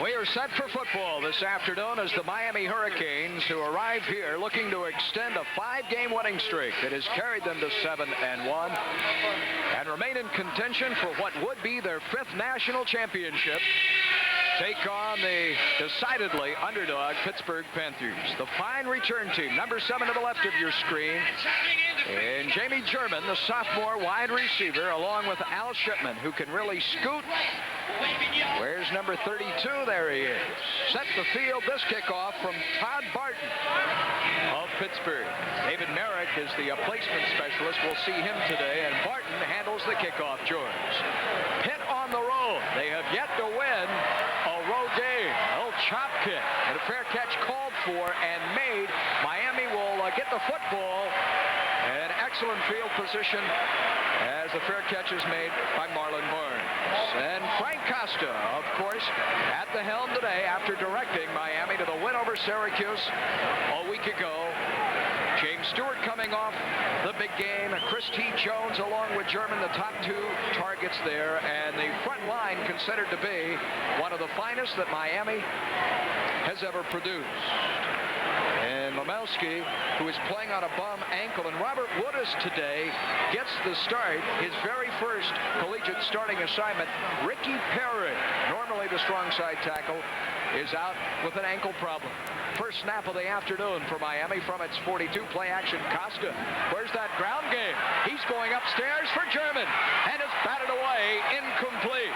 We are set for football this afternoon as the Miami Hurricanes, who arrive here looking to extend a 5-game winning streak that has carried them to 7-1 and remain in contention for what would be their 5th national championship, take on the decidedly underdog Pittsburgh Panthers. The fine return team, number 7 to the left of your screen, and Jamie German, the sophomore wide receiver, along with Al Shipman, who can really scoot. Where's number 32? There he is. Set the field. This kickoff from Todd Barton of Pittsburgh. David Merrick is the placement specialist. We'll see him today. And Barton handles the kickoff, George. Pitt on the road. They have yet to win a road game. A little chop kick. And a fair catch called for and made. Miami will get the football. And excellent field position as the fair catch is made by Marlon Barnes. And Frank Costa, of course, at the helm today after directing Miami to the win over Syracuse a week ago. James Stewart coming off the big game. Chris T. Jones along with German, the top 2 targets there. And the front line considered to be one of the finest that Miami has ever produced. And Lemelski, who is playing on a bum ankle, and Robert Woodis today gets the start, his very first collegiate starting assignment. Ricky Perry, normally the strong side tackle, is out with an ankle problem. First snap of the afternoon for Miami from its 42. Play action. Costa. Where's that ground game? He's going upstairs for German, and it's batted away, incomplete.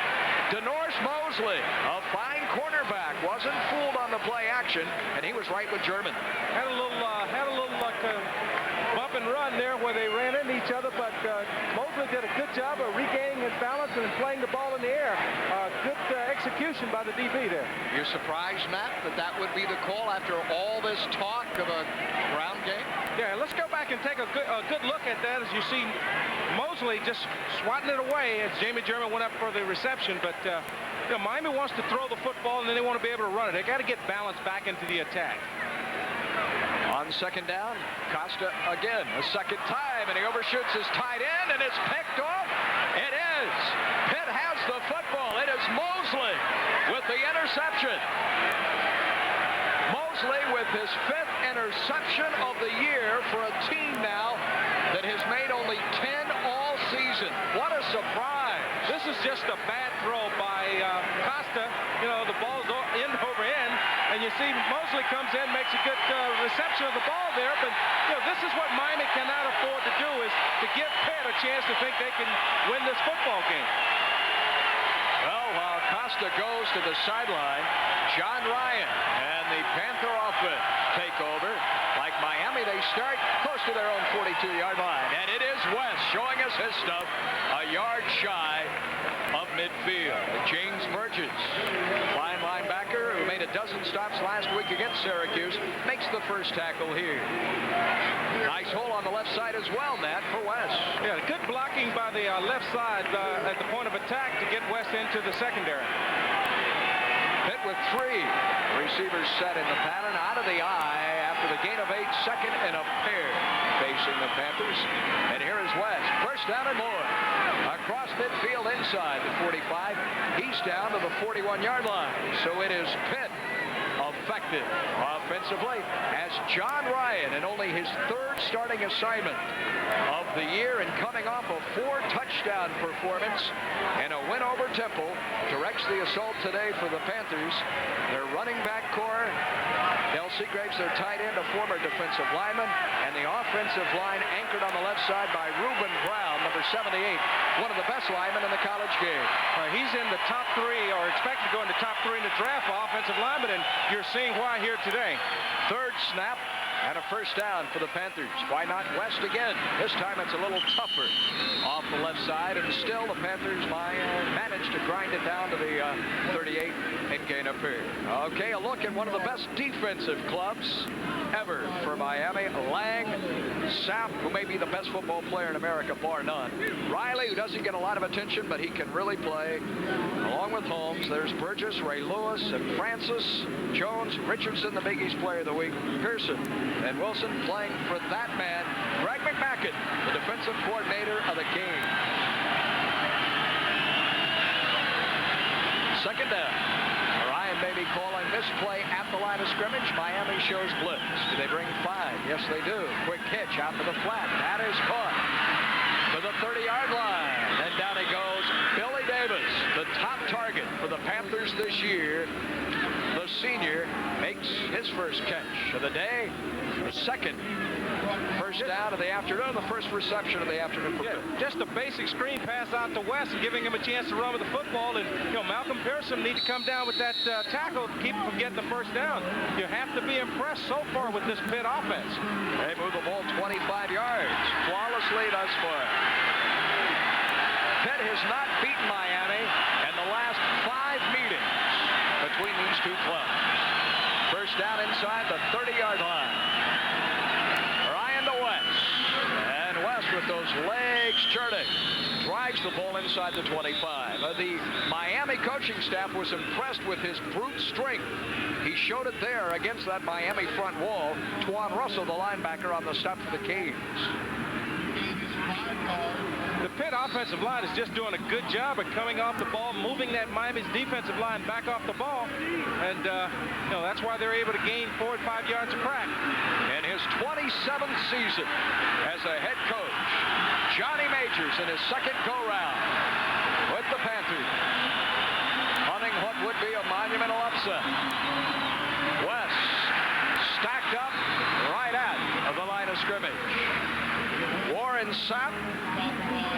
Denoris Mosley, a fine cornerback, wasn't fooled on the play action, and he was right with German. Had a little bump and run there where they ran into each other, but Mosley did a good job of regaining his balance and playing the ball in the air. Good execution by the DB there. You're surprised, Matt, that would be the call after all this talk of a ground game? Yeah, let's go back and take a good look at that. As you see, Mosley just swatting it away as Jamie German went up for the reception, but Miami wants to throw the football and then they want to be able to run it. They got to get balance back into the attack. On second down, Costa again, a second time, and he overshoots his tight end, and it's picked off. It is. Pitt has the football. It is Mosley with the interception. Mosley with his 5th interception of the year for a team now that has made only 10 all season. What a surprise. This is just a bad throw by Costa. The ball's end over end, and you see Mosley comes in, makes a good reception of the ball there, but this is what Miami cannot afford to do, is to give Pitt a chance to think they can win this football game. Well, while Costa goes to the sideline, John Ryan and the Panther offense take over. Like Miami, they start close to their own 42-yard line, and it is West showing us his stuff, a yard shy of midfield. James Burgess, fine linebacker who made a dozen stops last week against Syracuse, makes the first tackle here. Nice hole on the left side as well, Matt, for West. Yeah, good blocking by the left side at the point of attack to get West into the secondary. Pitt with 3 receivers set in the pattern, out of the eye after the gain of 8, second and a pair facing the Panthers. And here is West, first down and more. Across midfield inside the 45. He's down to the 41-yard line. So it is Pitt effective offensively as John Ryan, in only his 3rd starting assignment of the year and coming off a 4-touchdown performance and a win over Temple, directs the assault today for the Panthers. Their running back core, Del Seagraves, their tight end, a former defensive lineman, and the offensive line anchored on the left side by Reuben Brown, number 78, one of the best linemen in the college game. He's in the top 3, or expected to go in the top 3 in the draft for offensive lineman, and you're seeing why here today. 3rd snap and a first down for the Panthers. Why not West again? This time it's a little tougher off the left side, and still the Panthers managed to grind it down to the 38 and gain a pair. Okay, a look at one of the best defensive clubs ever for Miami. Lang, Sapp, who may be the best football player in America, bar none. Riley, who doesn't get a lot of attention, but he can really play. Along with Holmes, there's Burgess, Ray Lewis, and Francis, Jones, Richardson, the Big East Player of the Week, Pearson, and Wilson playing for that man, Greg McMacken, the defensive coordinator of the game. Second down. Ryan may be calling this play at the line of scrimmage. Miami shows blitz. Do they bring 5? Yes, they do. Quick hitch out to the flat. That is caught to the 30-yard line. And down he goes. Billy Davis, the top target for the Panthers this year. The senior makes his first catch of the day. The second first down of the afternoon, the first reception of the afternoon. Just a basic screen pass out to West and giving him a chance to run with the football. And, Malcolm Pearson need to come down with that tackle to keep him from getting the first down. You have to be impressed so far with this Pitt offense. They move the ball 25 yards flawlessly thus far. Pitt has not beaten Miami in the last 5 meetings between these two clubs. First down inside the 30-yard line. Ryan to West. And West with those legs churning drives the ball inside the 25. The Miami coaching staff was impressed with his brute strength. He showed it there against that Miami front wall. Twan Russell, the linebacker, on the stop for the Canes. The Pitt offensive line is just doing a good job of coming off the ball, moving that Miami's defensive line back off the ball. And, that's why they're able to gain 4 and 5 yards of crack. In his 27th season as a head coach, Johnny Majors in his second go-round with the Panthers, hunting what would be a monumental upset. West stacked up right at the line of scrimmage. Warren Sapp,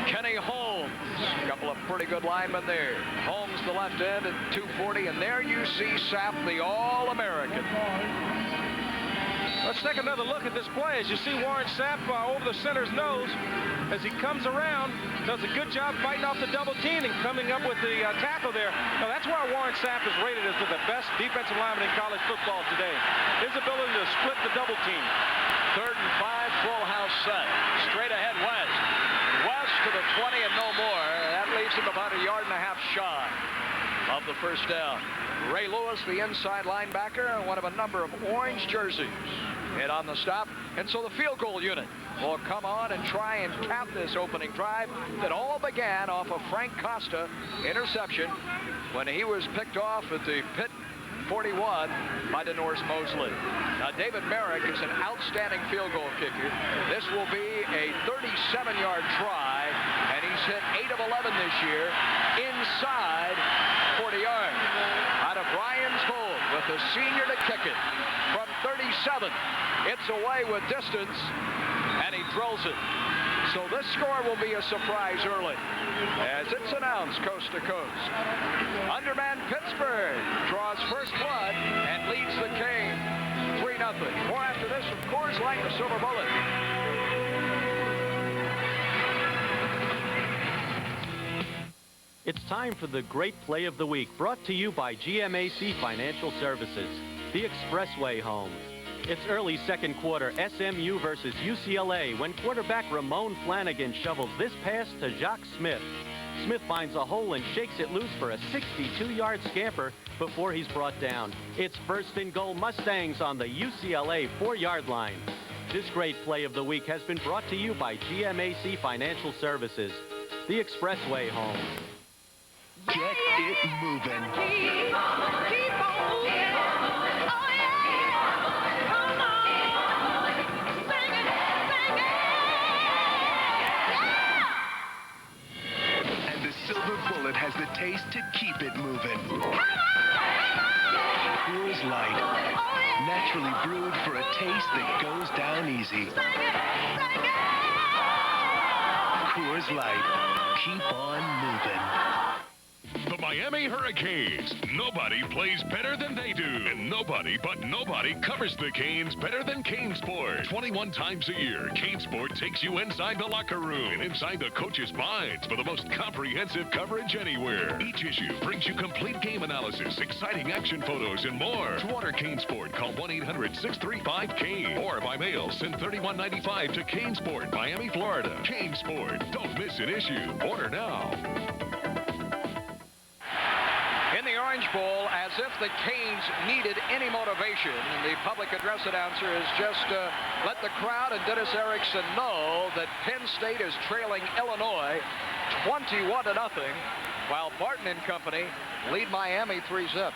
Kenny Holmes, a couple of pretty good linemen there. Holmes, the left end, at 240, and there you see Sapp, the All-American. Let's take another look at this play. As you see Warren Sapp over the center's nose, as he comes around, does a good job fighting off the double team and coming up with the tackle there. Now, that's why Warren Sapp is rated as the best defensive lineman in college football today. His ability to split the double team. 3rd and 5, full house set. Straight ahead West. West to the 20 and no more. That leaves him about 1.5 yards shy of the first down. Ray Lewis, the inside linebacker, one of a number of orange jerseys, hit on the stop. And so the field goal unit will come on and try and cap this opening drive that all began off of Frank Costa interception when he was picked off at the Pitt 41 by DeNorris Mosley. Now, David Merrick is an outstanding field goal kicker. This will be a 37-yard try, and he's hit 8 of 11 this year inside 40 yards. Out of Ryan's hold with the senior to kick it from 37. It's away with distance, and he drills it. So this score will be a surprise early as it's announced coast to coast. Underman Pittsburgh draws first blood and leads the Canes 3-0. More after this from Coors Light, the Silver Bullet. It's time for the great play of the week, brought to you by GMAC Financial Services, the Expressway Home. It's early second quarter, SMU versus UCLA, when quarterback Ramon Flanagan shovels this pass to Jacques Smith. Smith finds a hole and shakes it loose for a 62-yard scamper before he's brought down. It's first and goal Mustangs on the UCLA 4-yard line. This great play of the week has been brought to you by GMAC Financial Services, the Expressway Home. Get it moving. Keep on moving. Oh, yeah. Come on. Sing it, sing it. Yeah. And the Silver Bullet has the taste to keep it moving. Come on. Coors Light. Oh, yeah. Naturally brewed for a taste that goes down easy. Sing it, sing it. Coors Light. Keep on moving. The Miami Hurricanes. Nobody plays better than they do. And nobody covers the Canes better than CaneSport. 21 times a year, CaneSport takes you inside the locker room and inside the coaches' minds for the most comprehensive coverage anywhere. Each issue brings you complete game analysis, exciting action photos, and more. To order CaneSport, call 1-800-635-CANE or by mail, send $31.95 to CaneSport, Miami, Florida. CaneSport. Don't miss an issue. Order now. In the Orange Bowl, as if the Canes needed any motivation, the public address announcer has just let the crowd and Dennis Erickson know that Penn State is trailing Illinois 21-0, while Barton and company lead Miami 3-0.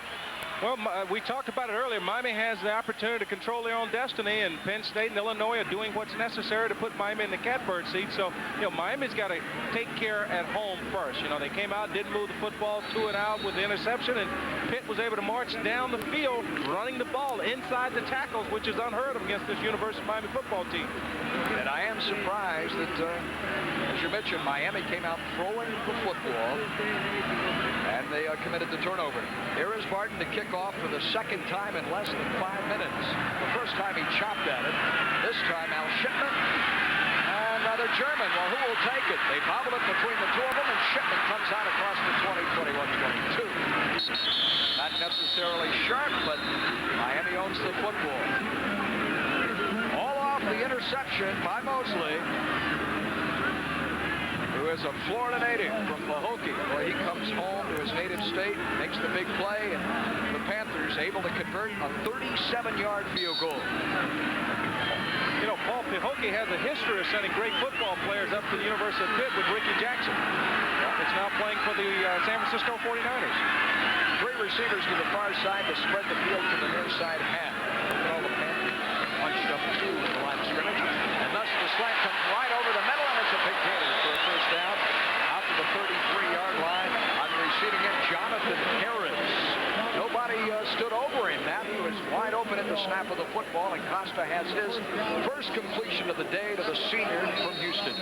Well, we talked about it earlier. Miami has the opportunity to control their own destiny, and Penn State and Illinois are doing what's necessary to put Miami in the catbird seat. So, Miami's got to take care at home first. They came out, didn't move the football, 2 and out with the interception, and Pitt was able to march down the field, running the ball inside the tackles, which is unheard of against this University of Miami football team. And I am surprised that, as you mentioned, Miami came out throwing the football, and they committed the turnover. Here is Barton to kick off for the second time in less than 5 minutes. The first time he chopped at it. This time Al Shipman and another German. Well, who will take it? They bobble it between the two of them, and Shipman comes out across the 20, 21, 22. Not necessarily sharp, but Miami owns the football. All off the interception by Mosley, who is a Florida native from Pahokee. Well, he comes home to his native state, makes the big play, and the Panthers able to convert a 37-yard field goal. Paul, Pahokee has a history of sending great football players up to the University of Pitt with Ricky Jackson. It's now playing for the San Francisco 49ers. 3 receivers to the far side to spread the field to the near side half. Look at all the Panthers punched up 2 at the line of scrimmage. And thus the slant comes right over the middle, and it's a big gain for a first down. Out to the 33-yard line on the receiving end, Jonathan Harris. Nobody stood over him. Now he was wide open at the snap of the football, and Costa has his first completion of the day to the senior from Houston.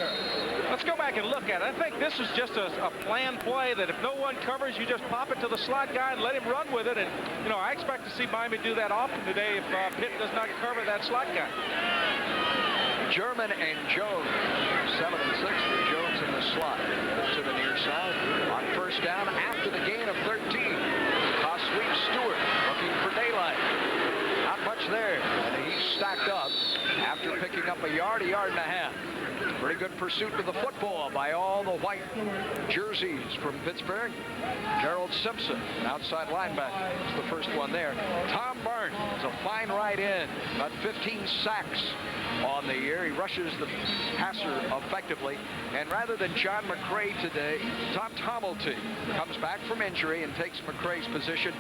Let's go back and look at it. I think this is just a planned play that if no one covers, you just pop it to the slot guy and let him run with it. And, I expect to see Miami do that often today if Pitt does not cover that slot guy. German and Jones, 7 and 6 for Jones in the slot to the near side. On first down after the gain of 13. Toss sweep Stewart looking for daylight. Not much there, and he's stacked up after picking up a yard and a half. Pretty good pursuit of the football by all the white jerseys from Pittsburgh. Gerald Simpson, an outside linebacker, is the first one there. Tom Barnes is a fine right end, about 15 sacks on the year. He rushes the passer effectively. And rather than John McCray today, Tom Tomilty comes back from injury and takes McCray's position.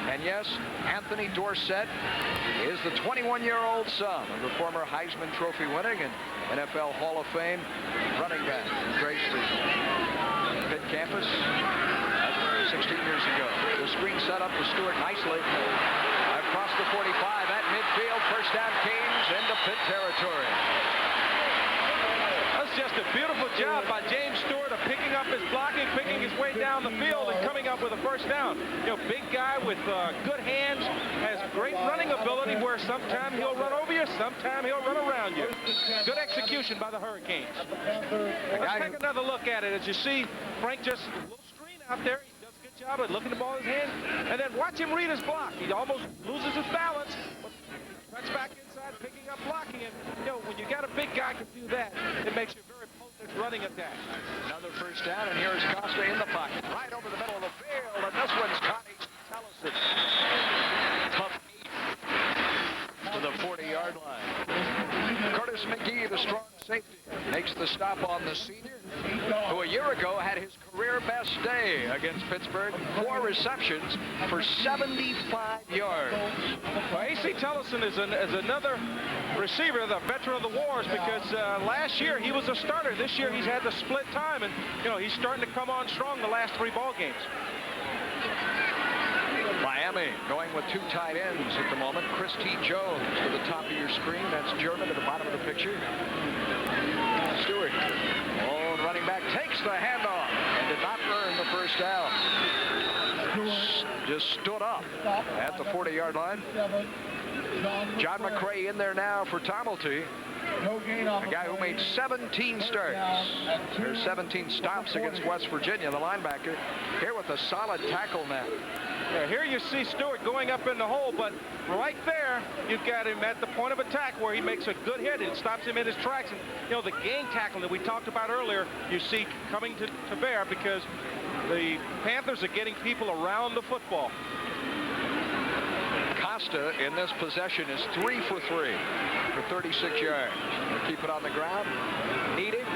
And yes, Anthony Dorsett is the 21-year-old son of the former Heisman Trophy winning and NFL Hall of Fame running back, graced the Pitt campus 16 years ago. The screen set up to Stewart nicely. Across the 45 at midfield, first down Canes into Pitt territory. That's just a beautiful job by James Stewart of picking up his blocking, picking his way down the field, and coming up with a first down. Big guy with good hands, has great running ability where sometime he'll run over you, sometime he'll run around you. Good execution by the Hurricanes. Let's take another look at it. As you see, Frank just a little screen out there. He does a good job of looking the ball in his hand, and then watch him read his block. He almost loses his balance, but cuts back inside, picking up blocking. And when you got a big guy can do that, it makes you a very potent running attack. Another first down, and here's Costa in the pocket, right over the middle of the field, and this one's Connie Tellison. Tough 8 to the 40-yard line. Curtis McGee, the strong safety, makes the stop on the senior, who a year ago had his career best day against Pittsburgh. 4 receptions for 75 yards. Well, A.C. Tellison is another receiver, the veteran of the wars, because last year he was a starter. This year he's had the split time, and he's starting to come on strong the last 3 ball games. Miami going with 2 tight ends at the moment. Chris T. Jones to the top of your screen. That's German at the bottom of the picture. Stewart, running back, takes the handoff and did not earn the first down. Just stood up at the 40-yard line. John McCray in there now for Tomilty. A guy who made 17 starts. There's 17 stops against West Virginia, the linebacker. Here with a solid tackle now. Yeah, here you see Stewart going up in the hole, but right there, you've got him at the point of attack where he makes a good hit and stops him in his tracks. And, the gang tackle that we talked about earlier, you see coming to bear because the Panthers are getting people around the football. Costa in this possession is 3 for 3 for 36 yards. We'll keep it on the ground. Needed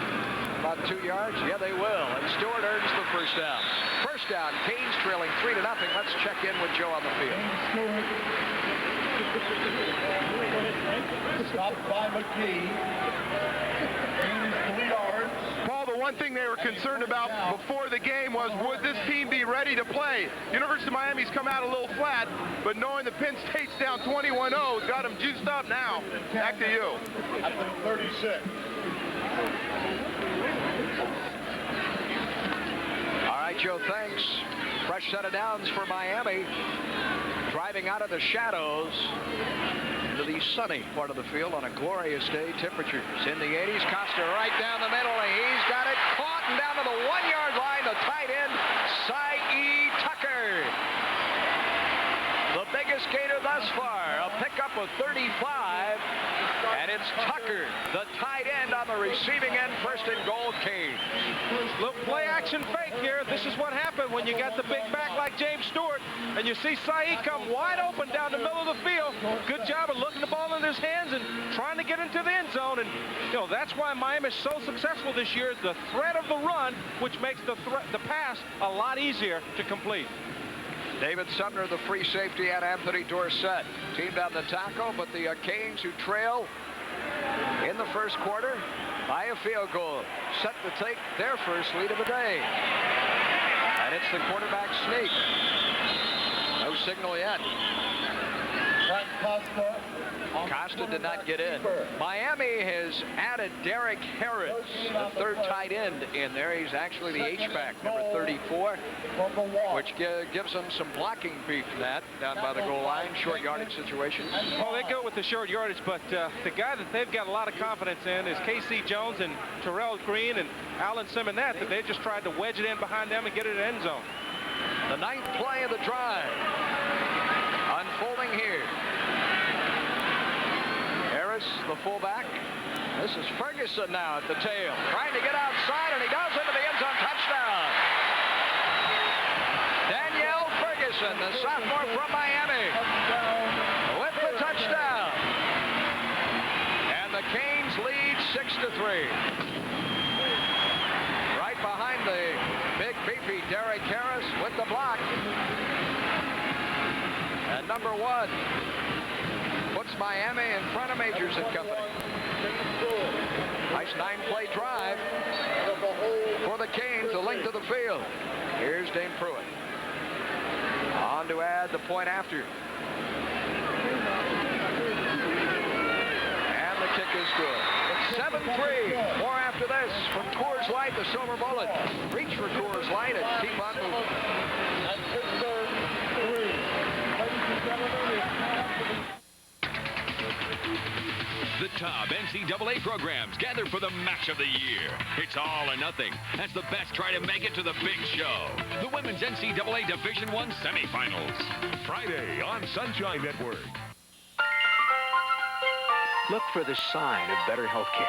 about about 2 yards? Yeah, they will. And Stewart earns the first down. First down, Canes trailing 3-0. Let's check in with Joe on the field. Stopped by McKee. Canes 3 yards. Paul, the one thing they were concerned about before the game was, would this team be ready to play? University of Miami's come out a little flat, but knowing that Penn State's down 21-0 has got them juiced up now. Back to you. At the 36. All right, Joe, thanks. Fresh set of downs for Miami. Driving out of the shadows into the sunny part of the field on a glorious day. Temperatures in the 80s. Costa right down the middle. He's got it caught and down to the 1-yard line. The tight end, Cy Tucker. The biggest gainer thus far. A pickup of 35. And it's Tucker, the tight end on the receiving end. First and goal, Canes. Look, play action fake here. This is what happened when you got the big back like James Stewart, and you see Cy come wide open down the middle of the field. Good job of looking the ball in his hands and trying to get into the end zone. And that's why Miami is so successful this year. The threat of the run, which makes the pass a lot easier to complete. David Sumner, the free safety, and Anthony Dorsett teamed on the tackle, but the Canes, who trail in the first quarter by a field goal, set to take their first lead of the day. And it's the quarterback sneak. No signal yet. Frank Costa. Costa did not get in. Miami has added Derek Harris, the third tight end, in there. He's actually the H-back, number 34, which gives them some blocking beef in that, down by the goal line, short yardage situation. Well, they go with the short yardage, but the guy that they've got a lot of confidence in is K.C. Jones and Terrell Green and Alan Simonette, that they just tried to wedge it in behind them and get it in the end zone. The 9th play of the drive unfolding here. Harris, the fullback. This is Ferguson now at the tail, trying to get outside, and he goes into the end zone. Touchdown. Danielle Ferguson, the sophomore from Miami, with the touchdown. And the Canes lead 6-3. Right behind the big beefy Derek Harris with the block. And number 1 puts Miami in front of Majors and company. Nice 9-play drive for the Canes, the length of the field. Here's Dane Pruitt. On to add the point after. And the kick is good. It's 7-3. More after this from Coors Light, the Silver Bullet. Reach for Coors Light and keep on moving. And Pittsburgh 3. Ladies and gentlemen, The top NCAA programs gather for the match of the year. It's all or nothing as the best try to make it to the big show. The Women's NCAA Division I semifinals. Friday on Sunshine Network. Look for the sign of better health care.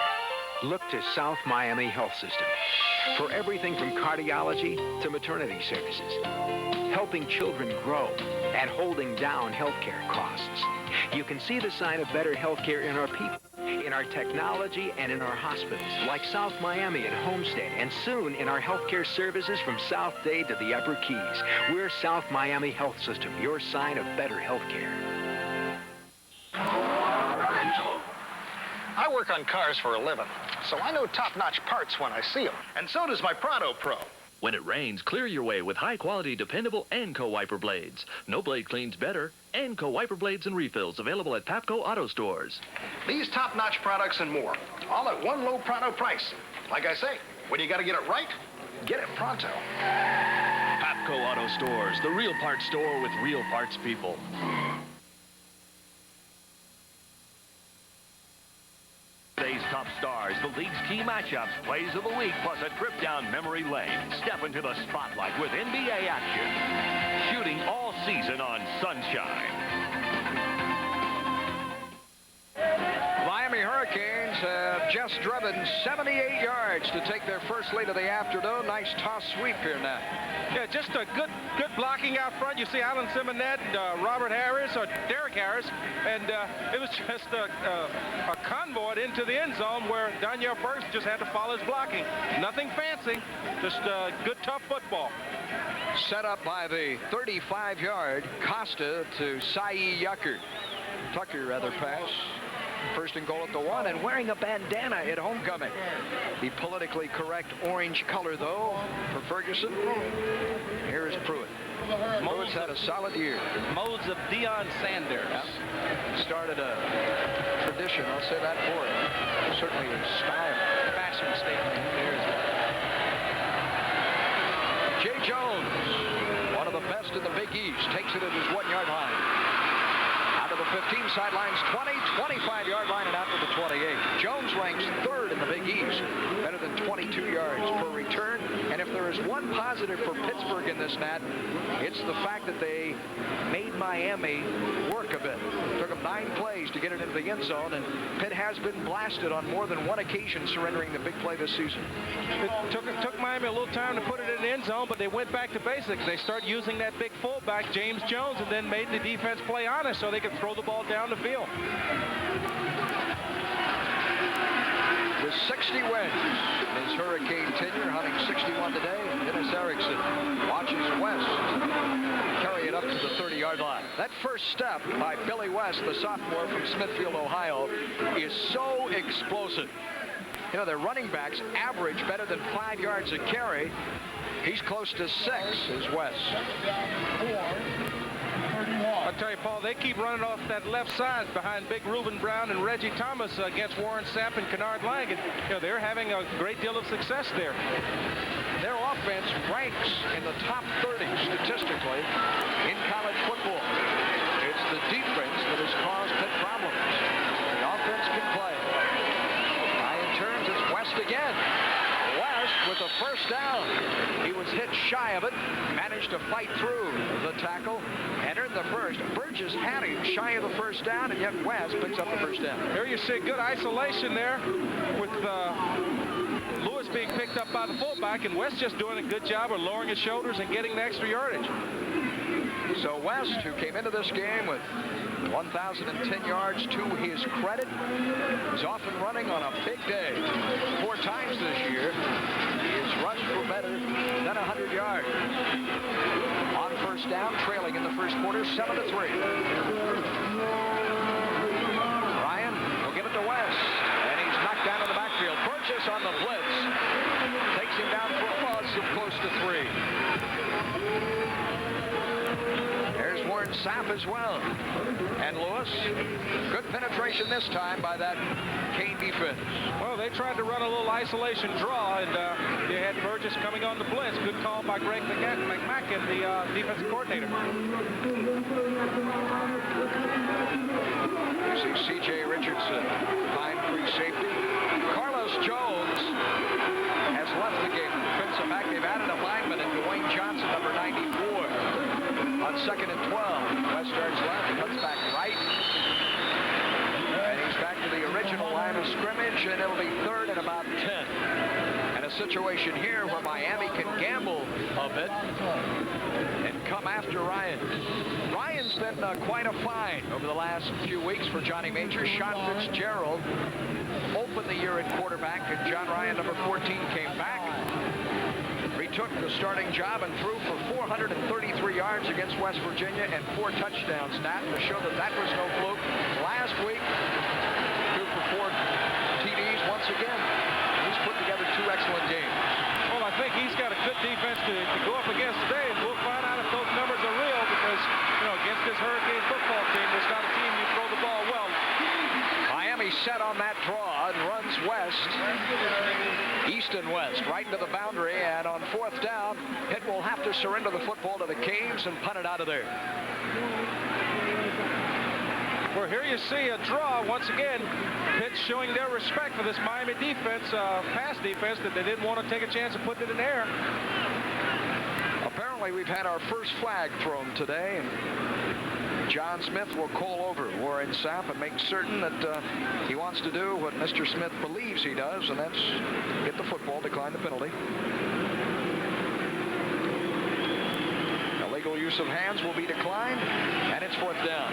Look to South Miami Health System for everything from cardiology to maternity services, helping children grow and holding down health care costs. You can see the sign of better health care in our people, in our technology, and in our hospitals, like South Miami and Homestead, and soon in our healthcare services from South Dade to the Upper Keys. We're South Miami Health System, your sign of better health care. I work on cars for a living, so I know top-notch parts when I see them. And so does my Prado Pro. When it rains, clear your way with high-quality, dependable Anco wiper blades. No blade cleans better. Anco wiper blades and refills available at Papco Auto Stores. These top-notch products and more, all at one low Prado price. Like I say, when you got to get it right, get it pronto. Papco Auto Stores, the real parts store with real parts people. Today's top stars, the league's key matchups, plays of the week, plus a trip down memory lane. Step into the spotlight with NBA action. Shooting all season on Sunshine. Miami Hurricanes have just Wes driven 78 yards to take their first lead of the afternoon. Nice toss sweep here now. Yeah, just a good blocking out front. You see Alan Simonet and Robert Harris, or Derek Harris, and it was just a convoy into the end zone where Danielle Burks just had to follow his blocking. Nothing fancy, just good, tough football. Set up by the 35-yard Costa to Tucker pass. First and goal at the 1, and wearing a bandana at homecoming. The politically correct orange color, though, for Ferguson. Here is Pruitt. Pruitt's had a solid year. Modes of Deion Sanders. Yeah. Started a tradition, I'll say that for him. Certainly a style. Fashion statement there as well. Jay Jones, one of the best in the Big East, takes it at his 1-yard line. Out to the 15, sidelines 20, 25-yard line, and out to the 28. Jones ranks 3rd in the Big East, better than 22 yards per return. And if there is one positive for Pittsburgh in this, Nat, it's the fact that they made Miami work a bit. It took them 9 plays to get it into the end zone, and Pitt has been blasted on more than one occasion surrendering the big play this season. It took Miami a little time to put it in the end zone, but they went back to basics. They started using that big fullback, James Jones, and then made the defense play honest so they could throw the ball down the field. With 60 wins in his Hurricane tenure, hunting 61 today, Dennis Erickson watches West carry it up to the 30-yard line. That first step by Billy West, the sophomore from Smithfield, Ohio, is so explosive. You know, their running backs average better than 5 yards a carry. He's close to 6 is West. I'll tell you, Paul, they keep running off that left side behind Big Reuben Brown and Reggie Thomas against Warren Sapp and Kennard Lang. And, you know, they're having a great deal of success there. Their offense ranks in the top 30 statistically in college football. It's the defense that has caused Pitt problems. The offense can play. Ryan turns, it's West again. West with a first down. He was hit shy of it, managed to fight through the tackle, entered the first. Burgess had him shy of the first down, and yet West picks up the first down. There you see good isolation there with Lewis being picked up by the fullback, and West just doing a good job of lowering his shoulders and getting the extra yardage. So West, who came into this game with 1,010 yards to his credit, is off and running on a big day. 4 times this year, he has rushed for better than 100 yards. On first down, trailing in the first quarter, 7-3. Ryan will give it to West, and he's knocked down in the backfield. Burgess on the blitz. Takes him down for a loss of close to 3. There's Warren Sapp as well. And Lewis, good penetration this time by that Cane defense. Well, they tried to run a little isolation draw, and they had Burgess coming on the blitz. Good call by Greg McMacken, the defensive coordinator. You see C.J. Richardson, fine free safety. Carlos Jones has left the game. Defensive back, they've added a lineman in Dwayne Johnson, number 94. On 2nd and 12, West starts left, cuts back right. And he's back to the original line of scrimmage, and it'll be 3rd and about 10. And a situation here where Miami can gamble a bit and come after Ryan. Ryan's been quite a find over the last few weeks for Johnny Major. Sean Fitzgerald opened the year at quarterback, and John Ryan, number 14, came back. Retook the starting job and threw for 433 yards against West Virginia and 4 touchdowns. Nat, to show that that was no fluke. Last week, threw for 4 TDs once again. He's put together 2 excellent games. Well, I think he's got a good defense to go up against today, and we'll find out if those numbers are real because, you know, against this Hurricane football team, there's not a team you throw the ball well. Miami set on that draw and runs west, east and west, right into the boundary, and on 4th down, Pitt will have to surrender the football to the Canes and punt it out of there. Well, here you see a draw once again. Pitt showing their respect for this Miami defense, pass defense, that they didn't want to take a chance of putting it in the air. Apparently, we've had our first flag thrown today, and John Smith will call over Warren Sapp and make certain that he wants to do what Mr. Smith believes he does, and that's get the football, decline the penalty. Illegal use of hands will be declined, and it's 4th down.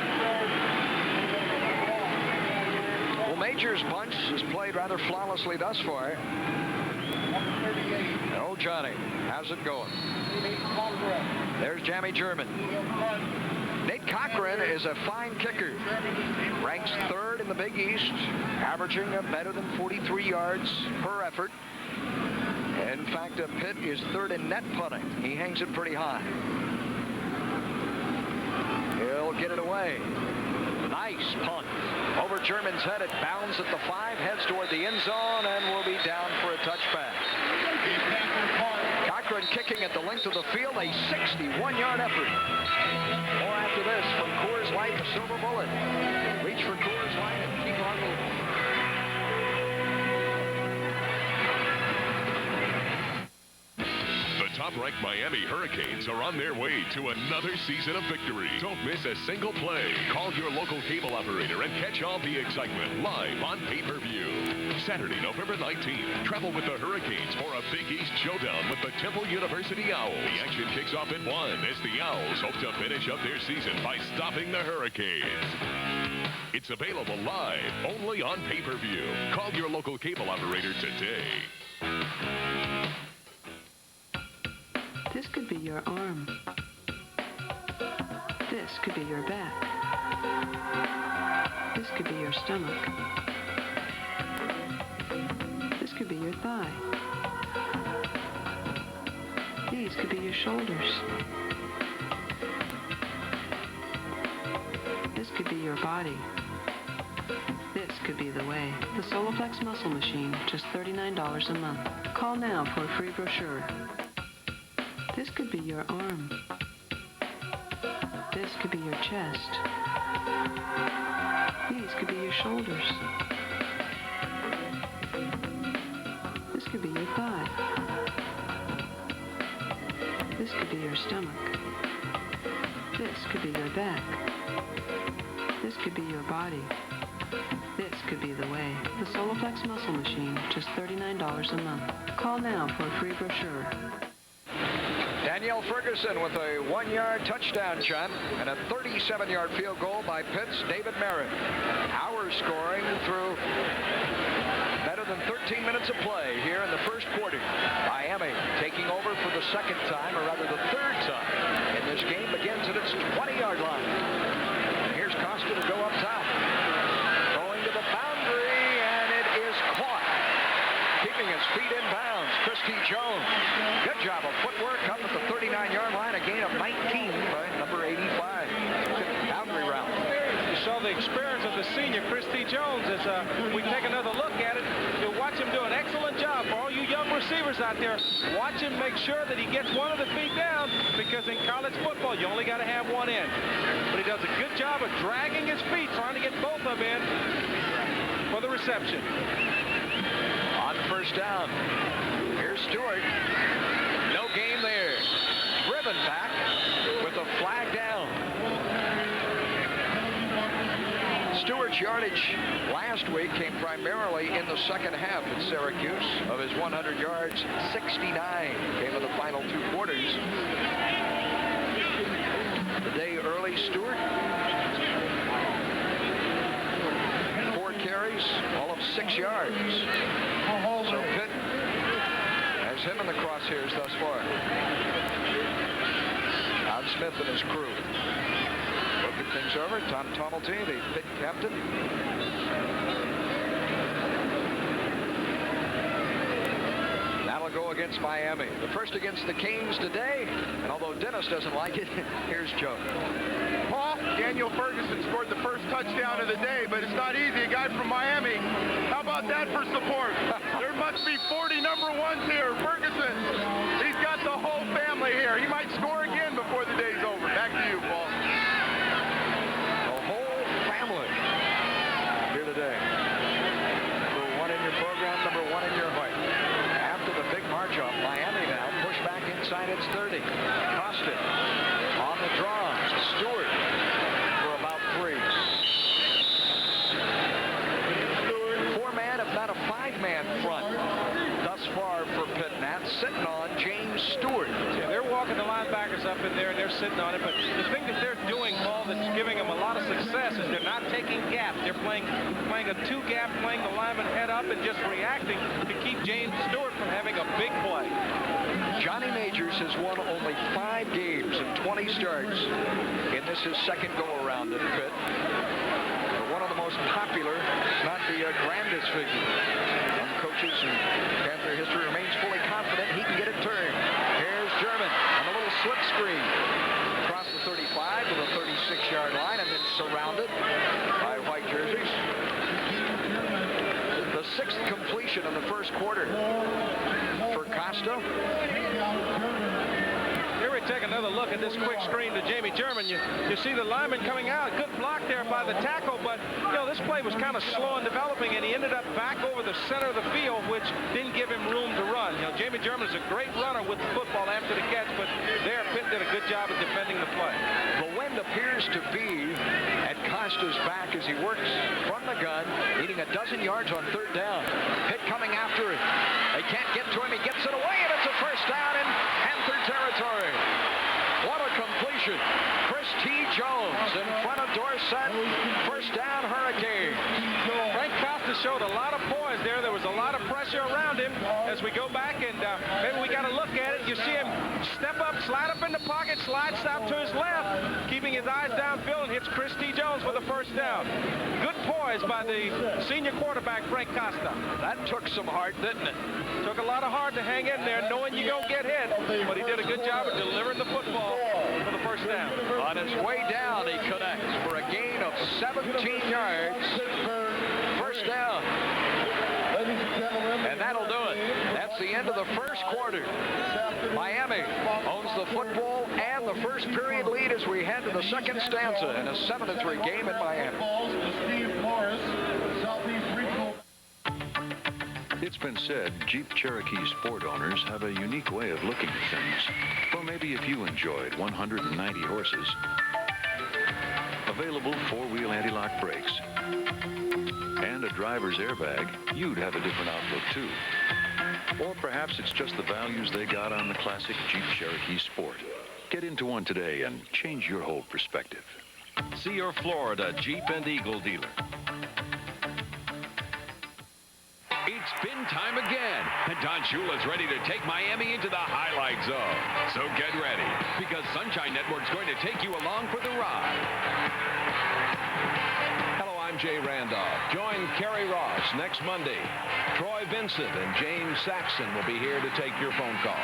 Well, Major's bunch has played rather flawlessly thus far. Oh, Johnny, how's it going? There's Jamie German. Nate Cochran is a fine kicker. Ranks 3rd in the Big East, averaging better than 43 yards per effort. In fact, Pitt is 3rd in net punting. He hangs it pretty high. He'll get it away. Nice punt. Over German's head, it bounds at the 5, heads toward the end zone, and will be down for a touchback. Cochran kicking at the length of the field, a 61-yard effort. More after this from Coors Light, the Silver Bullet. Reach for Coors Light and keep on moving. The top-ranked Miami Hurricanes are on their way to another season of victory. Don't miss a single play. Call your local cable operator and catch all the excitement live on pay-per-view. Saturday, November 19th, travel with the Hurricanes for a Big East showdown with the Temple University Owls. The action kicks off at 1 as the Owls hope to finish up their season by stopping the Hurricanes. It's available live only on pay-per-view. Call your local cable operator today. This could be your arm. This could be your back. This could be your stomach. This could be your thigh. These could be your shoulders. This could be your body. This could be the way. The Soloflex Muscle Machine, just $39 a month. Call now for a free brochure. This could be your arm. This could be your chest. These could be your shoulders. This could be your thigh. This could be your stomach. This could be your back. This could be your body. This could be the way. The Soloflex Muscle Machine, just $39 a month. Call now for a free brochure. Danielle Ferguson with a 1-yard touchdown shot and a 37-yard field goal by Pitt's David Merritt. Hours scoring through better than 13 minutes of play here in the first quarter. Miami taking over for the 2nd time, or rather the 3rd time. And this game begins at its 20-yard line. And here's Costa to go up top. Going to the boundary, and it is caught. Keeping his feet in bounds, Christy Jones. Good job of footwork up at the 39-yard line. A gain of 19 by number 85. Boundary route. You saw the experience of the senior, Christy Jones. As we take another look at it, you'll watch him do an excellent job. For all you young receivers out there, watch him make sure that he gets one of the feet down, because in college football, you only got to have one in. But he does a good job of dragging his feet, trying to get both of them in for the reception. On 1st down, here's Stewart. No gain there. Driven back with a flag down. Stewart's yardage last week came primarily in the 2nd half at Syracuse. Of his 100 yards, 69 came in the final 2 quarters. The day early, Stewart, 4 carries, all of 6 yards. So Pitt has him in the crosshairs thus far. John Smith and his crew. Looking things over, Tom Tumulty, the Pitt captain. That'll go against Miami. The first against the Canes today. And although Dennis doesn't like it, here's Joe. Paul, Daniel Ferguson scored the first touchdown of the day, but it's not easy. A guy from Miami. How about that for support? There must be 40 number 1s here. Ferguson, he's got the whole family here. He might score again before the day's over. Back to you, Paul. The whole family here today. Number 1 in your program, number 1 in your heart. After the big march off, Miami now push back inside its 30. Costa on the draw. Stewart for in there, and they're sitting on it. But the thing that they're doing, Paul, that's giving them a lot of success is they're not taking gaps. They're playing a two-gap, playing the lineman head up and just reacting to keep James Stewart from having a big play. Johnny Majors has won only 5 games in 20 starts in this his second go-around at Pitt. But one of the most popular, not the grandest figure. Some coaches in Panther history remains fully confident he can get it turned. Here's German on a little slip screen. Across the 35 to the 36-yard line and then surrounded by white jerseys. The 6th completion in the first quarter for Costa. Here we take another look at this quick screen to Jamie German. You see the lineman coming out. Good block there by the tackle, but this play was kind of slow in developing, and he ended up back over the center of the field, which didn't give him room to run. Jamie German is a great runner with the football after the catch, but there Pitt did a good job of defending the play. The wind appears to be at Costa's back as he works from the gun, needing a dozen yards on 3rd down. Pitt coming after it. They can't get to him. He gets it away, and it's a first down in Panther territory. What a completion. Chris T. Jones in front of Dorsett. First down, Hurricane. Frank Costa showed a lot of poise there. There was a lot of pressure around him. As we go back and maybe we got to look at it, you see him step up, slide up in the pocket, slide stop to his left, keeping his eyes downfield, and hits Chris T. Jones for the first down. Good poise by the senior quarterback, Frank Costa. That took some heart, didn't it? Took a lot of heart to hang in there, knowing you don't get hit, but he did a good job of delivering the football for the first down. On his way down, he connects for a gain of 17 yards. First down. And that'll do it. That's the end of the first quarter. Miami owns the football and the first period lead as we head to the second stanza in a 7-3 game in Miami. It's been said Jeep Cherokee Sport owners have a unique way of looking at things. Well, maybe if you enjoyed 190 horses, available 4-wheel anti-lock brakes, and a driver's airbag, you'd have a different outlook too. Or perhaps it's just the values they got on the classic Jeep Cherokee Sport. Get into one today and change your whole perspective. See your Florida Jeep and Eagle dealer. It's spin time again, and Don Shula's ready to take Miami into the highlight zone. So get ready, because Sunshine Network's going to take you along for the ride. Hello, I'm Jay Randolph. Join Kerry Ross next Monday. Troy Vincent and James Saxon will be here to take your phone calls.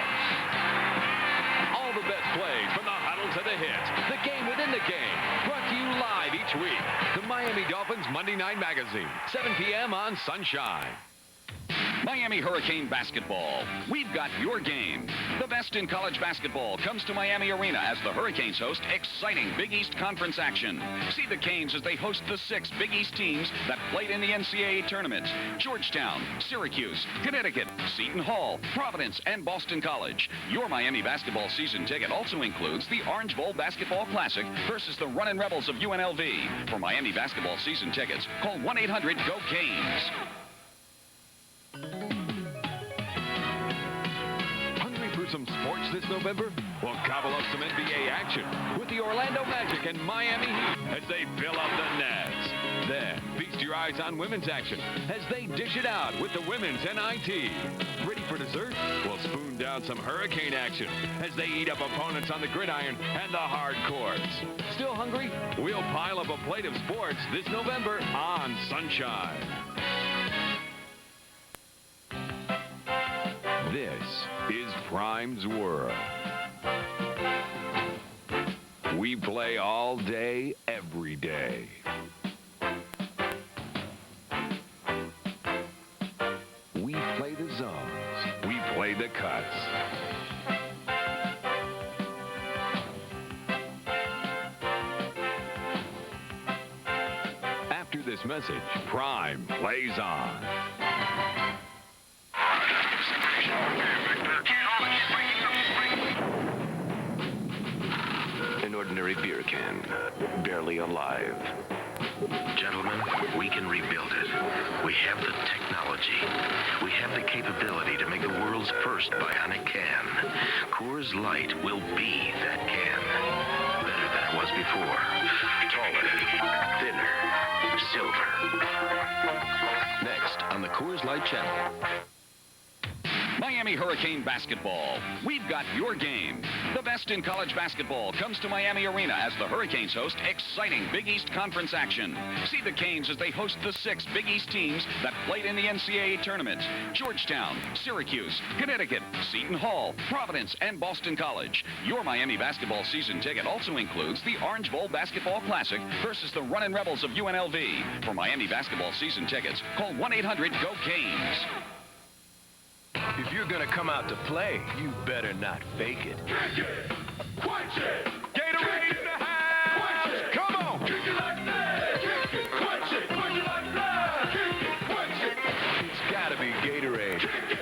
All the best plays from the huddle to the hit. The game within the game. Brought to you live each week. The Miami Dolphins Monday Night Magazine, 7 p.m. on Sunshine. Miami Hurricane basketball. We've got your game. The best in college basketball comes to Miami Arena as the Hurricanes host exciting Big East Conference action. See the Canes as they host the 6 Big East teams that played in the NCAA tournament. Georgetown, Syracuse, Connecticut, Seton Hall, Providence, and Boston College. Your Miami basketball season ticket also includes the Orange Bowl Basketball Classic versus the Runnin' Rebels of UNLV. For Miami basketball season tickets, call 1-800-GO-CANES. Hungry for some sports this November? Well, gobble up some NBA action with the Orlando Magic and Miami Heat as they fill up the nets. Then, feast your eyes on women's action as they dish it out with the women's NIT. Ready for dessert? Well, spoon down some Hurricane action as they eat up opponents on the gridiron and the hard courts. Still hungry? We'll pile up a plate of sports this November on Sunshine. This is Prime's World. We play all day, every day. We play the zones. We play the cuts. After this message, Prime plays on. An ordinary beer can, barely alive. Gentlemen, we can rebuild it. We have the technology. We have the capability to make the world's first bionic can. Coors Light will be that can. Better than it was before. Taller, thinner, silver. Next on the Coors Light Channel. Miami Hurricane basketball. We've got your game. The best in college basketball comes to Miami Arena as the Hurricanes host exciting Big East Conference action. See the Canes as they host the 6 Big East teams that played in the NCAA tournament. Georgetown, Syracuse, Connecticut, Seton Hall, Providence, and Boston College. Your Miami basketball season ticket also includes the Orange Bowl Basketball Classic versus the Runnin' Rebels of UNLV. For Miami basketball season tickets, call 1-800-GO-CANES. If you're gonna come out to play, you better not fake it. Drink it! Quench it! Gatorade in the house! Come on! Drink it like that! Drink it! Quench it! Quench it like that! Drink it! Quench it! It's gotta be Gatorade. Drink it!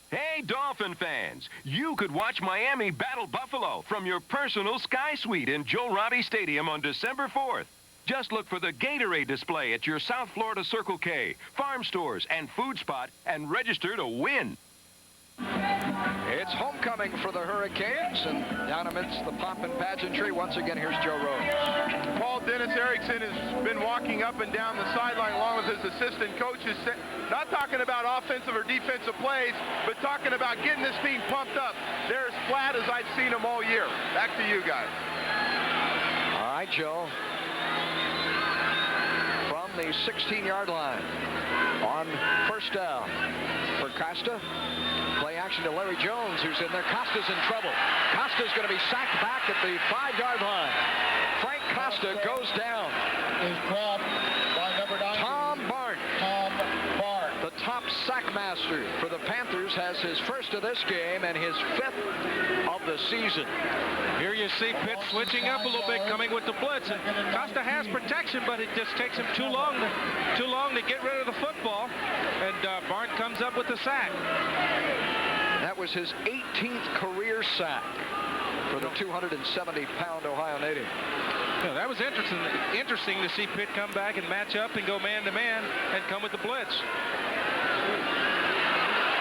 Hey, Dolphin fans, you could watch Miami battle Buffalo from your personal Sky Suite in Joe Robbie Stadium on December 4th. Just look for the Gatorade display at your South Florida Circle K, farm stores, and food spot, and register to win. It's homecoming for the Hurricanes, and down amidst the pomp and pageantry, once again, here's Joe Rhodes. Paul Dennis Erickson has been walking up and down the sideline along with his assistant coaches, not talking about offensive or defensive plays, but talking about getting this team pumped up. They're as flat as I've seen them all year. Back to you guys. All right, Joe. From the 16-yard line on first down for Costa. Play action to Larry Jones, who's in there. Costa's in trouble. Costa's going to be sacked back at the 5-yard line. Frank Costa goes down. Is grabbed by number 9. Tom Barnes. Tom Barnes. The top sack master for the Panthers has his first of this game and his 5th of the season. Here you see Pitt switching up a little bit, coming with the blitz. And Costa has protection, but it just takes him too long to get rid of the football. And Barnes comes up with the sack. That was his 18th career sack for the 270-pound Ohio native. Yeah, that was interesting to see Pitt come back and match up and go man-to-man and come with the blitz.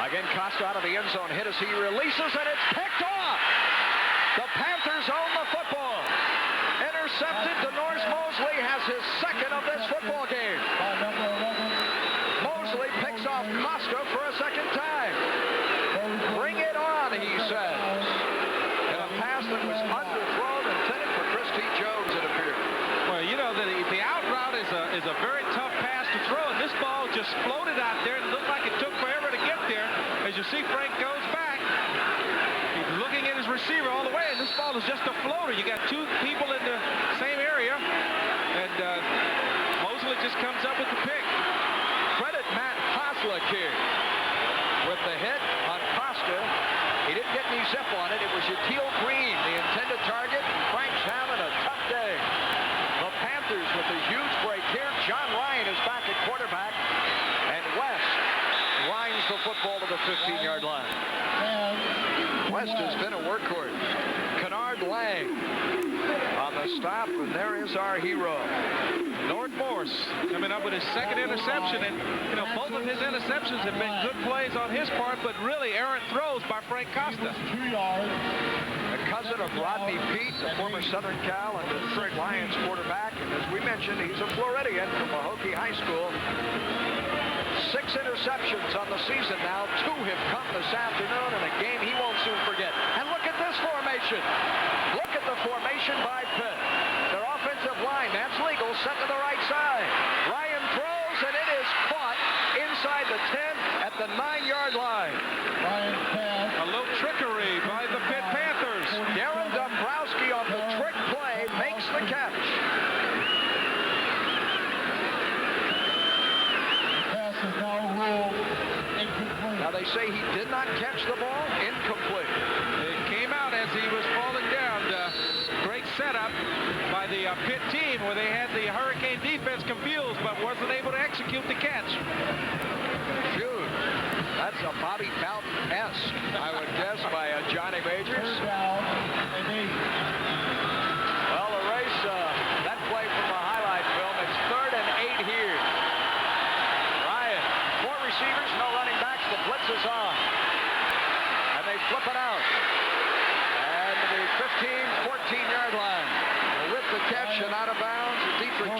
Again, Costa out of the end zone, hit as he releases, and it's picked off. The Panthers own the football. Intercepted. DeNorris Mosley has his 2nd of this football game. Mosley picks off Costa for a 2nd time. Bring it on, he says. And a pass that was underthrown, intended for Christy Jones, it appeared. Well, you know, the out route is a very tough pass to throw, and this ball just floated out there and looked like it took forever to get there. As you see, Frank goes back. He's looking at his receiver all the way, and this ball is just a floater. You got 2 people in the same area, and Mosley just comes up with the pick. Credit Matt Hoslick here with the hit on Costa. He didn't get any zip on it. It was Yatil Green, the intended target. Frank's having a tough day. The Panthers with a huge break here. John Ryan is back at quarterback, and West lines the football to the 15-yard line. West has been a workhorse. Kennard Lang on the stop, and there is our hero. Lord Morse coming up with his 2nd interception, and you know, both of his interceptions have been good plays on his part, but really errant throws by Frank Costa. 2 yards. A cousin of Rodney Peete, the former Southern Cal and Detroit Lions quarterback, and as we mentioned, he's a Floridian from Pahokee High School. 6 interceptions on the season now. 2 have come this afternoon in a game he won't soon forget. And look at this formation. Look at the formation by Pitt. Their offensive line, that's legal, set to the right side. Ryan throws, and it is caught inside the 10 at the 9-yard line. A little trickery by the Pitt Panthers. Darren Dombrowski on the trick play makes the catch. Now they say he did not catch the ball. Incomplete. It came out as he was falling down. Great setup by the Pitt team where they had the Hurricane defense confused but wasn't able to execute the catch. Phew. That's a Bobby Bowden-esque, I would guess, by Johnny Majors. Well, the race, that play from the highlight film, it's 3rd and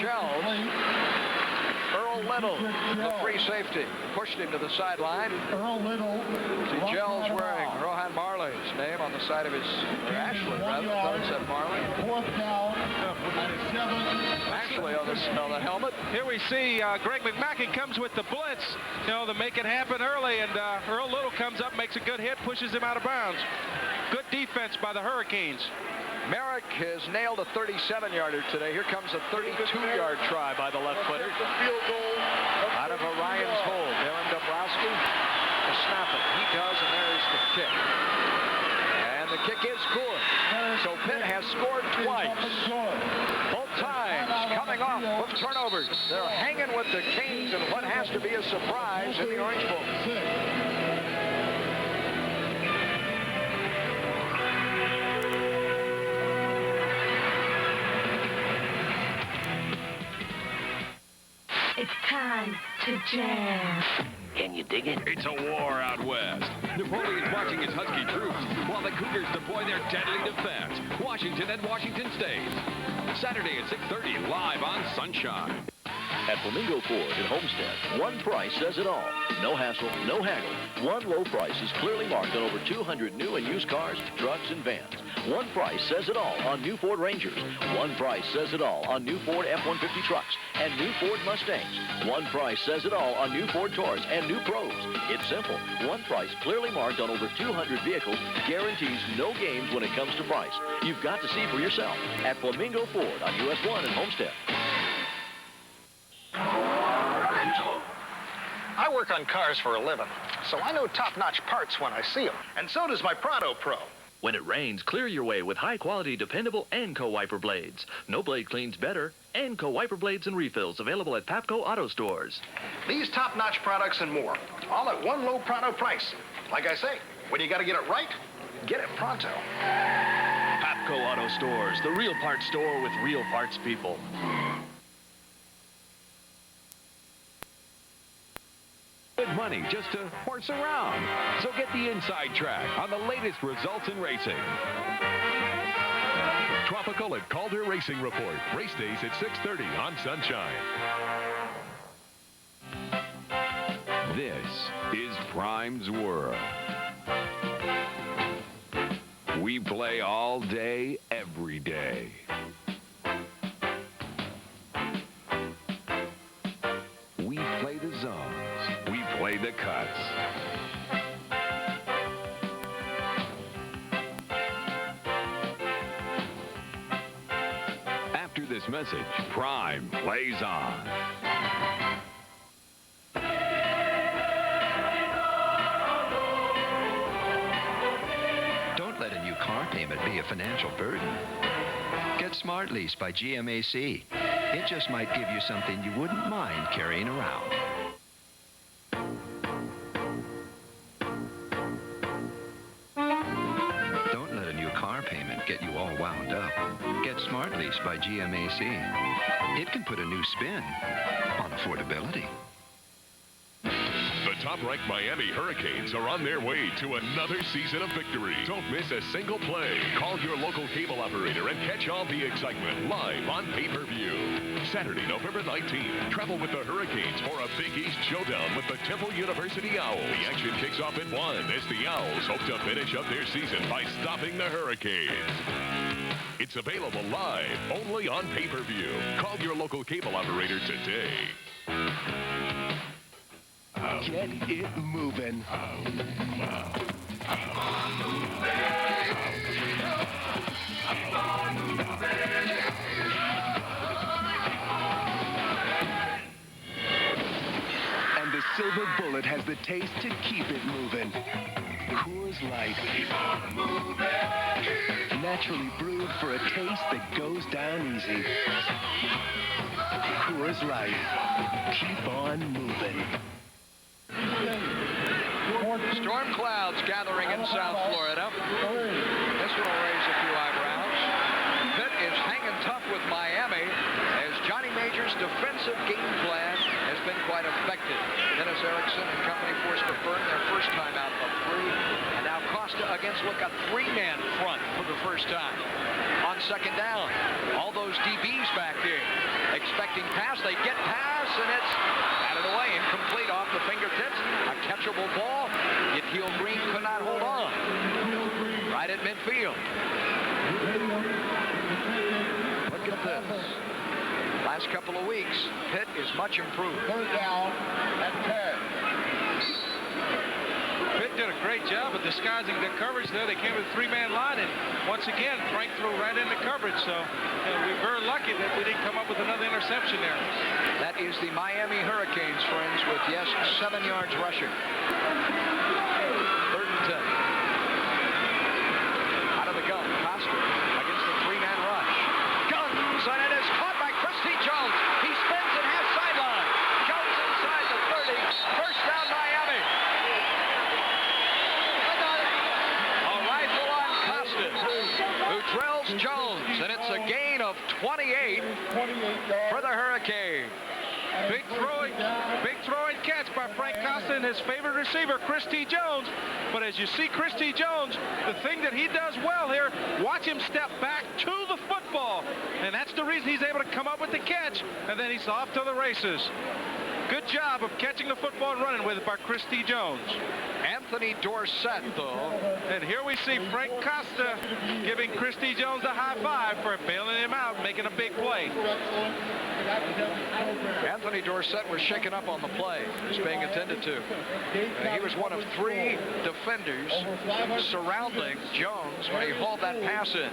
Gels. Earl Little, the free safety, pushed him to the sideline. Earl Little. See Gels wearing Rohan Marley's name on the side of his, or Ashley rather, I thought it said Marley. 4th down and 7. Actually on the helmet. Here we see Greg McMacken comes with the blitz, you know, to make it happen early, and Earl Little comes up, makes a good hit, pushes him out of bounds. Good defense by the Hurricanes. Merrick has nailed a 37-yarder today. Here comes a 32-yard try by the left footer. Out of Orion's hold. Darren Dombrowski to snap it. He does, and there's the kick. And the kick is good. So Pitt has scored twice. Both times coming off of turnovers. They're hanging with the Canes in what has to be a surprise in the Orange Bowl. It's time to jam. Can you dig it? It's a war out west. Napoleon's marching his Husky troops while the Cougars deploy their deadly defense. Washington at Washington State. Saturday at 6:30 live on Sunshine. At Flamingo Ford in Homestead, one price says it all. No hassle, no haggle. One low price is clearly marked on over 200 new and used cars, trucks, and vans. One price says it all on new Ford Rangers. One price says it all on new Ford F-150 trucks and new Ford Mustangs. One price says it all on new Ford Taurus and new Pros. It's simple. One price clearly marked on over 200 vehicles guarantees no games when it comes to price. You've got to see for yourself at Flamingo Ford on US 1 in Homestead. I work on cars for a living, so I know top-notch parts when I see them. And so does my Prado Pro. When it rains, clear your way with high-quality, dependable Anco wiper blades. No blade cleans better. Anco wiper blades and refills available at Papco Auto Stores. These top-notch products and more, all at one low Prado price. Like I say, when you got to get it right, get it pronto. Papco Auto Stores, the real parts store with real parts people. Good money just to horse around. So get the inside track on the latest results in racing. Tropical at Calder Racing Report. Race days at 6:30 on Sunshine. This is Prime's World. We play all day, every day. We play the zones. We play the cuts. After this message, Prime plays on. Don't let a new car payment be a financial burden. Get Smart Lease by GMAC. It just might give you something you wouldn't mind carrying around. Don't let a new car payment get you all wound up. Get Smart Lease by GMAC. It can put a new spin on affordability. The top-ranked Miami Hurricanes are on their way to another season of victory. Don't miss a single play. Call your local cable operator and catch all the excitement live on pay-per-view. Saturday, November 19th, travel with the Hurricanes for a Big East showdown with the Temple University Owls. The action kicks off at 1 as the Owls hope to finish up their season by stopping the Hurricanes. It's available live only on pay-per-view. Call your local cable operator today. Get it moving. And the Silver Bullet has the taste to keep it moving. Coors Light. Naturally brewed for a taste that goes down easy. Coors Light. Keep on moving. Storm clouds gathering in South Florida. This will raise a few eyebrows. Pitt is hanging tough with Miami as Johnny Major's defensive game plan has been quite effective. Dennis Erickson and company forced to burn their first time out of 3. And now Costa against a three-man front for the first time. On on second down. All those DBs back there expecting pass. They get pass, and it's batted away, incomplete off the fingertips. A catchable ball. Yetiel Green could not hold on. Right at midfield. Look at this. Last couple of weeks, Pitt is much improved. Third down at 10. Pitt did a great job of disguising the coverage there. They came with a three-man line, and once again, Frank threw right into coverage. So we're very lucky that we didn't come up with another interception there. That is the Miami Hurricanes, friends, with, yes, 7 yards rushing. 3rd and 10. Out of the gun, Costa against the three-man rush. Guns, and it is caught by Christy Jones. He spins and has sideline. Jones inside the 30. First down, Miami. A rifle on Costa, who drills Jones, and it's a gain of 28 for the Hurricanes. Big throwing catch by Frank Costa and his favorite receiver, Christy Jones. But as you see Christy Jones, the thing that he does well here, watch him step back to the football. And that's the reason he's able to come up with the catch. And then he's off to the races. Good job of catching the football and running with it by Christy Jones. Anthony Dorsett, though. And here we see Frank Costa giving Christy Jones a high five for bailing him out, making a big play. Anthony Dorsett was shaken up on the play, was being attended to. He was one of 3 defenders surrounding Jones when he hauled that pass in.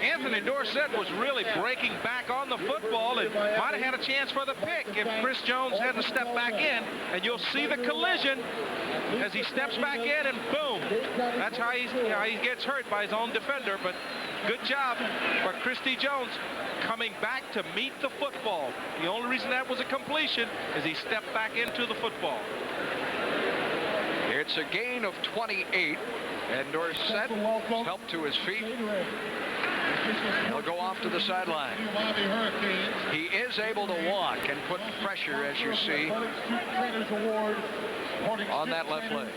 Anthony Dorsett was really breaking back on the football and might have had a chance for the pick if Chris Jones hadn't stepped back in. And you'll see the collision as he steps back in, and boom. That's how he gets hurt by his own defender. But good job for Christy Jones coming back to meet the football. The only reason that was a completion is he stepped back into the football. It's a gain of 28, and Dorsett helped to his feet. He'll go off to the sideline. He is able to walk and put pressure, as you see, on that left leg.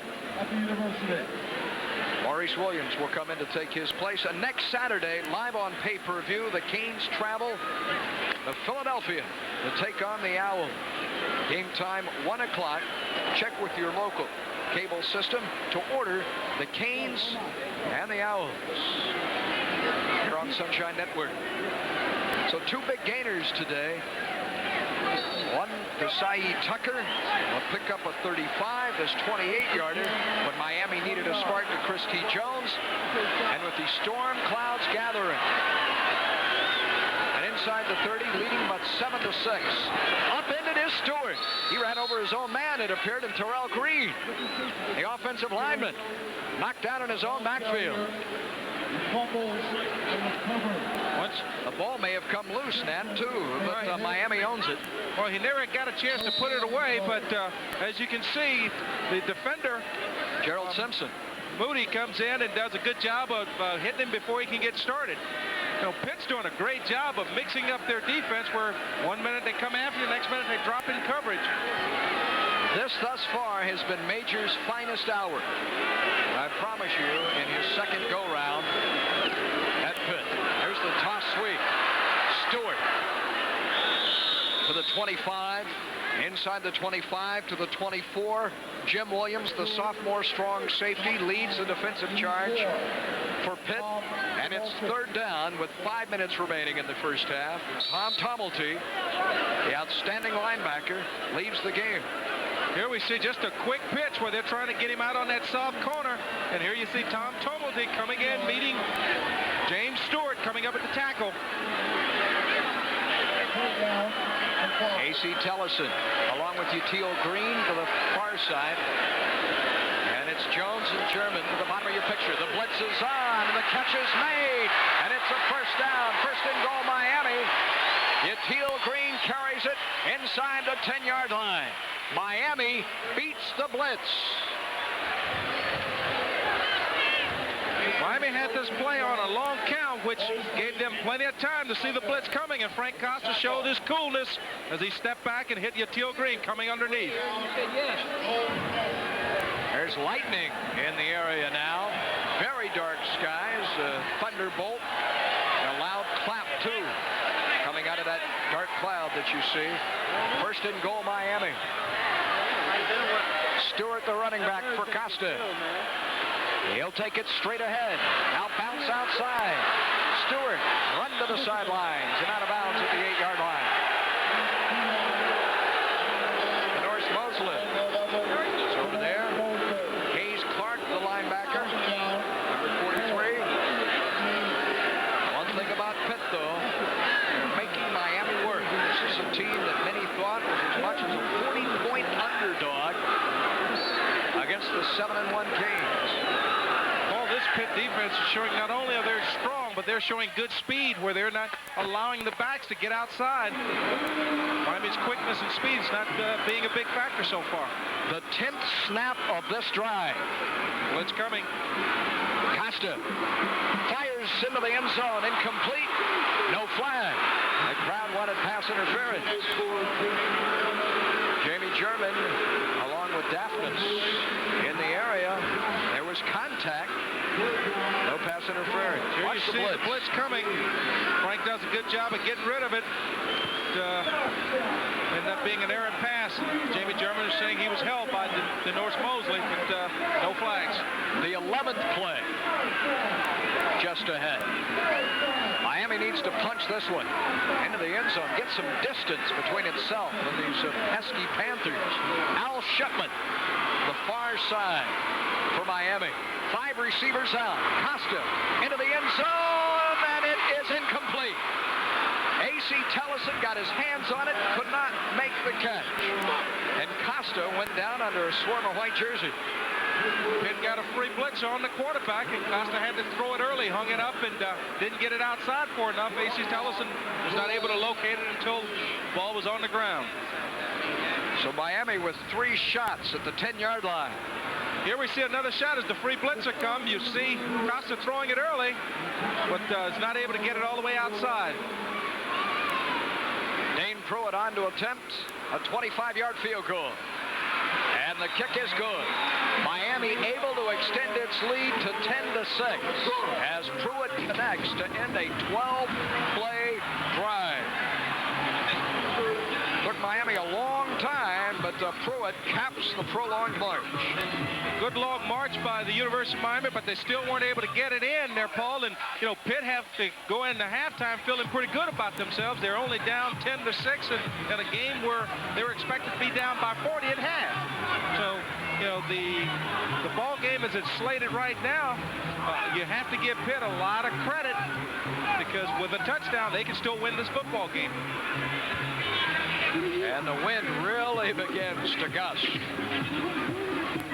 Maurice Williams will come in to take his place. And next Saturday, live on pay-per-view, the Canes travel to Philadelphia to take on the Owls. Game time, 1 o'clock. Check with your local cable system to order the Canes and the Owls here on Sunshine Network. So 2 big gainers today. One to Saeed Tucker. Will pick up a 35, this 28-yarder. But Miami needed a spark to Christy Jones. And with the storm clouds gathering. And inside the 30, leading but 7-6. Upended is Stewart. He ran over his own man, it appeared, in Terrell Green. The offensive lineman knocked down in his own backfield. The ball may have come loose, Nat, too, but Miami owns it. Well, he never got a chance to put it away, but as you can see, the defender, Gerald Simpson, Moody, comes in and does a good job of hitting him before he can get started. You know, Pitt's doing a great job of mixing up their defense, where 1 minute they come after you, the next minute they drop in coverage. This thus far has been Major's finest hour. I promise you, in his second go-round at Pitt. There's the toss sweep. Stewart to the 25. Inside the 25 to the 24. Jim Williams, the sophomore strong safety, leads the defensive charge for Pitt. And it's 3rd down with 5 minutes remaining in the first half. Tom Tumulty, the outstanding linebacker, leaves the game. Here we see just a quick pitch where they're trying to get him out on that soft corner. And here you see Tom Tumulty coming in, meeting James Stewart coming up at the tackle. A.C. Tellison, along with Yetiel Green to the far side. And it's Jones and German to the bottom of your picture. The blitz is on, and the catch is made. And it's a first down. First and goal, Miami. Yetiel Green carries it inside the 10-yard line. Miami beats the blitz. Miami had this play on a long count, which gave them plenty of time to see the blitz coming, and Frank Costa showed his coolness as he stepped back and hit Yetiel Green coming underneath. There's lightning in the area now. very dark skies, thunderbolt, and a loud clap too, coming out of that dark cloud that you see. First and goal, Miami. Stewart, the running back for Costa. He'll take it straight ahead. Now bounce outside. Stewart, run to the sidelines and out of bounds at the 8-yard line. Norris Mosley is over there. Hayes Clark, the linebacker, number 43. One thing about Pitt, though, they're making Miami work. This is a team that many thought was as much as a 40-point underdog against the 7-1 Canes. This Pitt defense is showing not only are they strong, but they're showing good speed where they're not allowing the backs to get outside. Miami's quickness and speed is not being a big factor so far. The 10th snap of this drive. Blitz coming. Costa fires into the end zone, incomplete. No flag. The crowd wanted pass interference. Jamie German, along with Daphnis, in the area. There was contact. No pass interference. Here Watch you see the blitz coming. Frank does a good job of getting rid of it. Ended up being an errant pass. Jamie German is saying he was held by Norris Mosley, but no flags. The 11th play. Just ahead. Miami needs to punch this one into the end zone, get some distance between itself and these pesky Panthers. Al Shipman, the far side for Miami. 5 receivers out. Costa into the end zone, and it is incomplete. A.C. Tellison got his hands on it, could not make the catch. And Costa went down under a swarm of white jerseys. Pitt got a free blitz on the quarterback, and Costa had to throw it early, hung it up, and didn't get it outside for enough. A.C. Tellison was not able to locate it until the ball was on the ground. So Miami with 3 shots at the 10-yard line. Here we see another shot as the free blitzer come. You see Costa throwing it early, but is not able to get it all the way outside. Dane Pruitt on to attempt a 25-yard field goal. And the kick is good. Miami able to extend its lead to 10-6 as Pruitt connects to end a 12-play drive. Took Miami a long time, but Pruitt caps the prolonged march. Good long march by the University of Miami, but they still weren't able to get it in there, Paul. And, you know, Pitt have to go into halftime feeling pretty good about themselves. They're only down 10-6 in a game where they were expected to be down by 40 at half. So, you know, the ball game as it's slated right now, you have to give Pitt a lot of credit because with a touchdown, they can still win this football game. And the wind really begins to gust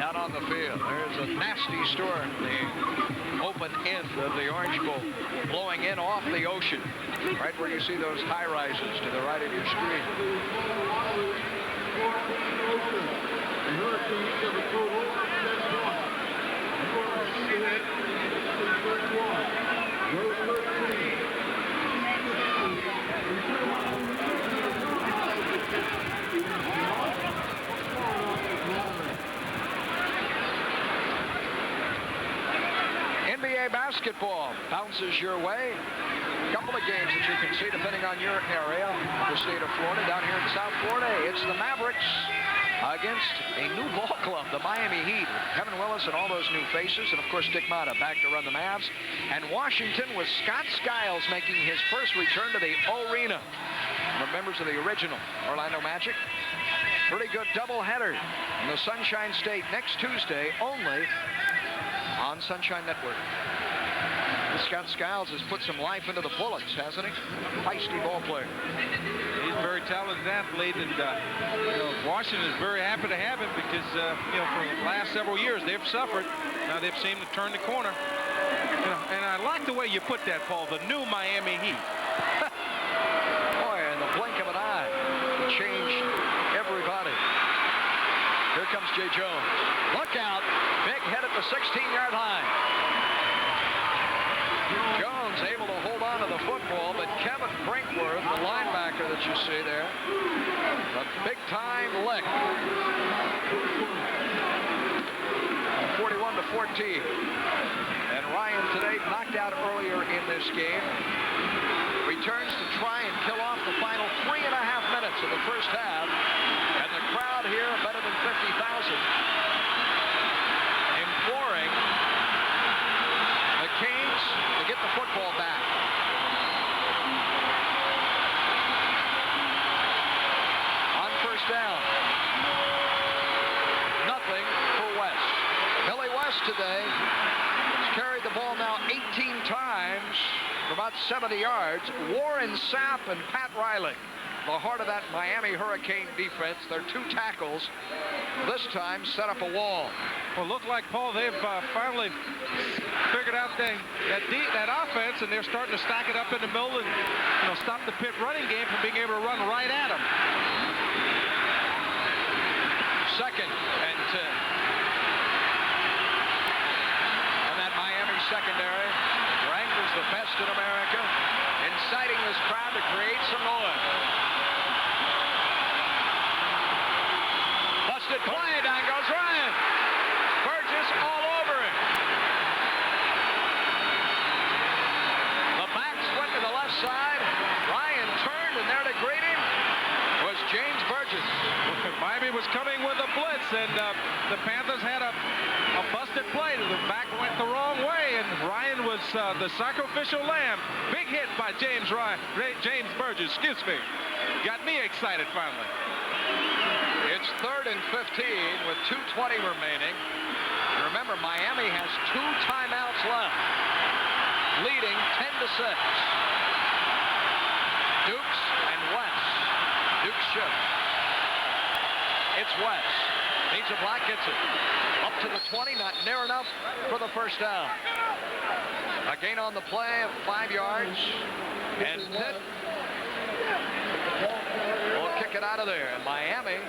out on the field. There's a nasty storm, the open end of the Orange Bowl, blowing in off the ocean, right where you see those high rises to the right of your screen. NBA basketball bounces your way. A couple of games that you can see depending on your area, the state of Florida. Down here in South Florida, it's the Mavericks against a new ball club, the Miami Heat. Kevin Willis and all those new faces, and of course Dick Motta back to run the Mavs. And Washington with Scott Skiles making his first return to the arena. From members of the original Orlando Magic. Pretty good doubleheader in the Sunshine State next Tuesday, only on Sunshine Network. Scott Skiles has put some life into the Bullets, hasn't he? Feisty ball player. He's a very talented athlete, and you know, Washington is very happy to have him because you know, for the last several years they've suffered. Now they've seemed to turn the corner. You know, and I like the way you put that, Paul. The new Miami Heat. Boy, in the blink of an eye, it changed everybody. Here comes Jay Jones. Look out! Big hit at the 16-yard line. Jones able to hold on to the football, but Kevin Brinkworth, the linebacker that you see there, a big-time lick. 41-14, And Ryan today, knocked out earlier in this game, returns to try and kill off the final 3.5 minutes of the first half. And the crowd here, better than 50,000, imploring the Canes to get the football back. On first down, nothing for West. Billy West today has carried the ball now 18 times for about 70 yards. Warren Sapp and Pat Riley, the heart of that Miami Hurricane defense. Their 2 tackles this time set up a wall. Well, look like, Paul, they've finally figured out that offense, and they're starting to stack it up in the middle and stop the Pitt running game from being able to run right at them. 2nd and 10. And that Miami secondary, ranked as the best in America, inciting this crowd to create some noise. Busted play, down goes Ryan. Burgess all over him. The backs went to the left side. Ryan turned, and there to greet him was James Burgess. Miami was coming with a blitz, and the Panthers had a busted play. The back went the wrong way, and Ryan was the sacrificial lamb. Big hit by James Burgess, excuse me. Got me excited finally. It's 3rd and 15 with 2:20 remaining. Remember, Miami has 2 timeouts left, leading 10-6. Dukes and West. Dukes shift. It's West. Needs a block, gets it. Up to the 20, not near enough for the first down. A gain on the play of 5 yards. And Pitt will kick it out of there. And Miami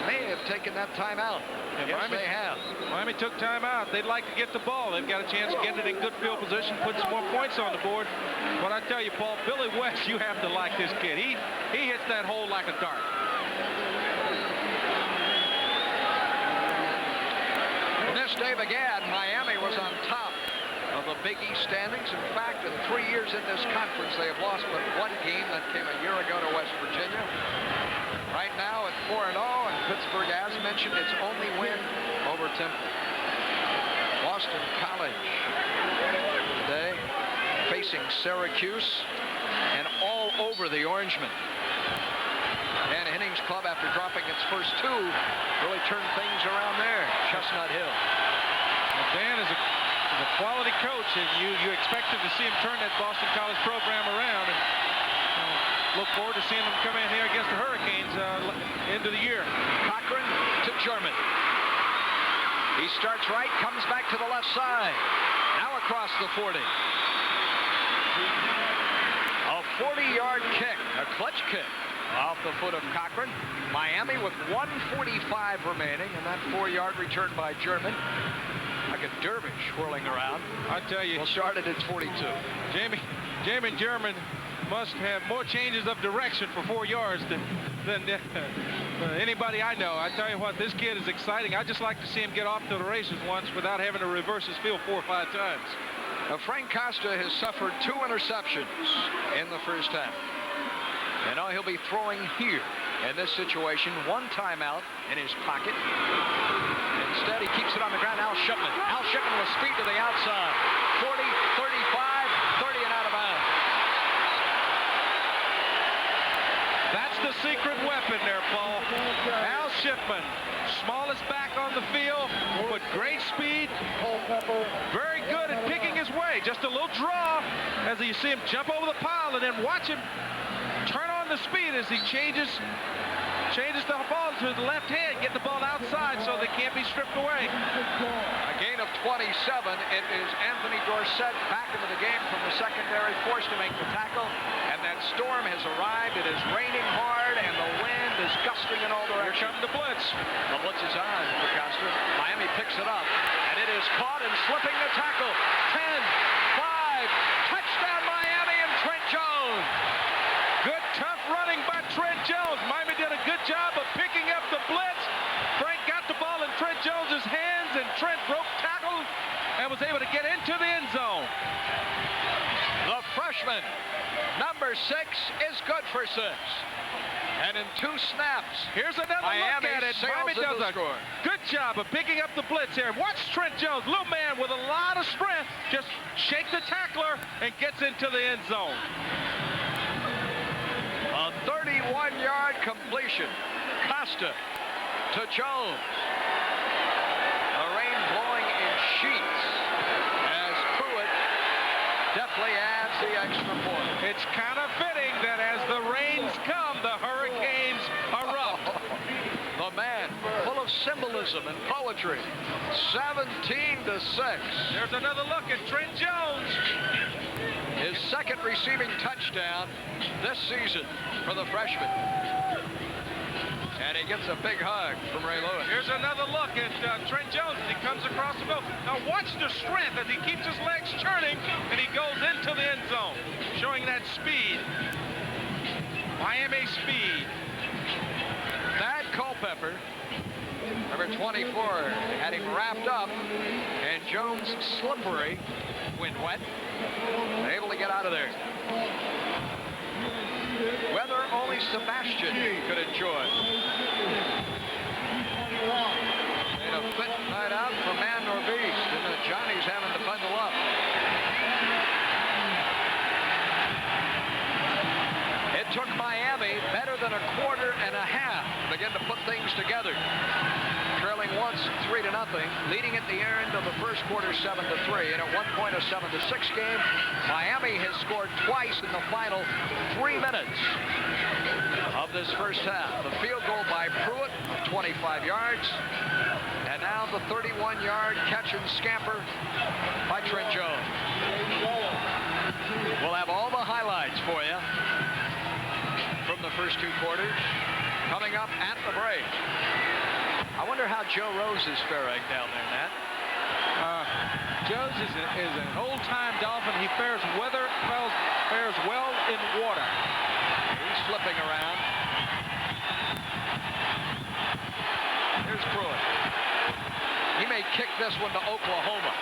may have taken that timeout. Yes, they have. Miami took timeout. They'd like to get the ball. They've got a chance to get it in good field position, put some more points on the board. But I tell you, Paul, Billy West, you have to like this kid. He hits that hole like a dart. When this day began, Miami was on top of the Big East standings. In fact, in 3 years in this conference, they have lost but 1 game. That came a year ago to West Virginia. Right now at 4-0, and Pittsburgh, as mentioned, its only win over Temple. Boston College today facing Syracuse and all over the Orangemen. Dan Henning's club, after dropping its first 2, really turned things around there. Chestnut Hill. Well, Dan is a quality coach, and you expected to see him turn that Boston College program around. And look forward to seeing them come in here against the Hurricanes end of the year. Cochran to German. He starts right, comes back to the left side. Now across the 40. A 40-yard kick, a clutch kick off the foot of Cochran. Miami with 1:45 remaining, and that 4-yard return by German. Like a dervish whirling around. I tell you. We'll start it at 42. Jamie German must have more changes of direction for 4 yards than anybody I know. I tell you what, this kid is exciting. I just like to see him get off to the races once without having to reverse his field 4 or 5 times. Now, Frank Costa has suffered 2 interceptions in the first half. And now he'll be throwing here in this situation. 1 timeout in his pocket. Instead, he keeps it on the ground. Al Shipman. Al Shipman with speed to the outside. 40, 35, 30 and out of bounds. That's the secret weapon there, Paul. Al Shipman, smallest back on the field, but great speed. Very good at picking his way. Just a little draw as you see him jump over the pile, and then watch him turn on the speed as he changes the ball to the left hand, get the ball outside so they can't be stripped away. A gain of 27. It is Anthony Dorsett back into the game from the secondary, forced to make the tackle. And that storm has arrived. It is raining hard, and the wind is gusting in all directions. Here comes the blitz. The blitz is on for Costa. Miami picks it up, and it is caught and slipping the tackle. 10, 5, touchdown Miami and Trent Jones. Good, tough running by Trent Jones. Miami did a good job of picking up the blitz. Frank got the ball in Trent Jones's hands, and Trent broke was able to get into the end zone. The freshman, number 6, is good for 6. And in 2 snaps, here's another look at it. Miami does a good job of picking up the blitz here. Watch Trent Jones, little man with a lot of strength, just shake the tackler and gets into the end zone. A 31-yard completion. Costa to Jones. The rain blowing in sheets as Pruitt definitely adds the extra point. It's kind of fitting that as the rains come, the Hurricanes erupt. The man full of symbolism and poetry. 17-6. There's another look at Trent Jones. His second receiving touchdown this season for the freshman. And he gets a big hug from Ray Lewis. Here's another look at Trent Jones as he comes across the field. Now watch the strength as he keeps his legs churning and he goes into the end zone, showing that speed. Miami speed. Thad Culpepper, number 24, had him wrapped up, and Jones slippery, wind wet, able to get out of there. Weather only Sebastian could enjoy. Made a fit night out for man nor beast, and Johnny's having to bundle up. It took Miami better than a quarter and a half to begin to put things together. Trailing once 3-0, leading at the end of the first quarter 7-3, and at one point a 7-6 game. Miami has scored twice in the final 3 minutes of this first half. The field goal by Pruitt of 25 yards, and now the 31-yard catch and scamper by Trent Jones. We'll have all the highlights for you from the first 2 quarters coming up at the break. I wonder how Joe Rose is faring down there, Nat. Jones is an old-time Dolphin. He fares well in water. He's flipping around. Here's Pruitt. He may kick this one to Oklahoma.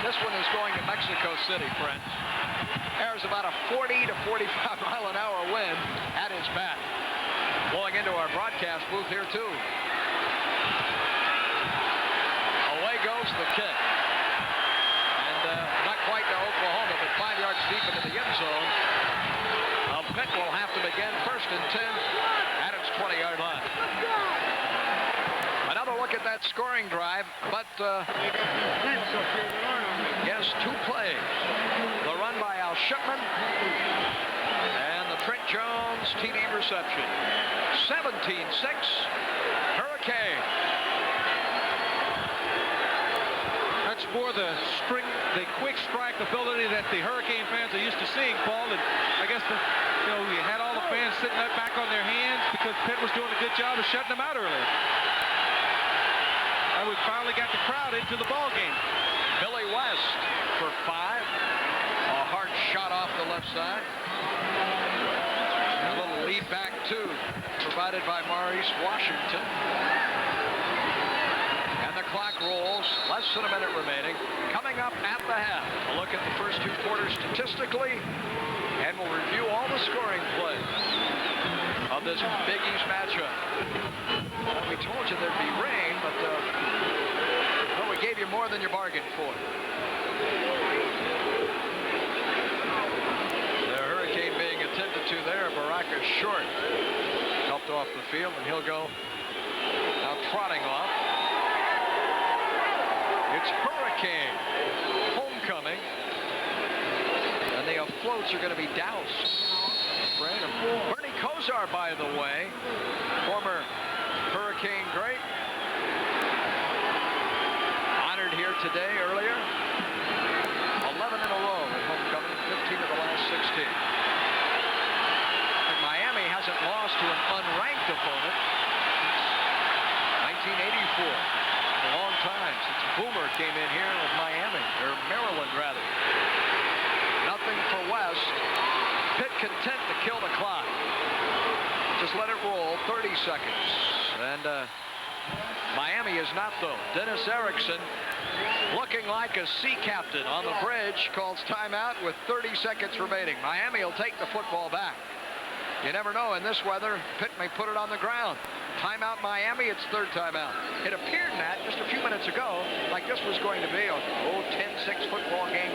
This one is going to Mexico City, friends. There's about a 40 to 45 mile an hour wind at his back. Blowing into our broadcast booth here, too. Away goes the kick. And not quite to Oklahoma, but 5 yards deep into the end zone. Pitt will have to begin 1st and 10 at its 20-yard line. Another look at that scoring drive, but yes, 2 plays. The run by Al Shipman and the Trent Jones TD reception. 17-6, Hurricane. That's more the quick strike ability that the Hurricane fans are used to seeing, Paul. And I guess you had all the fans sitting back on their hands because Pitt was doing a good job of shutting them out earlier. And we finally got the crowd into the ball game. Billy West for 5. A hard shot off the left side. A little lead back, too, provided by Maurice Washington. And the clock rolls. Less than a minute remaining. Coming up at the half. A look at the first 2 quarters statistically. And we'll review all the scoring plays of this Big East matchup. We told you there'd be rain, but well, we gave you more than you bargained for. The Hurricane being attended to there. Baraka short. Helped off the field, and he'll go now trotting off. It's Hurricane homecoming. And the floats are going to be doused. Bernie Kosar, by the way, former Hurricane great, honored here today earlier. 11 in a row at homecoming, 15 of the last 16. And Miami hasn't lost to an unranked opponent since 1984. A long time since Boomer came in here with Miami, or Maryland rather. Nothing for West. Pitt content to kill the clock. Just let it roll. 30 seconds. And Miami is not, though. Dennis Erickson looking like a sea captain on the bridge, calls timeout with 30 seconds remaining. Miami will take the football back. You never know. In this weather, Pitt may put it on the ground. Timeout Miami, it's third timeout. It appeared, Nat, just a few minutes ago, like this was going to be a 10-6 football game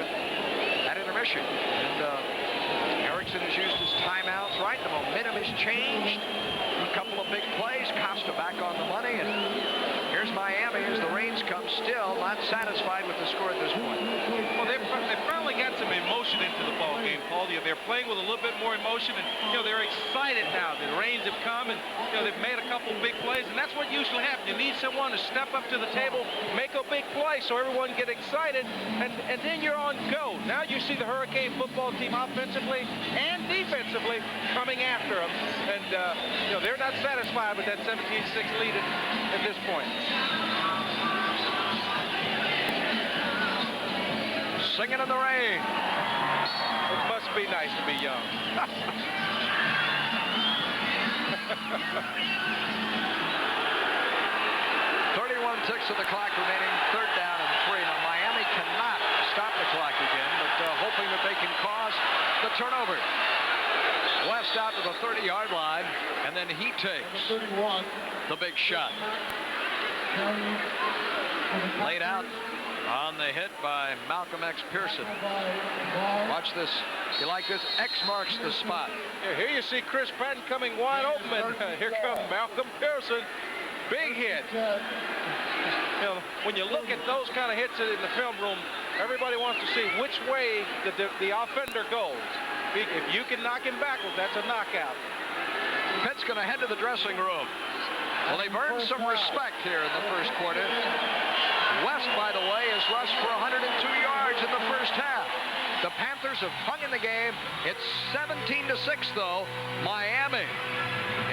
at intermission. And Erickson has used his timeouts right. The momentum has changed. A couple of big plays. Costa back on the money. And here's Miami as the rains come, still not satisfied with the score at this point. Well, they finally got some emotion into the ball game, Paul. They're playing with a little bit more emotion, and they're excited now. The rains have come, and they've made a couple big plays, and that's what usually happens. You need someone to step up to the table, make a big play, so everyone get excited, and then you're on go. Now you see the Hurricane football team offensively and defensively coming after them, and they're not satisfied with that 17-6 lead at this point. Singing in the rain. It must be nice to be young. 31 ticks of the clock remaining, third down and 3. Now Miami cannot stop the clock again, but hoping that they can cause the turnover. West out to the 30-yard line, and then he takes the big shot. Laid out on the hit by Malcolm X. Pearson. Watch this. You like this? X marks the spot. Here you see Chris Patton coming wide open, and here comes Malcolm Pearson. Big hit. When you look at those kind of hits in the film room, everybody wants to see which way the offender goes. If you can knock him backwards, that's a knockout. Pitt's going to head to the dressing room. Well, they've earned some respect here in the first quarter. West, by the way, has rushed for 102 yards in the first half. The Panthers have hung in the game. It's 17-6, though. Miami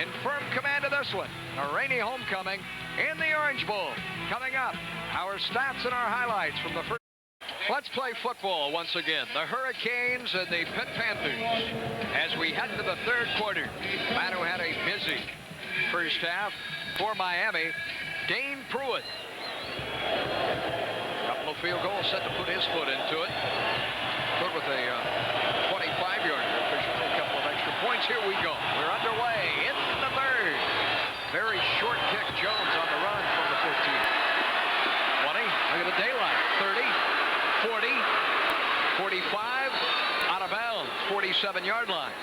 in firm command of this one. A rainy homecoming in the Orange Bowl. Coming up, our stats and our highlights from the first. Let's play football once again. The Hurricanes and the Pitt Panthers as we head into the third quarter. Man who had a busy first half for Miami, Dane Pruitt. Couple of field goals set to put his foot into it. Put with a 25-yarder. Officially a couple of extra points. Here we go. We're underway in the third. Very short kick. Jones on the run from the 15. 20. Look at the daylight. 30. 40, 45, out of bounds, 47-yard line.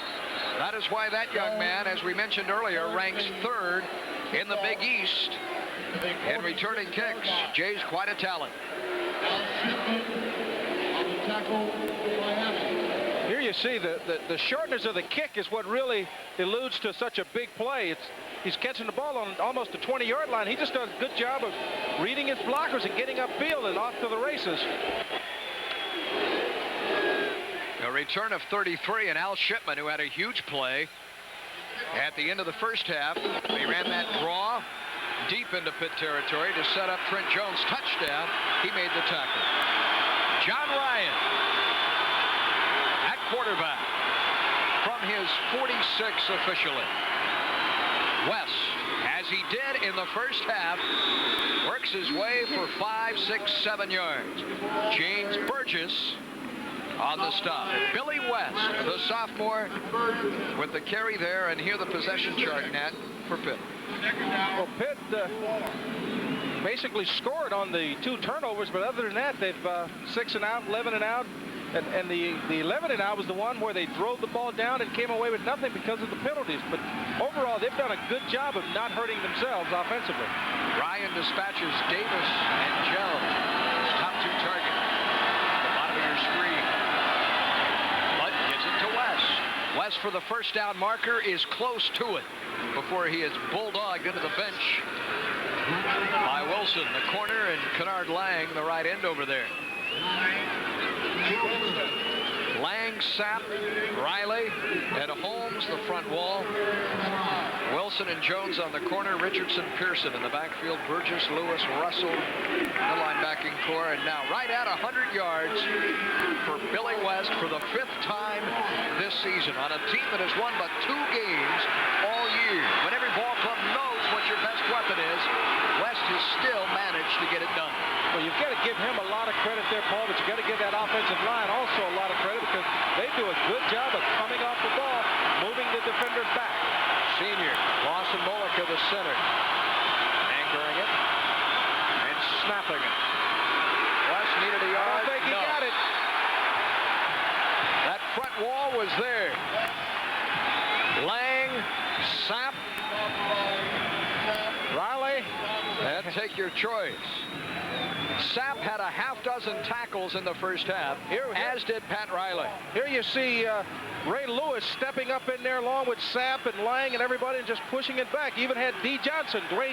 That is why that young man, as we mentioned earlier, ranks third in the Big East in returning kicks. Jay's quite a talent. Here you see the shortness of the kick is what really alludes to such a big play. He's catching the ball on almost the 20-yard line. He just does a good job of reading his blockers and getting upfield and off to the races. A return of 33, and Al Shipman, who had a huge play at the end of the first half. He ran that draw deep into Pitt territory to set up Trent Jones' touchdown. He made the tackle. John Ryan at quarterback from his 46 officially. West, as he did in the first half, works his way for 5, 6, 7 yards. James Burgess on the stop. And Billy West, the sophomore, with the carry there, and here the possession chart, Nat, for Pitt. Well, Pitt basically scored on the 2 turnovers, but other than that, they've 6 and out, 11 and out. And the 11 and out was the one where they drove the ball down and came away with nothing because of the penalties. But overall, they've done a good job of not hurting themselves offensively. Ryan dispatches Davis and Jones. Top 2 target. The bottom of your screen. But gives it to West. West for the first down marker is close to it before he is bulldogged into the bench by Wilson, the corner, and Kennard Lang, the right end over there. Lang, Sapp, Riley, and Holmes, the front wall. Wilson and Jones on the corner. Richardson, Pearson in the backfield. Burgess, Lewis, Russell, the linebacking core. And now right at 100 yards for Billy West for the 5th time this season on a team that has won but 2 games all year. When every ball club knows what your best weapon is, West has still managed to get it done. Well, you've got to give him a lot of credit there, Paul, but you've got to give that offensive line also a lot of credit because they do a good job of coming off the ball, moving the defenders back. Senior, Lawson Mullica, the center. Anchoring it and snapping it. West needed a yard. I don't think he got it. That front wall was there. Lang, Sapp, Riley, and take your choice. Sapp had a half dozen tackles in the first half, as did Pat Riley. Here you see Ray Lewis stepping up in there along with Sapp and Lang and everybody and just pushing it back. Even had Dwayne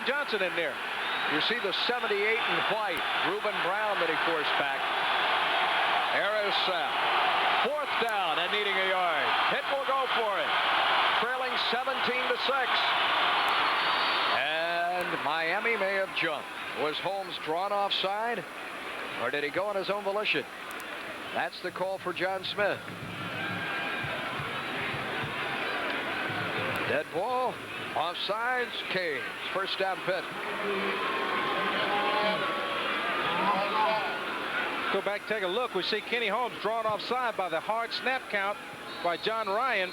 Johnson in there. You see the 78 in white, Reuben Brown that he forced back. Harris Sapp. 4th down and needing a yard. Pitt will go for it. Trailing 17-6. And Miami may have jumped. Was Holmes drawn offside, or did he go on his own volition? That's the call for John Smith. Dead ball, offsides, Canes. First down, Pitt. Go back, take a look. We see Kenny Holmes drawn offside by the hard snap count by John Ryan.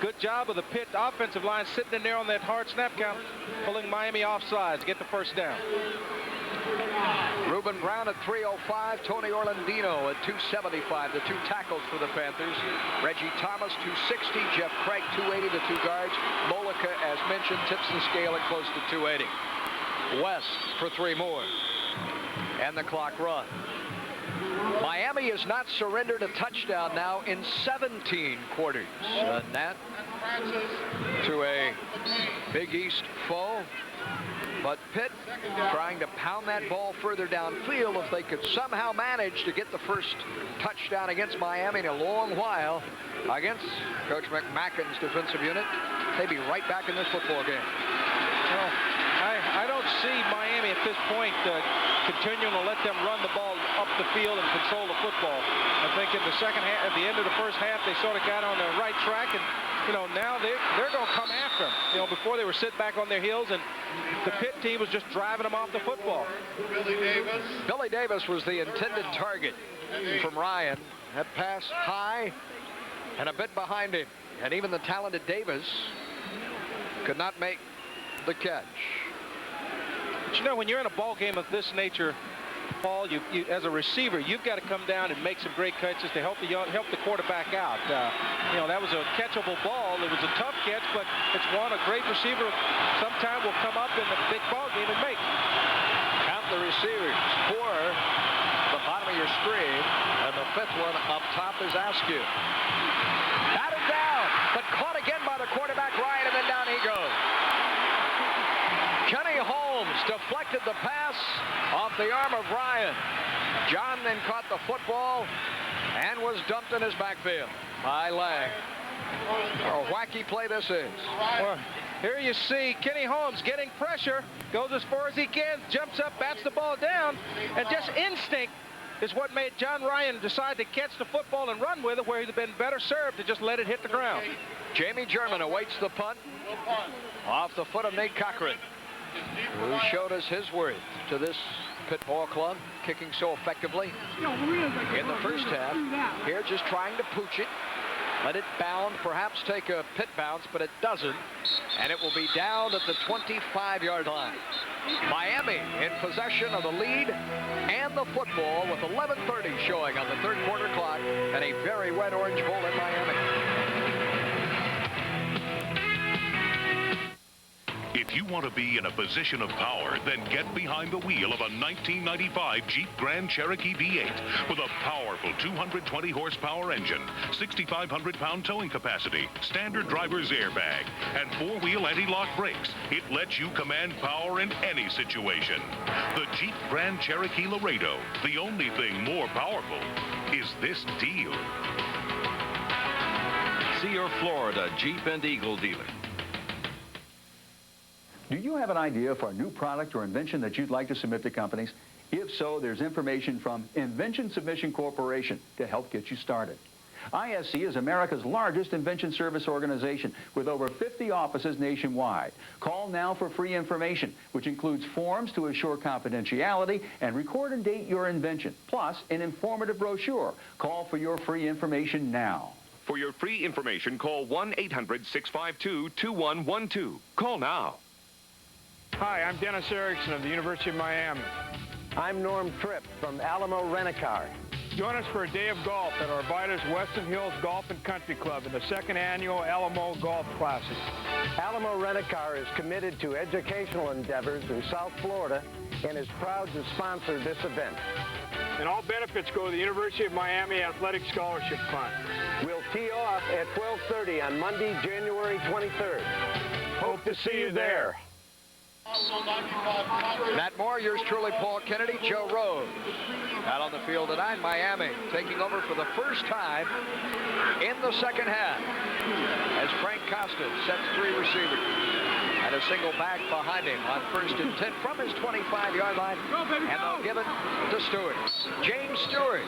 Good job of the Pitt offensive line sitting in there on that hard snap count, pulling Miami offside to get the first down. Reuben Brown at 305, Tony Orlandino at 275, the 2 tackles for the Panthers. Reggie Thomas 260, Jeff Craig 280, the 2 guards. Mullica, as mentioned, tips the scale at close to 280. West for 3 more. And the clock runs. Miami has not surrendered a touchdown now in 17 quarters. And that to a Big East foe. But Pitt trying to pound that ball further downfield. If they could somehow manage to get the first touchdown against Miami in a long while against Coach McMackin's defensive unit, they'd be right back in this football game. Well, I don't see Miami at this point continuing to let them run the ball up the field and control the football. I think in the second half, at the end of the first half, they sort of got on the right track, and now they're going to come after them. Before they were sitting back on their heels, and the Pitt team was just driving them off the football. Billy Davis was the intended target from Ryan. That pass high and a bit behind him, and even the talented Davis could not make the catch. But when you're in a ball game of this nature, Paul, you as a receiver, you've got to come down and make some great catches to help the quarterback out. That was a catchable ball. It was a tough catch, but it's one a great receiver sometime will come up in the big ball game and make. Count the receivers. 4, the bottom of your screen, and the 5th one up top is Askew. Batted down, but caught again by the quarterback Ryan, and then down he goes. Kenny Holmes deflected the pass off the arm of Ryan. John then caught the football and was dumped in his backfield by Lang. A wacky play this is. Well, here you see Kenny Holmes getting pressure, goes as far as he can, jumps up, bats the ball down, and just instinct is what made John Ryan decide to catch the football and run with it, where he'd been better served to just let it hit the ground. Jamie German awaits the punt off the foot of Nate Cochran, who showed us his worth to this Pitt ball club, kicking so effectively in the first half. Here just trying to pooch it, let it bound, perhaps take a Pitt bounce, but it doesn't, and it will be down at the 25-yard line. Miami in possession of the lead and the football with 11:30 showing on the 3rd quarter clock, and a very wet Orange Bowl in Miami. If you want to be in a position of power, then get behind the wheel of a 1995 Jeep Grand Cherokee V8 with a powerful 220 horsepower engine, 6,500 pound towing capacity, standard driver's airbag, and 4-wheel anti-lock brakes. It lets you command power in any situation. The Jeep Grand Cherokee Laredo, the only thing more powerful is this deal. See your Florida Jeep and Eagle dealer. Do you have an idea for a new product or invention that you'd like to submit to companies? If so, there's information from Invention Submission Corporation to help get you started. ISC is America's largest invention service organization with over 50 offices nationwide. Call now for free information, which includes forms to assure confidentiality and record and date your invention, plus an informative brochure. Call for your free information now. For your free information, call 1-800-652-2112. Call now. Hi, I'm Dennis Erickson of the University of Miami. I'm Norm Tripp from Alamo Rent-A-Car. Join us for a day of golf at Arvida's Weston Hills Golf and Country Club in the 2nd Annual Alamo Golf Classic. Alamo Rent-A-Car is committed to educational endeavors in South Florida and is proud to sponsor this event. And all benefits go to the University of Miami Athletic Scholarship Fund. We'll tee off at 12:30 on Monday, January 23rd. Hope to see you there. Matt Moore, yours truly, Paul Kennedy, Joe Rose. Out on the field tonight, Miami taking over for the first time in the second half as Frank Costa sets 3 receivers and a single back behind him on 1st and 10 from his 25-yard line, and they'll give it to Stewart. James Stewart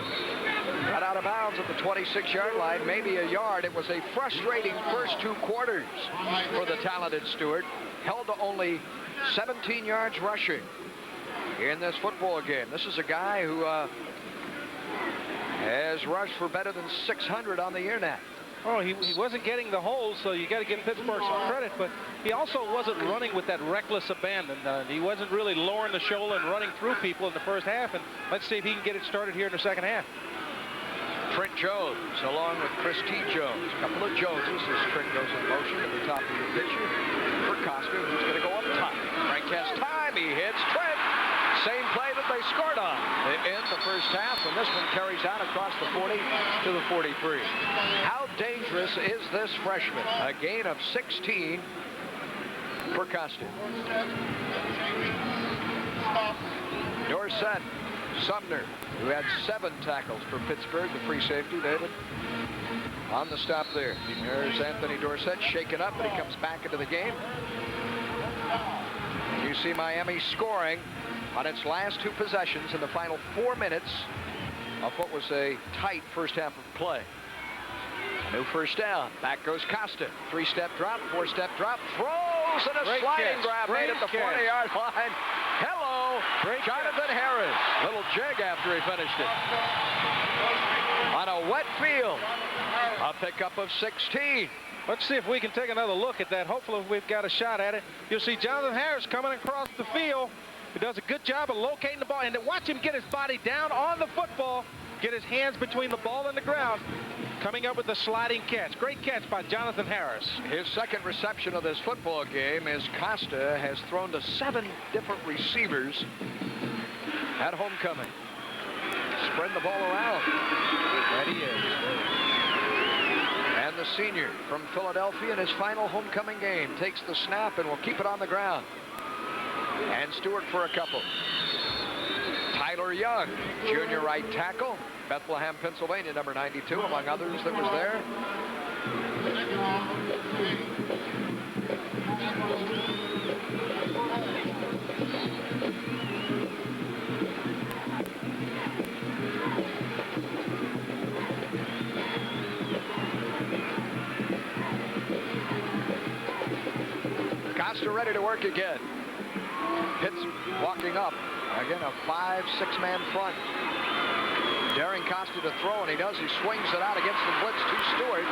got out of bounds at the 26-yard line, maybe a yard. It was a frustrating first 2 quarters for the talented Stewart. Held to only 17 yards rushing in this football game. This is a guy who has rushed for better than 600 on the year now. Oh, he wasn't getting the holes, so you got to give Pittsburgh some credit, but he also wasn't running with that reckless abandon. He wasn't really lowering the shoulder and running through people in the first half, and let's see if he can get it started here in the second half. Trent Jones along with Chris T. Jones. A couple of Joneses as Trent goes in motion at the top of the picture for Costa, who's going to go up top. Frank has time. He hits Trent. Same play that they scored on in the first half, and this one carries out across the 40 to the 43. How dangerous is this freshman? A gain of 16 for Costa. Dorsett, Sumner, who had 7 tackles for Pittsburgh, the free safety, David, on the stop there. There's Anthony Dorsett shaken up, but he comes back into the game. You see Miami scoring on its last 2 possessions in the final 4 minutes of what was a tight first half of play. A new first down. Back goes Costa. 3-step drop, 4-step drop, throws, and a Great sliding catch. grab made at the 40-yard line. Hello, Jonathan Harris. Little jig after he finished it. On a wet field. A pickup of 16. Let's see if we can take another look at that. Hopefully we've got a shot at it. You'll see Jonathan Harris coming across the field. He does a good job of locating the ball, and watch him get his body down on the football, get his hands between the ball and the ground, coming up with the sliding catch. Great catch by Jonathan Harris. His second reception of this football game is Costa has thrown to 7 different receivers at homecoming. Spreading the ball around. That he is. And the senior from Philadelphia in his final homecoming game takes the snap and will keep it on the ground. And Stewart for a couple. Tyler Young, junior right tackle, Bethlehem, Pennsylvania, number 92, among others that was there. Costa ready to work again. Pitt's walking up. Again, a 5-6-man front. Daring Costa to throw, and he does. He swings it out against the blitz to Stewart.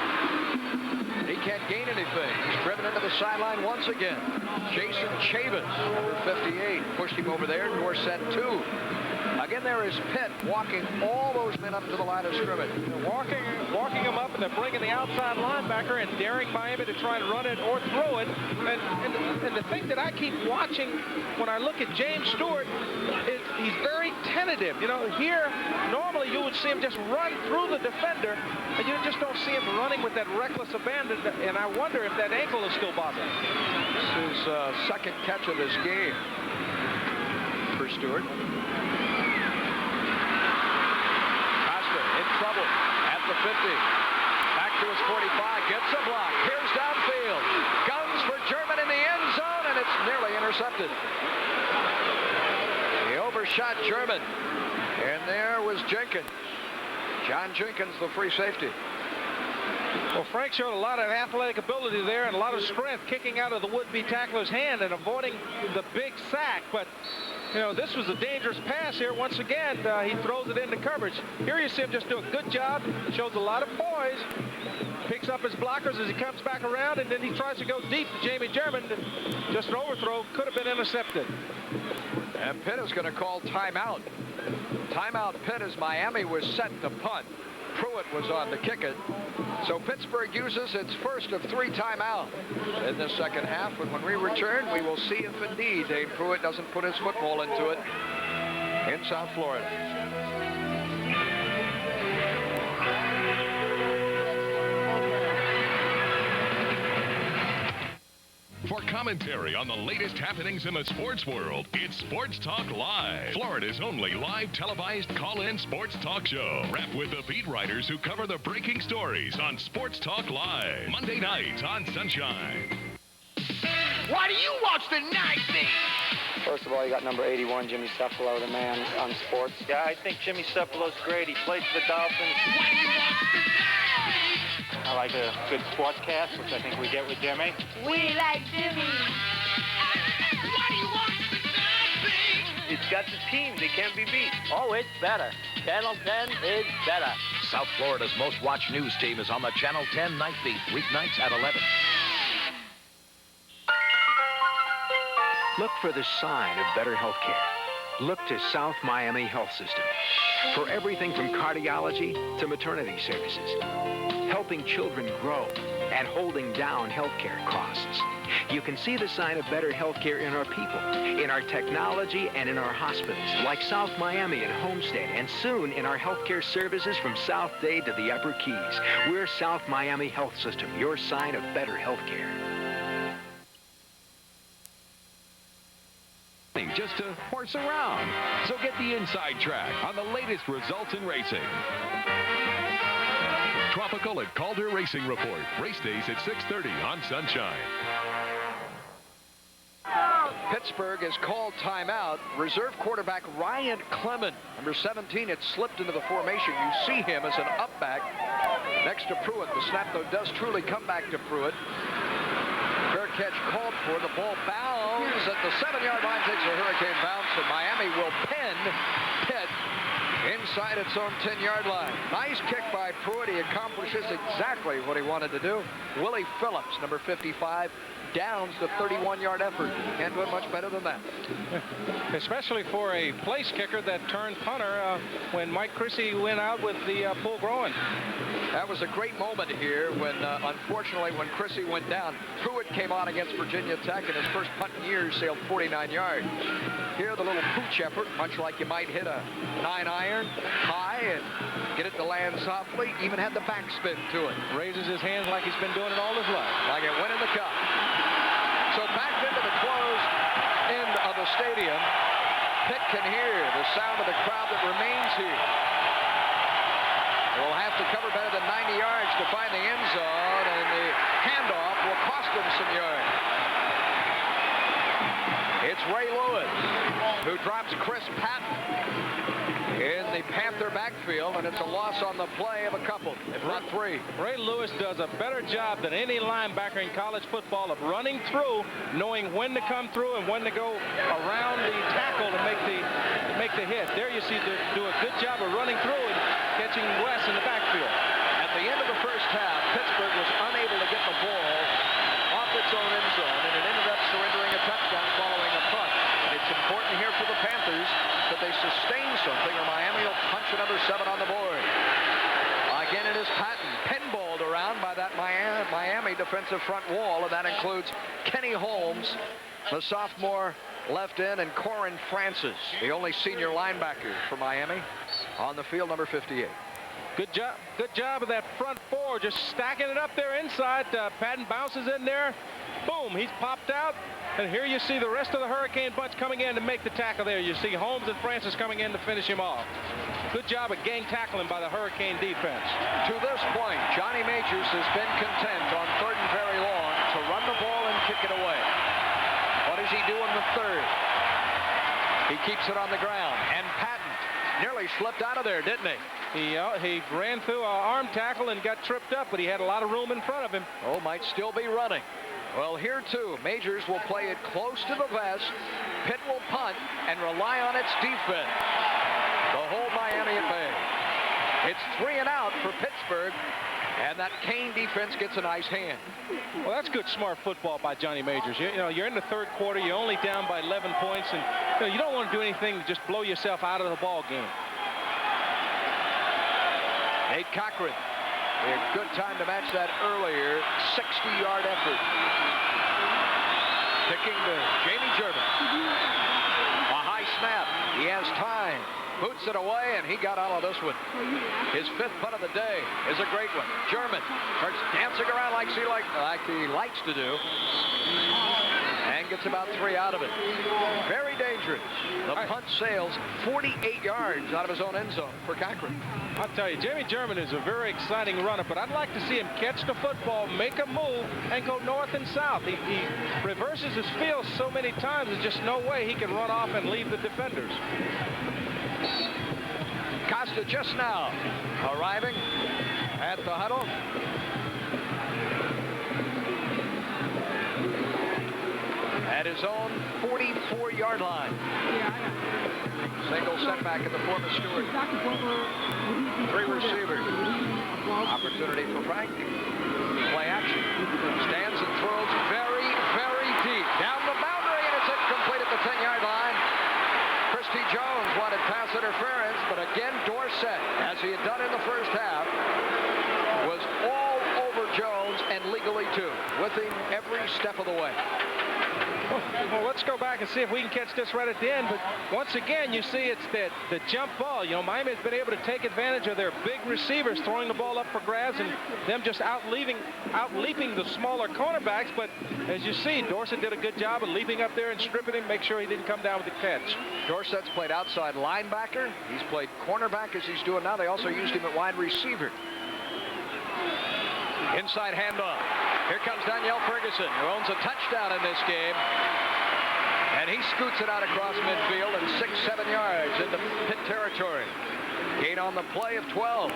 He can't gain anything. He's driven into the sideline once again. Jason Chavin, number 58, pushed him over there. Dorsett 2. Again, there is Pitt walking all those men up to the line of scrimmage. They're walking them up, and they're bringing the outside linebacker and daring Miami to try and run it or throw it. And the thing that I keep watching when I look at James Stewart is he's very tentative. You know, here, normally you would see him just run through the defender, and you just don't see him running with that reckless abandon, and I wonder if that ankle is still bothering him. This is second catch of this game for Stewart. Trouble at the 50. Back to his 45. Gets a block. Here's downfield. Guns for German in the end zone, and it's nearly intercepted. He overshot German. And there was Jenkins. John Jenkins, the free safety. Well, Frank showed a lot of athletic ability there and a lot of strength kicking out of the would-be tackler's hand and avoiding the big sack. But, you know, this was a dangerous pass here. Once again, he throws it into coverage. Here you see him just do a good job. Shows a lot of poise. Picks up his blockers as he comes back around, and then he tries to go deep to Jamie German. Just an overthrow. Could have been intercepted. And Pitt is going to call timeout. Timeout Pitt as Miami was set to punt. Pruitt was on to kick it. So Pittsburgh uses its first of 3 timeouts in the second half. And when we return, we will see if indeed Dave Pruitt doesn't put his football into it in South Florida. For commentary on the latest happenings in the sports world, it's Sports Talk Live, Florida's only live televised call-in sports talk show. Wrapped with the beat writers who cover the breaking stories on Sports Talk Live, Monday nights on Sunshine. Why do you watch the night thing? First of all, you got number 81, Jimmy Cephalo, the man on sports. Yeah, I think Jimmy Cephalo's great. He plays for the Dolphins. Why do you watch the night? I like a good sportscast, which I think we get with Jimmy. We like Jimmy. Why do you watch the night thing? It's got the team. They can't be beat. Oh, it's better. Channel 10 is better. South Florida's most watched news team is on the Channel 10 Night Beat, weeknights at 11. Look for the sign of better health care. Look to South Miami Health System for everything from cardiology to maternity services, helping children grow and holding down health care costs. You can see the sign of better health care in our people, in our technology, and in our hospitals, like South Miami and Homestead, and soon in our health care services from South Dade to the Upper Keys. We're South Miami Health System, your sign of better health care. Just to horse around. So get the inside track on the latest results in racing. Tropical at Calder Racing Report. Race days at 6:30 on Sunshine. Pittsburgh has called timeout. Reserve quarterback Ryan Clement, number 17, had slipped into the formation. You see him as an up back next to Pruitt. The snap, though, does truly come back to Pruitt. Fair catch called for. The ball bounds at the 7-yard line, takes a hurricane bounce, and Miami will pin Pitt inside its own 10-yard line. Nice kick by Pruitt. He accomplishes exactly what he wanted to do. Willie Phillips, number 55, downs the 31-yard effort. Can't do it much better than that. Especially for a place kicker that turned punter when Mike Chrissy went out with the full groin. That was a great moment here when, unfortunately, when Chrissy went down, Pruitt came on against Virginia Tech, and his first punt in years sailed 49 yards. Here, the little pooch effort, much like you might hit a 9-iron high and get it to land softly, even had the backspin to it. Raises his hands like he's been doing it all his life. Like it went in the cup. So back into the closed end of the stadium, Pitt can hear the sound of the crowd that remains here. Will have to cover better than 90 yards to find the end zone, and the handoff will cost him some yards. It's Ray Lewis who drops Chris Patton in the Panther backfield, and it's a loss on the play of a couple, if not 3. Ray Lewis does a better job than any linebacker in college football of running through, knowing when to come through and when to go around the tackle to make the hit. There you see do a good job of running through and catching Wes in the backfield. At the end of the first half, Pittsburgh was unable to get the ball off its own end zone, and it ended up surrendering a touchdown following a punt. And it's important here for the Panthers that they sustain something, or Miami will punch another 7 on the board. Again, it is Patton, pinballed around by that Miami defensive front wall, and that includes Kenny Holmes, the sophomore left end, and Corin Francis, the only senior linebacker for Miami, on the field, number 58. Good job of that front 4, just stacking it up there inside. Patton bounces in there. Boom, he's popped out. And here you see the rest of the Hurricane bunch coming in to make the tackle there. You see Holmes and Francis coming in to finish him off. Good job of gang tackling by the Hurricane defense. To this point, Johnny Majors has been content on 3rd and very long to run the ball and kick it away. What does he do in the 3rd? He keeps it on the ground, and Patton nearly slipped out of there, didn't he? He ran through an arm tackle and got tripped up, but he had a lot of room in front of him. Oh, might still be running. Well, here too, Majors will play it close to the vest. Pitt will punt and rely on its defense. The whole Miami at bay. It's 3 and out for Pittsburgh, and that Kane defense gets a nice hand. Well, that's good, smart football by Johnny Majors. You know, you're in the third quarter. You're only down by 11 points, and you don't want to do anything to just blow yourself out of the ball game. Nate Cochran, he had a good time to match that earlier 60-yard effort. Kicking to Jamie German. A high snap. He has time. Boots it away, and he got out of this one. His 5th punt of the day is a great one. German starts dancing around like he likes to do, and gets about 3 out of it. Very dangerous. The punt sails 48 yards out of his own end zone for Cochran. I'll tell you, Jamie German is a very exciting runner, but I'd like to see him catch the football, make a move, and go north and south. He reverses his field so many times, there's just no way he can run off and leave the defenders. Costa just now arriving at the huddle. At his own 44-yard line. Single setback in the form of Stewart. 3 receivers. Opportunity for Frank. Play action. Stands and throws very, very deep. Down the boundary, and it's incomplete at the 10-yard line. Christy Jones wanted pass interference, but again, Dorsett, as he had done in the first half, was all over Jones, and legally too, with him every step of the way. Well, let's go back and see if we can catch this right at the end. But once again, you see it's the jump ball. You know, Miami has been able to take advantage of their big receivers throwing the ball up for grabs and them just outleaping the smaller cornerbacks. But as you see, Dorsett did a good job of leaping up there and stripping him, make sure he didn't come down with the catch. Dorsett's played outside linebacker. He's played cornerback as he's doing now. They also used him at wide receiver. Inside handoff. Here comes Danielle Ferguson, who owns a touchdown in this game. And he scoots it out across midfield and 6-7 yards into Pitt territory. Gain on the play of 12.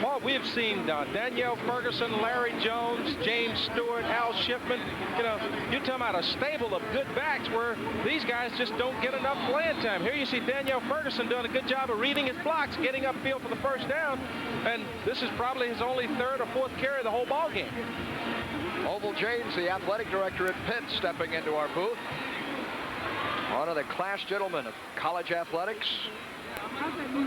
Well, we've seen Danielle Ferguson, Larry Jones, James Stewart, Al Schiffman. You know, you're talking about a stable of good backs where these guys just don't get enough playing time. Here you see Danielle Ferguson doing a good job of reading his blocks, getting upfield for the first down. And this is probably his only 3rd or 4th carry of the whole ball game. Oval James, the athletic director at Pitt, stepping into our booth. One of the class gentlemen of college athletics.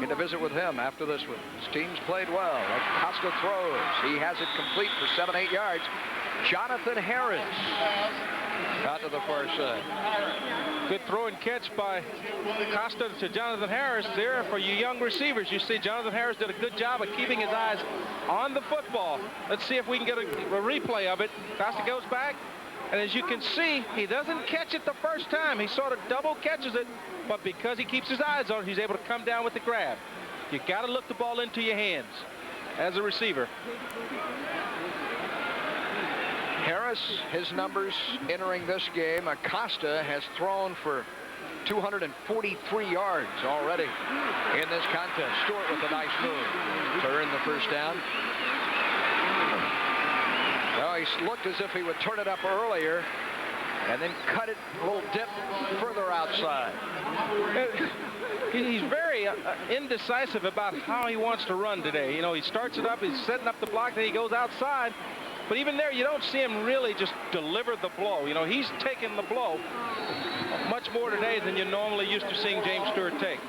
Get to visit with him after this one. His team's played well. Costa throws. He has it complete for 7-8 yards. Jonathan Harris out to the far side. Good throw and catch by Costa to Jonathan Harris there for you young receivers. You see Jonathan Harris did a good job of keeping his eyes on the football. Let's see if we can get a replay of it. Costa goes back, and as you can see, he doesn't catch it the first time. He sort of double catches it, but because he keeps his eyes on it, he's able to come down with the grab. You got to look the ball into your hands as a receiver. Harris, his numbers entering this game. Acosta has thrown for 243 yards already in this contest. Stewart with a nice move to earn the first down. Well, he looked as if he would turn it up earlier and then cut it a little dip further outside. He's very indecisive about how he wants to run today. You know, he starts it up, he's setting up the block, then he goes outside. But even there, you don't see him really just deliver the blow. You know, he's taking the blow much more today than you're normally used to seeing James Stewart take.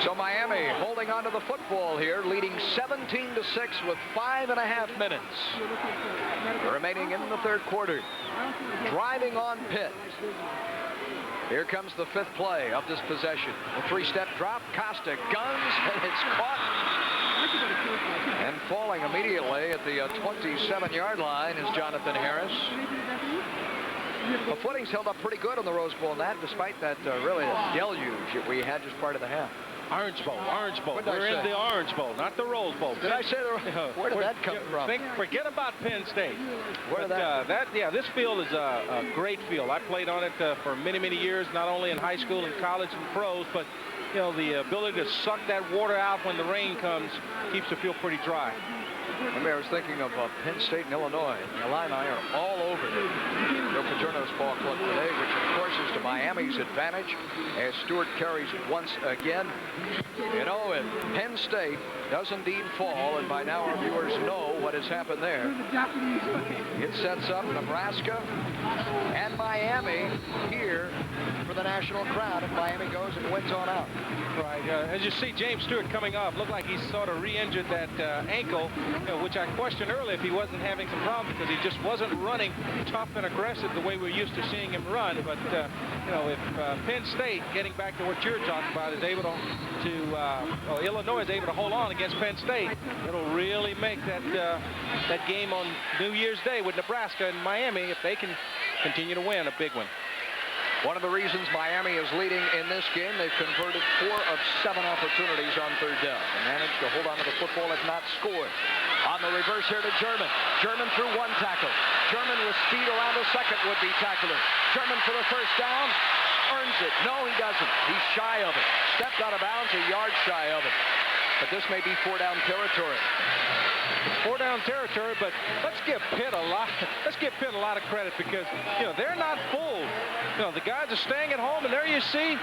So Miami holding on to the football here, leading 17-6 with 5.5 minutes remaining in the third quarter. Driving on Pitt. Here comes the 5th play of this possession. A 3-step drop. Costa guns, and it's caught. And falling immediately at the 27-yard line is Jonathan Harris. The footing's held up pretty good on the Rose Bowl, and that despite that really deluge that we had just part of the half. Orange Bowl, Orange Bowl. What did I We're in say? the Orange Bowl, not the Rose Bowl. Did I say where did that come from? Forget about Penn State. Where did this field is a great field. I played on it for many, many years, not only in high school and college and pros, but you know, the ability to suck that water out when the rain comes keeps the field pretty dry. I was thinking of Penn State and Illinois. The Illini are all over Joe Paterno's ball club today, which of course is to Miami's advantage as Stewart carries once again. You know, if Penn State does indeed fall, and by now our viewers know what has happened there, it sets up Nebraska and Miami here for the national crown, and Miami goes and wins on out. Right. As you see, James Stewart coming off, looked like he sort of re-injured that ankle, which I questioned earlier if he wasn't having some problems because he just wasn't running tough and aggressive the way we're used to seeing him run. But, you know, if Penn State, getting back to what you're talking about, is able to Illinois is able to hold on against Penn State, it'll really make that game on New Year's Day with Nebraska and Miami, if they can continue to win, a big one. One of the reasons Miami is leading in this game, they've converted 4 of 7 opportunities on third down and managed to hold on to the football if not scored. On the reverse here to German. German through 1 tackle. German with speed around a second would-be tackler. German for the first down. Earns it. No, he doesn't. He's shy of it. Stepped out of bounds, a yard shy of it. But this may be 4-down territory. 4-down territory, but let's give Pitt a lot of credit because, you know, they're not fooled. You know, the guys are staying at home, and there you see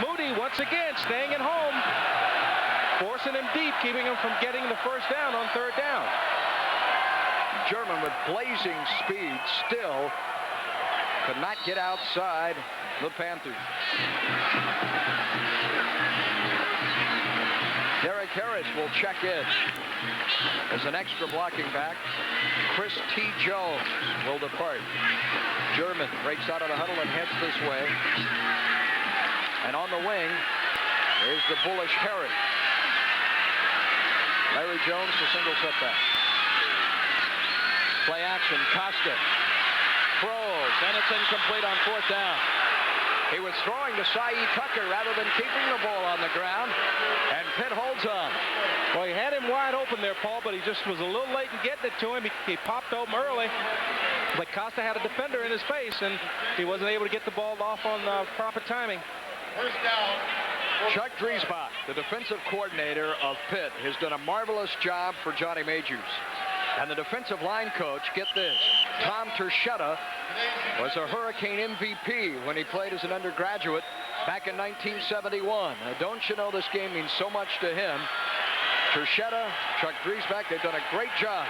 Moody once again staying at home, forcing him deep, keeping him from getting the first down on third down. German with blazing speed still could not get outside the Panthers. Derek Harris will check in as an extra blocking back. Chris T. Jones will depart. German breaks out of the huddle and heads this way. And on the wing is the bullish Harris. Larry Jones to single setback. Play action, Costa throws, and it's incomplete on 4th down. He was throwing to Cy Tucker rather than keeping the ball on the ground, and Pitt holds on. Well, he had him wide open there, Paul, but he just was a little late in getting it to him. He popped open early, but Costa had a defender in his face, and he wasn't able to get the ball off on proper timing. First down. Chuck Driesbach, the defensive coordinator of Pitt, has done a marvelous job for Johnny Majors. And the defensive line coach, get this, Tom Terschetta, was a Hurricane MVP when he played as an undergraduate back in 1971. Now, don't you know this game means so much to him? Terschetta, Chuck Driesbach, they've done a great job.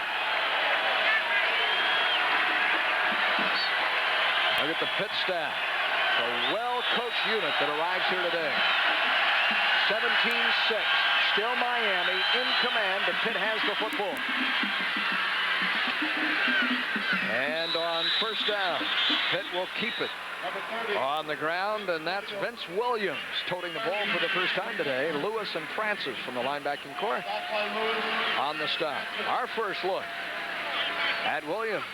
Look at the Pitt staff. A well-coached unit that arrives here today. 17-6. Still Miami in command, but Pitt has the football. And on first down, Pitt will keep it on the ground, and that's Vince Williams toting the ball for the first time today. Lewis and Francis from the linebacking corps on the stop. Our first look at Williams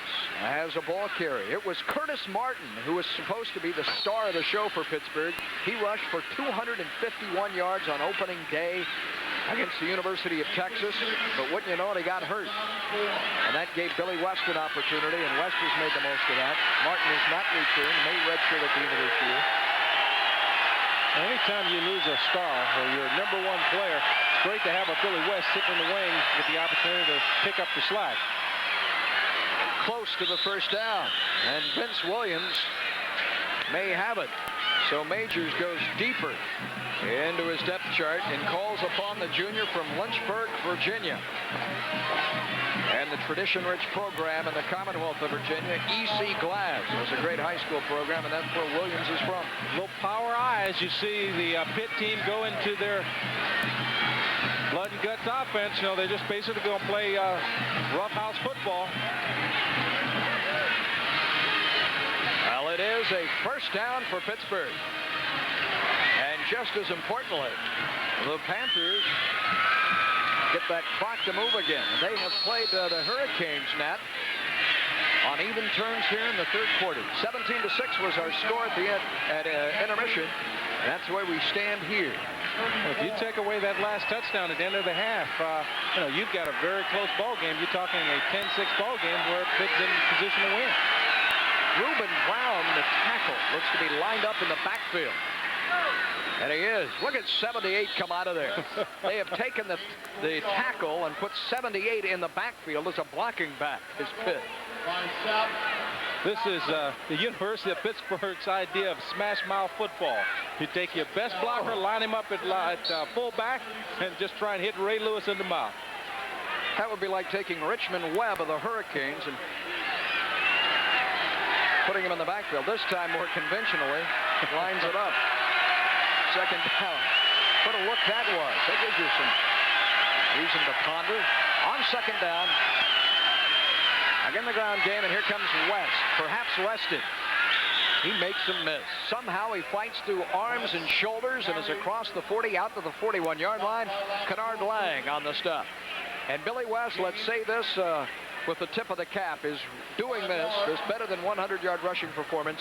as a ball carry. It was Curtis Martin who was supposed to be the star of the show for Pittsburgh. He rushed for 251 yards on opening day against the University of Texas, but wouldn't you know it, he got hurt. And that gave Billy West an opportunity, and West has made the most of that. Martin has not returned, may redshirt at the end of this year. Anytime you lose a star or your #1 player, it's great to have a Billy West sitting in the wing with the opportunity to pick up the slack. Close to the first down, and Vince Williams may have it. So Majors goes deeper into his depth chart and calls upon the junior from Lynchburg, Virginia. And the tradition-rich program in the Commonwealth of Virginia, E.C. Glass, has a great high school program, and that's where Williams is from. Little power eyes. You see the Pitt team go into their blood and guts offense. You know, they're just basically going to play roughhouse football. Well, it is a first down for Pittsburgh. And just as importantly, the Panthers get that clock to move again. They have played the Hurricanes, Nat, on even terms here in the third quarter. 17-6 was our score at the end at intermission. That's where we stand here. If you take away that last touchdown at the end of the half, you've got a very close ball game. You're talking a 10-6 ball game where Pitt's in position to win. Reuben Brown, the tackle, looks to be lined up in the backfield. And he is. Look at 78 come out of there. They have taken the tackle and put 78 in the backfield as a blocking back, is Pitt. This is the University of Pittsburgh's idea of smash mouth football. You take your best blocker, line him up at fullback, and just try and hit Ray Lewis in the mouth. That would be like taking Richmond Webb of the Hurricanes and putting him in the backfield. This time more conventionally, lines it up. Second down. What a look that was. That gives you some reason to ponder. On second down, again the ground game, and here comes West. Perhaps Weston. He makes him miss. Somehow he fights through arms and shoulders and is across the 40 out to the 41-yard line. Kennard Lang on the stop. And Billy West, let's say this with the tip of the cap, is doing this better than 100-yard rushing performance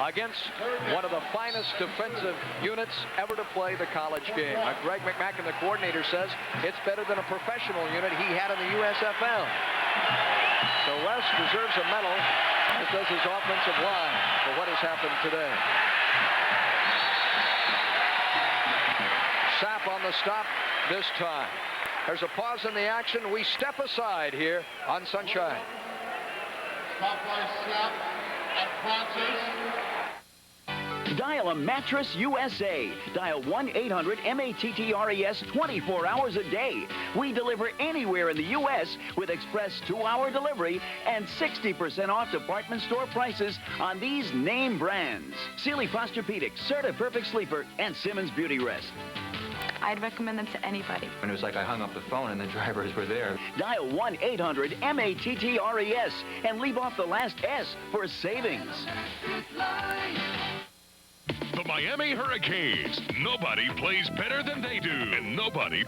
against one of the finest defensive units ever to play the college game. Greg McMacken, the coordinator, says it's better than a professional unit he had in the USFL. So West deserves a medal, as does his offensive line, for what has happened today. Sapp on the stop this time. There's a pause in the action. We step aside here on Sunshine. Stop by Sapp at Francis. Dial a Mattress USA. Dial 1-800-MATTRES 24 hours a day. We deliver anywhere in the U.S. with express 2-hour delivery and 60% off department store prices on these name brands: Sealy Posturepedic, Serta Perfect Sleeper, and Simmons Beauty Rest. I'd recommend them to anybody. And it was like I hung up the phone and the drivers were there. Dial 1-800-MATTRES and leave off the last S for savings. The Miami Hurricanes. Nobody plays better than they do. And nobody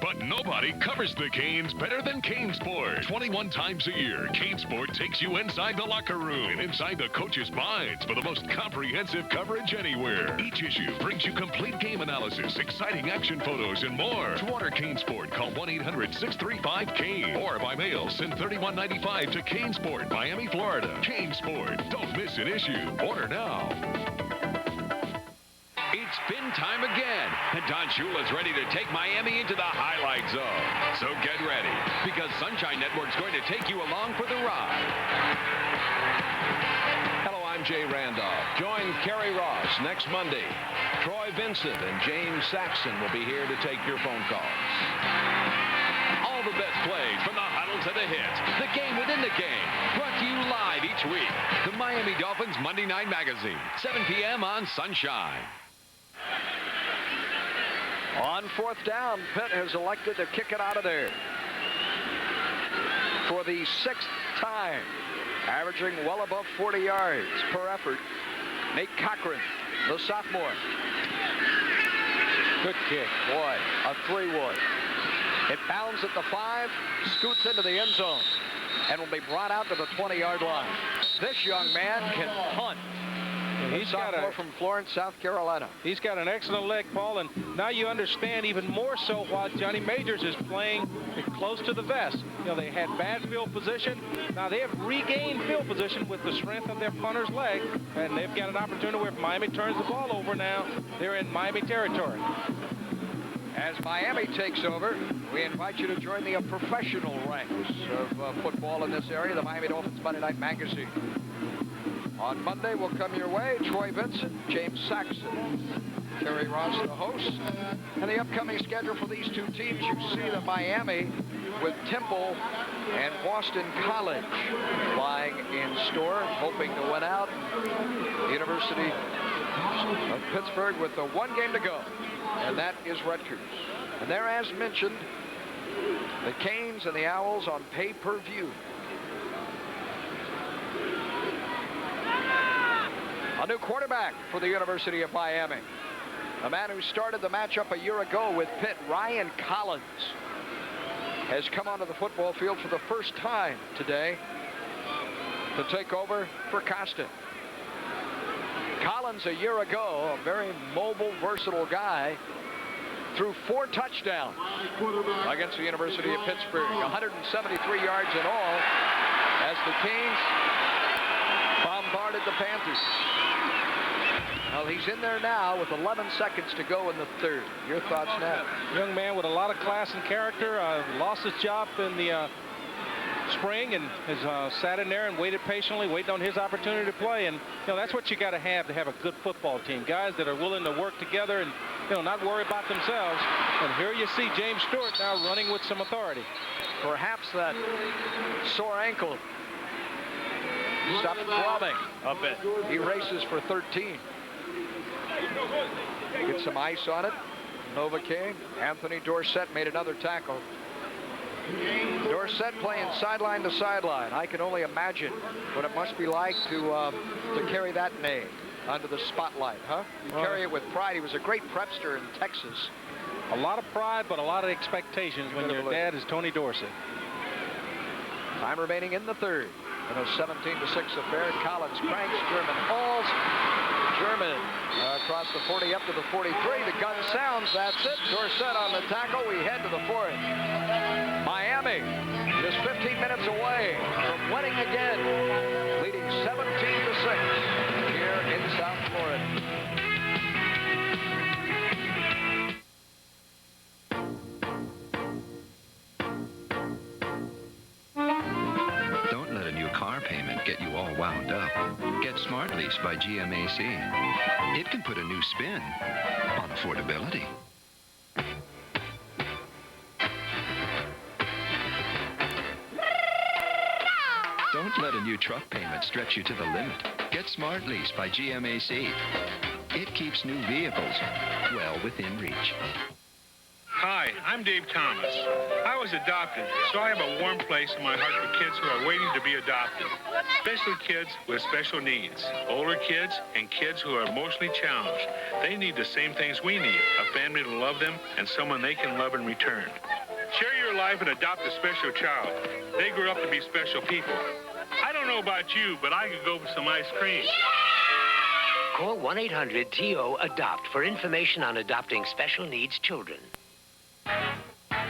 covers the Canes better than CaneSport. 21 times a year, CaneSport takes you inside the locker room and inside the coaches' minds for the most comprehensive coverage anywhere. Each issue brings you complete game analysis, exciting action photos, and more. To order CaneSport, call 1-800-635-CANE. Or by mail, send $31.95 to CaneSport, Miami, Florida. CaneSport. Don't miss an issue. Order now. It's spin time again, and Don Shula's ready to take Miami into the highlight zone. So get ready, because Sunshine Network's going to take you along for the ride. Hello, I'm Jay Randolph. Join Kerry Ross next Monday. Troy Vincent and James Saxon will be here to take your phone calls. All the best plays from the huddle to the hits, the game within the game, brought to you live each week. The Miami Dolphins Monday Night Magazine, 7 p.m. on Sunshine. On fourth down, Pitt has elected to kick it out of there for the 6th time, averaging well above 40 yards per effort. Nate Cochran, the sophomore. Good kick. Boy, a 3-wood. It bounds at the 5, scoots into the end zone, and will be brought out to the 20-yard line. This young man can punt. He's sophomore from Florence, South Carolina. He's got an excellent leg, Paul, and now you understand even more so why Johnny Majors is playing close to the vest. You know, they had bad field position. Now they have regained field position with the strength of their punter's leg, and they've got an opportunity where if Miami turns the ball over now, they're in Miami territory. As Miami takes over, we invite you to join the professional ranks of football in this area, the Miami Dolphins Monday Night Magazine. On Monday, we'll come your way, Troy Vincent, James Saxon, Kerry Ross, the host. And the upcoming schedule for these two teams, you see the Miami with Temple and Boston College lying in store, hoping to win out. The University of Pittsburgh with the 1 game to go, and that is Rutgers. And there, as mentioned, the Canes and the Owls on pay-per-view. A new quarterback for the University of Miami. The man who started the matchup a year ago with Pitt, Ryan Collins, has come onto the football field for the first time today to take over for Costa. Collins, a year ago, a very mobile, versatile guy, threw 4 touchdowns against the University of Pittsburgh. 173 yards in all as the Canes bombarded the Panthers. Well, he's in there now with 11 seconds to go in the third. Your thoughts now? Young man with a lot of class and character. Lost his job in the spring and has sat in there and waited patiently, waiting on his opportunity to play. And, that's what you got to have a good football team. Guys that are willing to work together and, not worry about themselves. And here you see James Stewart now running with some authority. Perhaps that sore ankle stopped throbbing a bit. He races for 13. Get some ice on it. Novocaine. Anthony Dorsett made another tackle. Dorsett playing sideline to sideline. I can only imagine what it must be like to carry that name under the spotlight, huh? You carry it with pride. He was a great prepster in Texas. A lot of pride, but a lot of expectations when your dad is Tony Dorsett. Time remaining in the third. In a 17-6 affair, Collins cranks, German hauls. German across the 40 up to the 43. The gun sounds. That's it. Dorsett on the tackle. We head to the fourth. Miami just 15 minutes away from winning again, leading 17-6 here in South Florida. Don't let a new car payment get you all wound up. Get Smart Lease by GMAC. It can put a new spin on affordability. Don't let a new truck payment stretch you to the limit. Get Smart Lease by GMAC. It keeps new vehicles well within reach. Hi, I'm Dave Thomas. I was adopted, so I have a warm place in my heart for kids who are waiting to be adopted. Especially kids with special needs, older kids, and kids who are emotionally challenged. They need the same things we need, a family to love them and someone they can love in return. Share your life and adopt a special child. They grew up to be special people. I don't know about you, but I could go for some ice cream. Call 1-800-TO-ADOPT for information on adopting special needs children.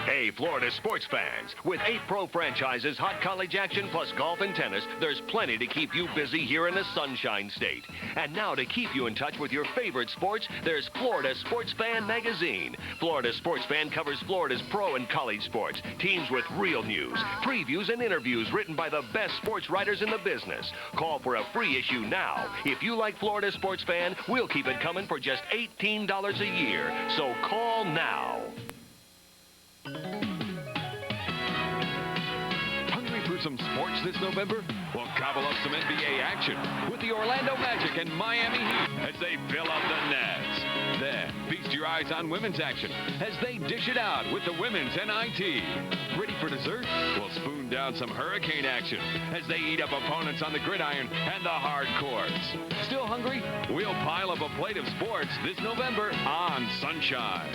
Hey, Florida sports fans. With 8 pro franchises, hot college action, plus golf and tennis, there's plenty to keep you busy here in the Sunshine State. And now to keep you in touch with your favorite sports, there's Florida Sports Fan magazine. Florida Sports Fan covers Florida's pro and college sports, teams with real news, previews, and interviews written by the best sports writers in the business. Call for a free issue now. If you like Florida Sports Fan, we'll keep it coming for just $18 a year. So call now. Hungry for some sports this November? Well, gobble up some NBA action with the Orlando Magic and Miami Heat as they fill up the nets. Then, feast your eyes on women's action as they dish it out with the women's NIT. Ready for dessert? Well, spoon down some hurricane action as they eat up opponents on the gridiron and the hard courts. Still hungry? We'll pile up a plate of sports this November on Sunshine.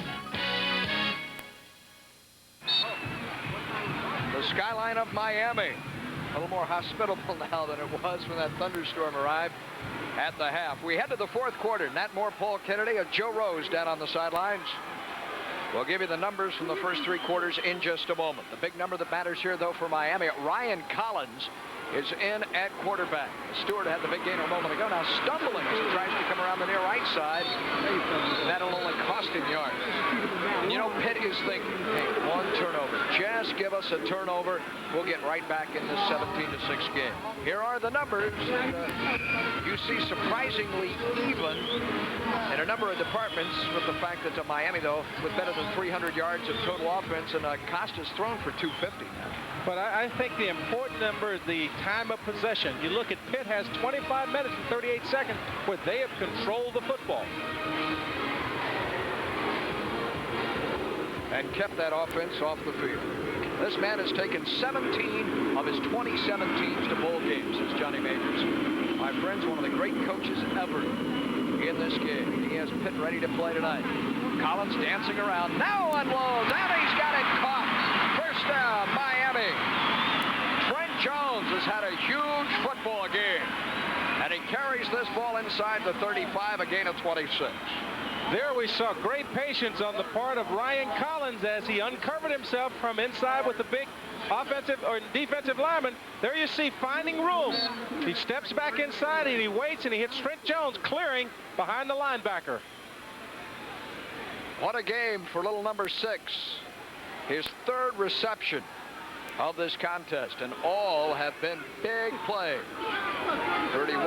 The skyline of Miami, a little more hospitable now than it was when that thunderstorm arrived at the half. We head to the fourth quarter. Nat Moore, Paul Kennedy, and Joe Rose down on the sidelines. We'll give you the numbers from the first 3 quarters in just a moment. The big number that matters here, though, for Miami, Ryan Collins is in at quarterback. Stewart had the big gain a moment ago, now stumbling as he tries to come around the near right side. That'll only cost him yards. And you know, Pitt is thinking, hey, 1 turnover. Just give us a turnover. We'll get right back in this 17-6 game. Here are the numbers. You see surprisingly even in a number of departments, with the fact that Miami, though, with better than 300 yards of total offense, and Costa's thrown for 250 now. But I think the important number is the time of possession. You look at Pitt has 25 minutes and 38 seconds where they have controlled the football. And kept that offense off the field. This man has taken 17 of his 27 teams to bowl games, says Johnny Majors. My friends, one of the great coaches ever in this game. He has Pitt ready to play tonight. Collins dancing around, now unloads, and he's got it caught. First down, Miami. Trent Jones has had a huge football game, and he carries this ball inside the 35, a gain of 26. There we saw great patience on the part of Ryan Collins as he uncovered himself from inside with the big offensive or defensive lineman. There you see finding room. He steps back inside and he waits and he hits Trent Jones clearing behind the linebacker. What a game for little number 6. His 3rd reception of this contest, and all have been big plays. 31,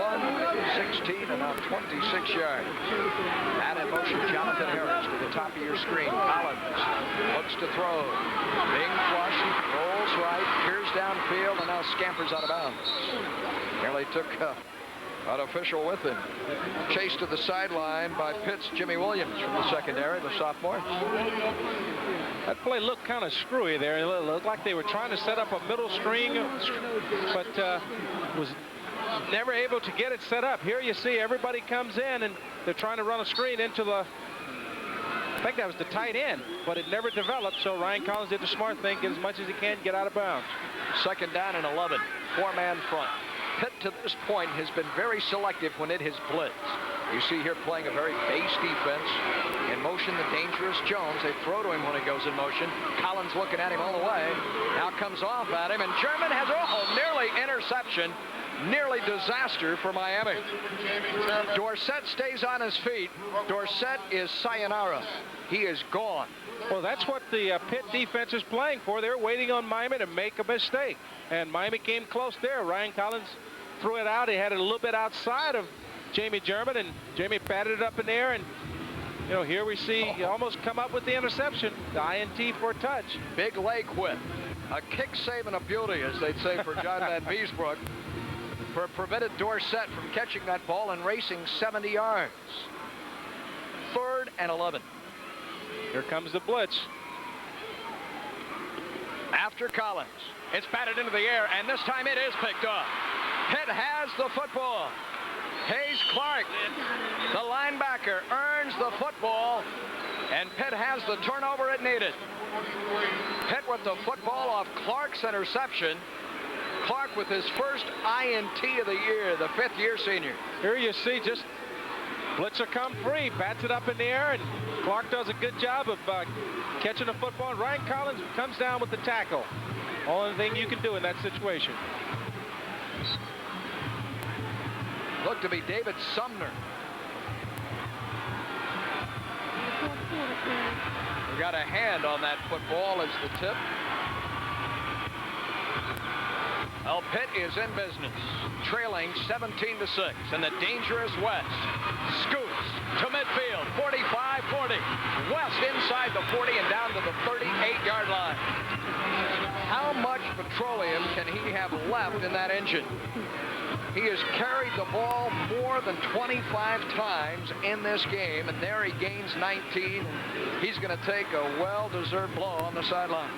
16, and now 26 yards. And in motion, Jonathan Harris to the top of your screen. Collins looks to throw. Being flushed, rolls right, peers downfield, and now scampers out of bounds. Nearly took an official with him. Chased to the sideline by Pitt's Jimmy Williams from the secondary, the sophomore. That play looked kind of screwy there. It looked like they were trying to set up a middle string, but was never able to get it set up. Here you see everybody comes in and they're trying to run a screen into the, I think that was the tight end, but it never developed. So Ryan Collins did the smart thing, get as much as he can, get out of bounds. 2nd down and 11, 4-man front. Pitt to this point has been very selective when it has blitzed. You see here playing a very base defense. In motion, the dangerous Jones. They throw to him when he goes in motion. Collins looking at him all the way. Now comes off at him, and German has nearly interception. Nearly disaster for Miami. Dorsett stays on his feet. Dorsett is sayonara. He is gone. Well, that's what the Pitt defense is playing for. They're waiting on Miami to make a mistake. And Miami came close there. Ryan Collins threw it out. He had it a little bit outside of Jamie German, and Jamie batted it up in the air. And, you know, here we see he almost come up with the interception. The INT for a touch. Big leg whip. A kick save and a beauty, as they'd say for John Van Beesbrook. Prevented Dorsett from catching that ball and racing 70 yards. 3rd and 11. Here comes the blitz. After Collins. It's batted into the air, and this time it is picked up. Pitt has the football. Hayes Clark, the linebacker, earns the football, and Pitt has the turnover it needed. Pitt with the football off Clark's interception. Clark with his first INT of the year, the 5th-year senior. Here you see just blitzer come free, bats it up in the air, and Clark does a good job of catching the football. And Ryan Collins comes down with the tackle. Only thing you can do in that situation. Looked to be David Sumner. We got a hand on that football as the tip. Well, Pitt is in business, trailing 17-6, and the dangerous West scoots to midfield, 45-40. West inside the 40 and down to the 38-yard line. How much petroleum can he have left in that engine? He has carried the ball more than 25 times in this game, and there he gains 19. He's going to take a well-deserved blow on the sideline.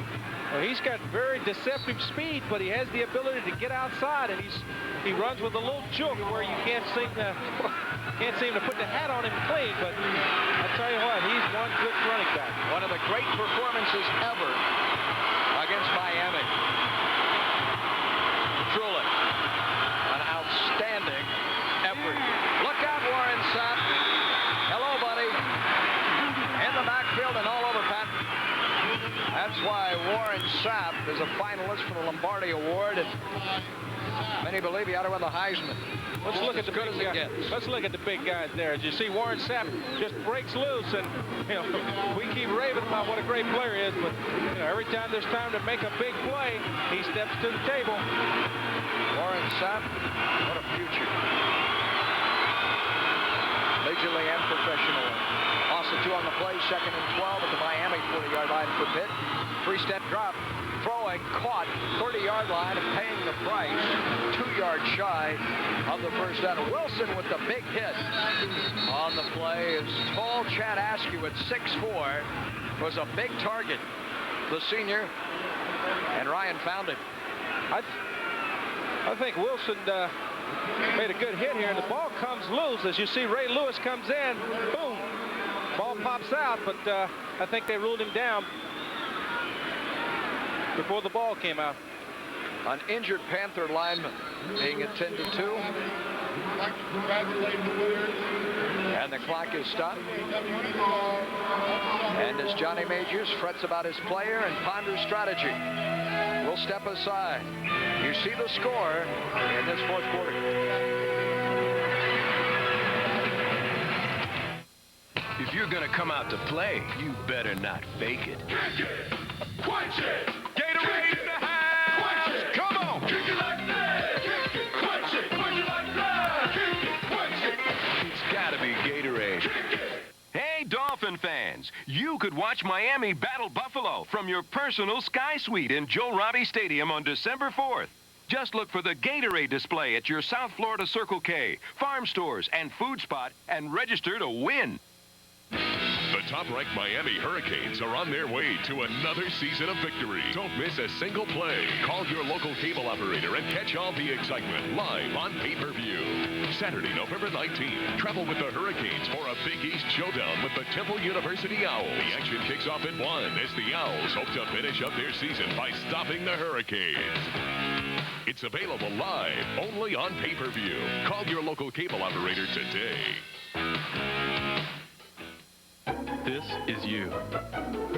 Well, he's got very deceptive speed, but he has the ability to get outside, and he runs with a little juke where you can't seem to put the hat on him clean. But I tell you what, he's one good running back. One of the great performances ever against Miami. Truly, an outstanding effort. Look out, Warren Sapp. Hello, buddy. In the backfield and all over Pat. That's why Warren Sapp is a finalist for the Lombardi Award, and many believe he ought to win the Heisman. Let's look at the big guys. Let's look at the big guys there. As you see, Warren Sapp just breaks loose, and you know we keep raving about what a great player he is, but you know, every time there's time to make a big play, he steps to the table. Warren Sapp, what a future. Majorly and professional. Also 2 on the play, 2nd and 12 at the Miami 40-yard line for Pitt. 3-step drop, throwing, caught, 30-yard line, and paying the price. 2 yards shy of the first down. Wilson with the big hit on the play. Is tall Chad Askew at 6'4", was a big target. The senior, and Ryan found him. I think Wilson made a good hit here, and the ball comes loose. As you see, Ray Lewis comes in, boom, ball pops out, but I think they ruled him down before the ball came out. An injured Panther lineman being attended to. like to congratulate the winners. And the clock is stopped. And as Johnny Majors frets about his player and ponders strategy, we'll step aside. You see the score in this fourth quarter. If you're going to come out to play, you better not fake it. Kick it! Quench it! Gatorade in the house! Come on! Kick it like that! Kick it! Quench it! Quench it like that! Kick it! Quench it! It's got to be Gatorade. Hey, Dolphin fans, you could watch Miami battle Buffalo from your personal Sky Suite in Joe Robbie Stadium on December 4th. Just look for the Gatorade display at your South Florida Circle K, farm stores, and food spot, and register to win. The top-ranked Miami Hurricanes are on their way to another season of victory. Don't miss a single play. Call your local cable operator and catch all the excitement live on pay-per-view. Saturday, November 19th, travel with the Hurricanes for a Big East showdown with the Temple University Owls. The action kicks off at 1 as the Owls hope to finish up their season by stopping the Hurricanes. It's available live, only on pay-per-view. Call your local cable operator today. This is you.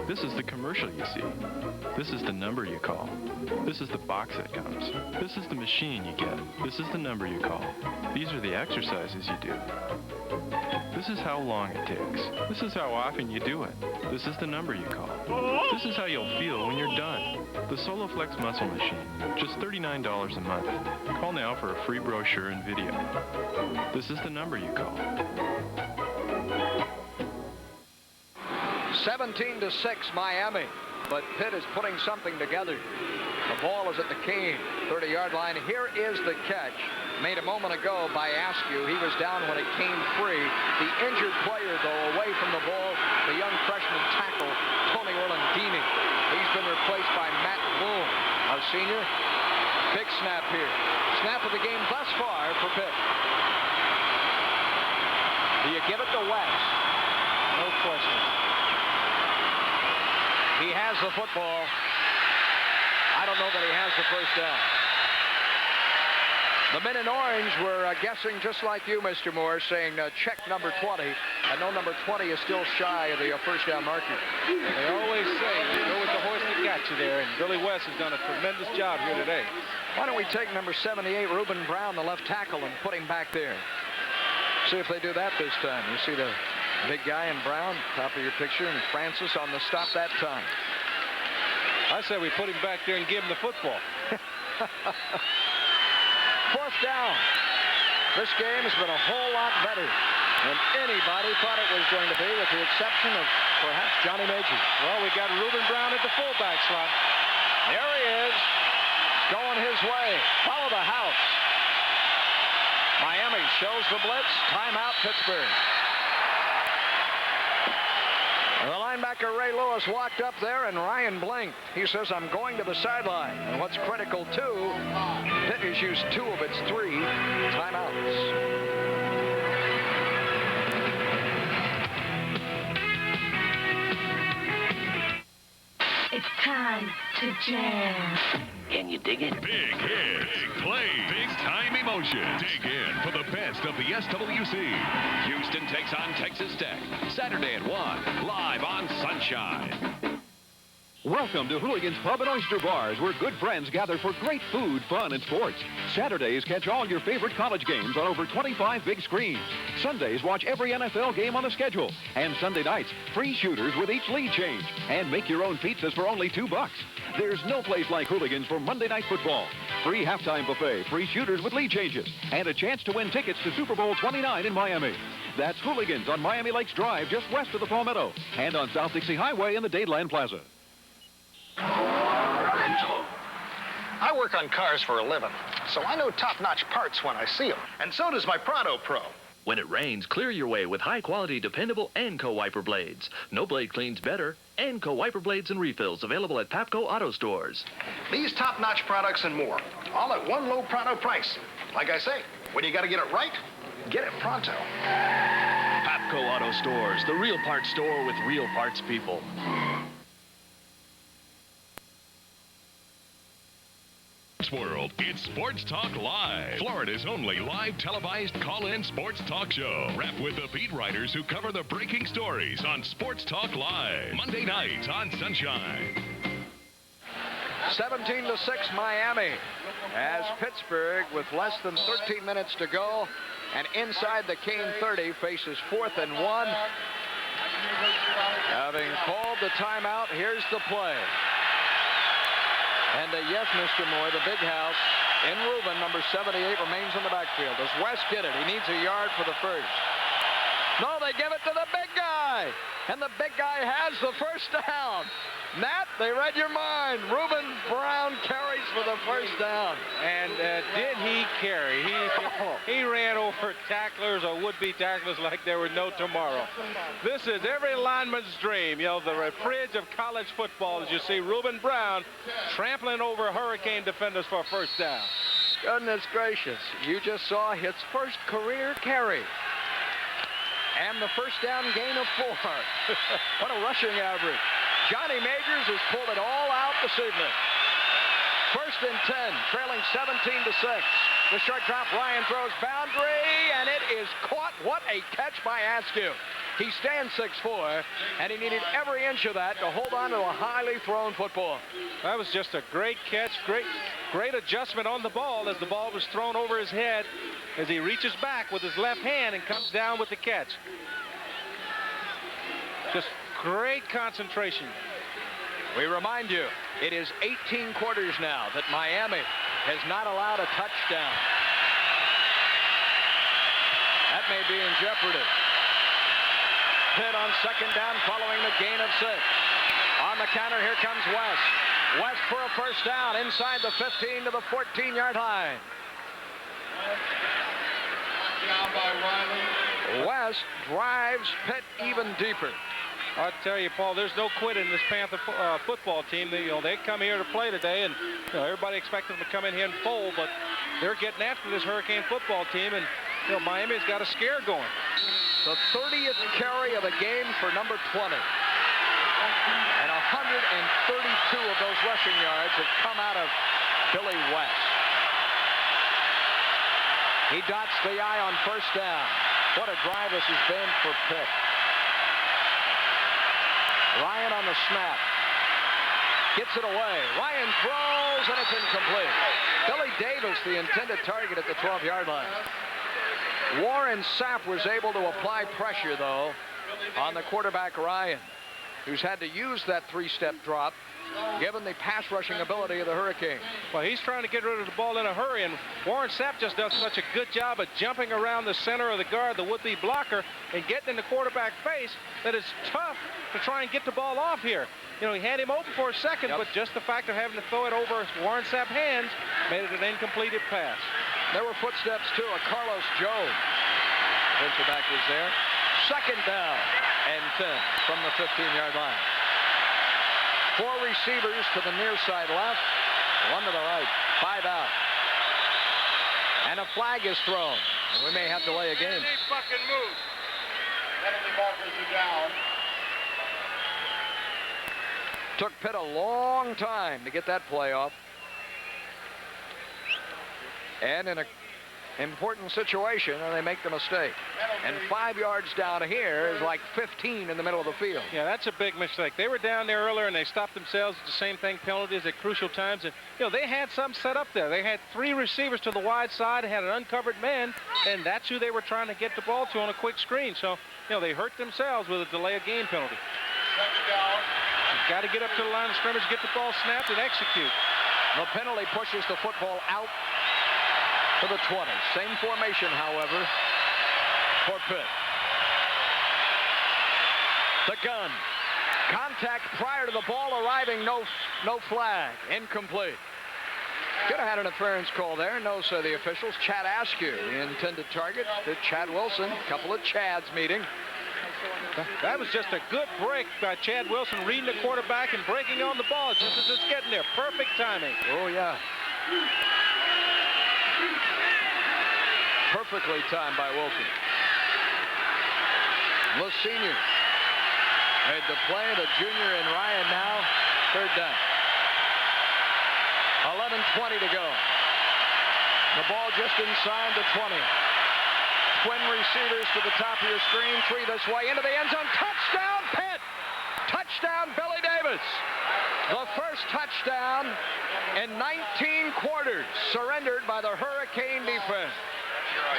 This is the commercial you see. This is the number you call. This is the box that comes. This is the machine you get. This is the number you call. These are the exercises you do. This is how long it takes. This is how often you do it. This is the number you call. This is how you'll feel when you're done. The SoloFlex Muscle Machine, just $39 a month. Call now for a free brochure and video. This is the number you call. 17-6 Miami, but Pitt is putting something together. The ball is at the Cane 30-yard line. Here is the catch made a moment ago by Askew. He was down when it came free. The injured player, though, away from the ball, the young freshman tackle, Tony Orlandini. He's been replaced by Matt Bloom, a senior. Big snap here. Snap of the game thus far for Pitt. Do you give it to West? No question. He has the football. I don't know that he has the first down. The men in orange were guessing just like you, Mr. Moore, saying check number 20. I know number 20 is still shy of the first down marker. They always say, you go with the horse that got you there, and Billy West has done a tremendous job here today. Why don't we take number 78, Reuben Brown, the left tackle, and put him back there? See if they do that this time. You see the big guy in brown, top of your picture, and Francis on the stop that time. I say we put him back there and give him the football. Fourth down. This game has been a whole lot better than anybody thought it was going to be, with the exception of perhaps Johnny Majors. Well, we got Reuben Brown at the fullback slot. There he is, going his way. Follow the house. Miami shows the blitz. Timeout, Pittsburgh. The linebacker Ray Lewis walked up there and Ryan blinked. He says, I'm going to the sideline. And what's critical, too, Pitt has used 2 of its 3 timeouts. It's time to jam. Can you dig it? Big hits, big plays, big-time emotion. Dig in for the best of the SWC. Houston takes on Texas Tech. Saturday at 1, live on Sunshine. Welcome to Hooligan's Pub and Oyster Bars, where good friends gather for great food, fun, and sports. Saturdays, catch all your favorite college games on over 25 big screens. Sundays, watch every NFL game on the schedule. And Sunday nights, free shooters with each lead change. And make your own pizzas for only $2. There's no place like Hooligan's for Monday Night Football. Free halftime buffet, free shooters with lead changes, and a chance to win tickets to Super Bowl 29 in Miami. That's Hooligan's on Miami Lakes Drive, just west of the Palmetto, and on South Dixie Highway in the Dadeland Plaza. I work on cars for a living, so I know top-notch parts when I see them. And so does my Prado Pro. When it rains, clear your way with high-quality, dependable Anco wiper blades. No blade cleans better. Anco wiper blades and refills available at Papco Auto Stores. These top-notch products and more, all at one low Prado price. Like I say, when you got to get it right, get it pronto. Papco Auto Stores, the real parts store with real parts people. sports world. It's Sports Talk Live, Florida's only live televised call-in sports talk show. Wrapped with the beat writers who cover the breaking stories on Sports Talk Live, Monday nights on Sunshine. 17-6 Miami, as Pittsburgh, with less than 13 minutes to go and inside the Kane 30, faces 4th and 1. Having called the timeout, here's the play. And yes, Mr. Moy, the big house in Reuben, number 78, remains in the backfield. Does West get it? He needs a yard for the first. No, they give it to the big guy. And the big guy has the first down. Nat, they read your mind. Reuben Brown carries for the first down. And did he carry? He ran over tacklers or would-be tacklers like there were no tomorrow. This is every lineman's dream. You know, the fridge of college football, as you see Reuben Brown trampling over Hurricane defenders for a first down. Goodness gracious. You just saw his first career carry. And the first down gain of 4. What a rushing average. Johnny Majors has pulled it all out this evening. 1st and 10, trailing 17-6. The short drop, Ryan throws boundary, and it is caught. What a catch by Askew. He stands 6'4", and he needed every inch of that to hold on to a highly thrown football. That was just a great catch, great adjustment on the ball as the ball was thrown over his head as he reaches back with his left hand and comes down with the catch. Just great concentration. We remind you, it is 18 quarters now that Miami has not allowed a touchdown. That may be in jeopardy. Pitt on 2nd down following the gain of 6. On the counter, here comes West. West for a first down inside the 15 to the 14-yard line. West drives Pitt even deeper. I'll tell you, Paul, there's no quit in this Panther football team. They come here to play today, and everybody expects them to come in here and fold, but they're getting after this Hurricane football team, and Miami's got a scare going. The 30th carry of the game for number 20. And 132 of those rushing yards have come out of Billy West. He dots the I on first down. What a drive this has been for Pitt. Ryan on the snap. Gets it away. Ryan throws, and it's incomplete. Billy Davis, the intended target at the 12-yard line. Warren Sapp was able to apply pressure, though, on the quarterback Ryan, who's had to use that 3-step drop, given the pass rushing ability of the Hurricane. Well, he's trying to get rid of the ball in a hurry, and Warren Sapp just does such a good job of jumping around the center of the guard, the would-be blocker, and getting in the quarterback face that it's tough to try and get the ball off here. He had him open for a second, but just the fact of having to throw it over Warren Sapp's hands made it an incompleted pass. There were footsteps, too, of Carlos Jones. Defensive back was there. 2nd down and 10 from the 15-yard line. 4 receivers to the near side left, 1 to the right, 5 out. And a flag is thrown. We may have to delay a game. Fucking move. Penalty markers are down. Took Pitt a long time to get that play off. And in an important situation, and they make the mistake. And 5 yards down here is like 15 in the middle of the field. Yeah, that's a big mistake. They were down there earlier, and they stopped themselves at the same thing, penalties at crucial times. And, they had something set up there. They had 3 receivers to the wide side, had an uncovered man, and that's who they were trying to get the ball to on a quick screen. So, they hurt themselves with a delay of game penalty. You've got to get up to the line of scrimmage, get the ball snapped, and execute. The penalty pushes the football out to the 20. Same formation, however, for Pitt. The gun. Contact prior to the ball arriving. No flag. Incomplete. Could have had an interference call there. No, say the officials. Chad Askew, the intended target. To Chad Wilson. A couple of Chads meeting. That was just a good break by Chad Wilson, reading the quarterback and breaking on the ball just as it's getting there. Perfect timing. Oh, yeah. Perfectly timed by Wilson. The senior made the play. The junior and Ryan now. 3rd down. 11:20 to go. The ball just inside the 20. Twin receivers to the top of your screen. 3 this way into the end zone. Touchdown, Pitt! Touchdown, Billy Davis! The first touchdown in 19 quarters surrendered by the Hurricane defense.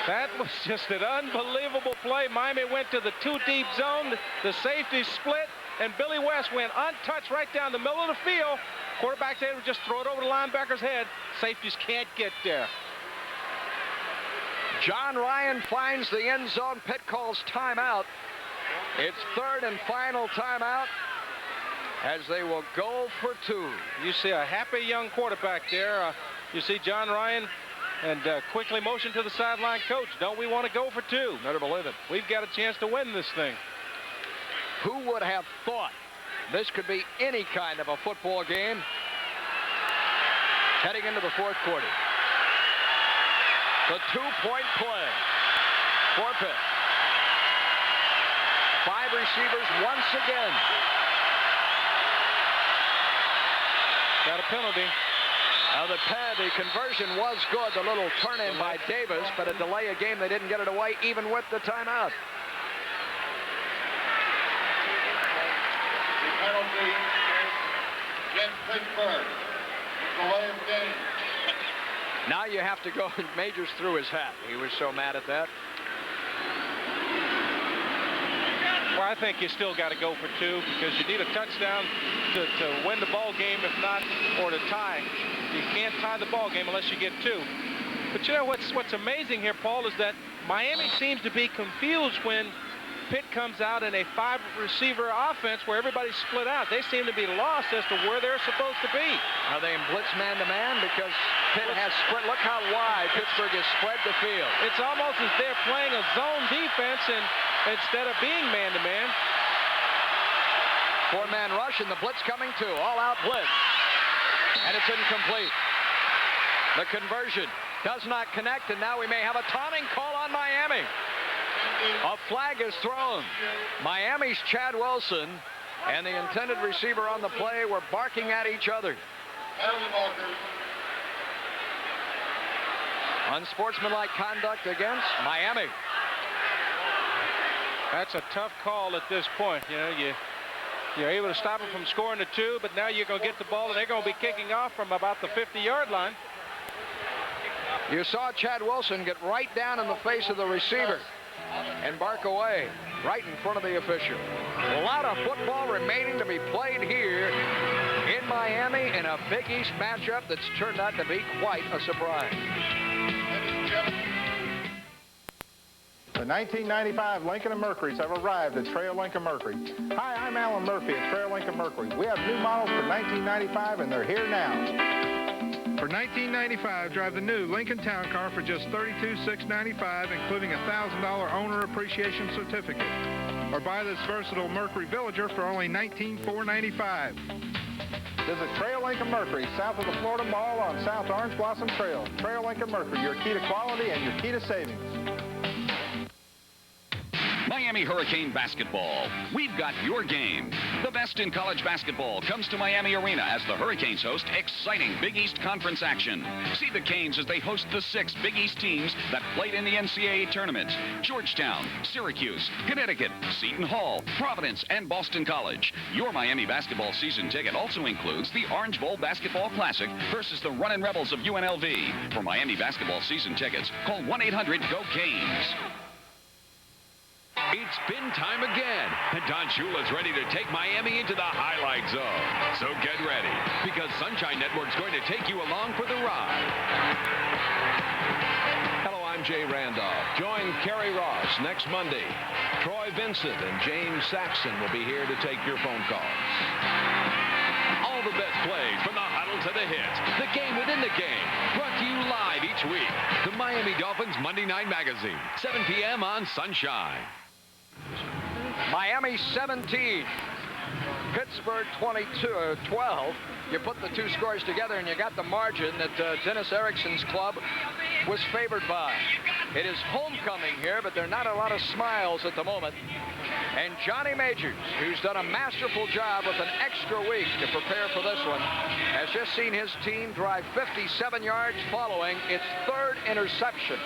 That was just an unbelievable play. Miami went to the 2-deep zone. The safety split, and Billy West went untouched right down the middle of the field. Quarterback's able to just throw it over the linebacker's head. Safeties can't get there. John Ryan finds the end zone. Pitt calls timeout. It's third and final timeout as they will go for 2. You see a happy young quarterback there. You see John Ryan and quickly motion to the sideline. Coach, don't we want to go for 2? Better believe it. We've got a chance to win this thing. Who would have thought this could be any kind of a football game heading into the fourth quarter? The 2-point play for Pitt. 5 receivers once again. Got a penalty. Now the conversion was good. The little turn-in by Davis, but a delay of game. They didn't get it away even with the timeout. The penalty against Pittsburgh. Delay of game. Now you have to go, and Majors threw his hat. He was so mad at that. Well, I think you still got to go for 2 because you need a touchdown to win the ball game, if not, or to tie. You can't tie the ball game unless you get 2. But you know what's amazing here, Paul, is that Miami seems to be confused when Pitt comes out in a 5-receiver offense where everybody's split out. They seem to be lost as to where they're supposed to be. Are they in blitz man-to-man? Because Pitt has spread. Look how wide Pittsburgh has spread the field. It's almost as they're playing a zone defense and instead of being man-to-man. 4-man rush and the blitz coming too. All-out blitz. And it's incomplete. The conversion does not connect, and now we may have a taunting call on Miami. A flag is thrown. Miami's Chad Wilson and the intended receiver on the play were barking at each other. Unsportsmanlike conduct against Miami. That's a tough call at this point. You know, you're able to stop them from scoring the 2, but now you're going to get the ball, and they're going to be kicking off from about the 50-yard line. You saw Chad Wilson get right down in the face of the receiver and bark away right in front of the official. A lot of football remaining to be played here in Miami in a Big East matchup that's turned out to be quite a surprise. The 1995 Lincoln and Mercury's have arrived at Trail Lincoln Mercury. Hi, I'm Alan Murphy at Trail Lincoln Mercury. We have new models for 1995 and they're here now. For 1995, drive the new Lincoln Town Car for just $32,695, including a $1,000 owner appreciation certificate. Or buy this versatile Mercury Villager for only $19,495. Visit Trail Lincoln Mercury, south of the Florida Mall on South Orange Blossom Trail. Trail Lincoln Mercury, your key to quality and your key to savings. Miami Hurricane basketball. We've got your game. The best in college basketball comes to Miami Arena as the Hurricanes host exciting Big East Conference action. See the Canes as they host the 6 Big East teams that played in the NCAA tournament. Georgetown, Syracuse, Connecticut, Seton Hall, Providence, and Boston College. Your Miami basketball season ticket also includes the Orange Bowl Basketball Classic versus the Runnin' Rebels of UNLV. For Miami basketball season tickets, call 1-800-GO-CANES. It's spin time again, and Don Shula's ready to take Miami into the highlight zone. So get ready, because Sunshine Network's going to take you along for the ride. Hello, I'm Jay Randolph. Join Kerry Ross next Monday. Troy Vincent and James Saxon will be here to take your phone calls. All the best plays from the huddle to the hits. The game within the game. Brought to you live each week. The Miami Dolphins Monday Night Magazine. 7 p.m. on Sunshine. Miami 17, Pittsburgh 12. You put the 2 scores together and you got the margin that Dennis Erickson's club was favored by. It is homecoming here, but there are not a lot of smiles at the moment. And Johnny Majors, who's done a masterful job with an extra week to prepare for this one, has just seen his team drive 57 yards following its third interception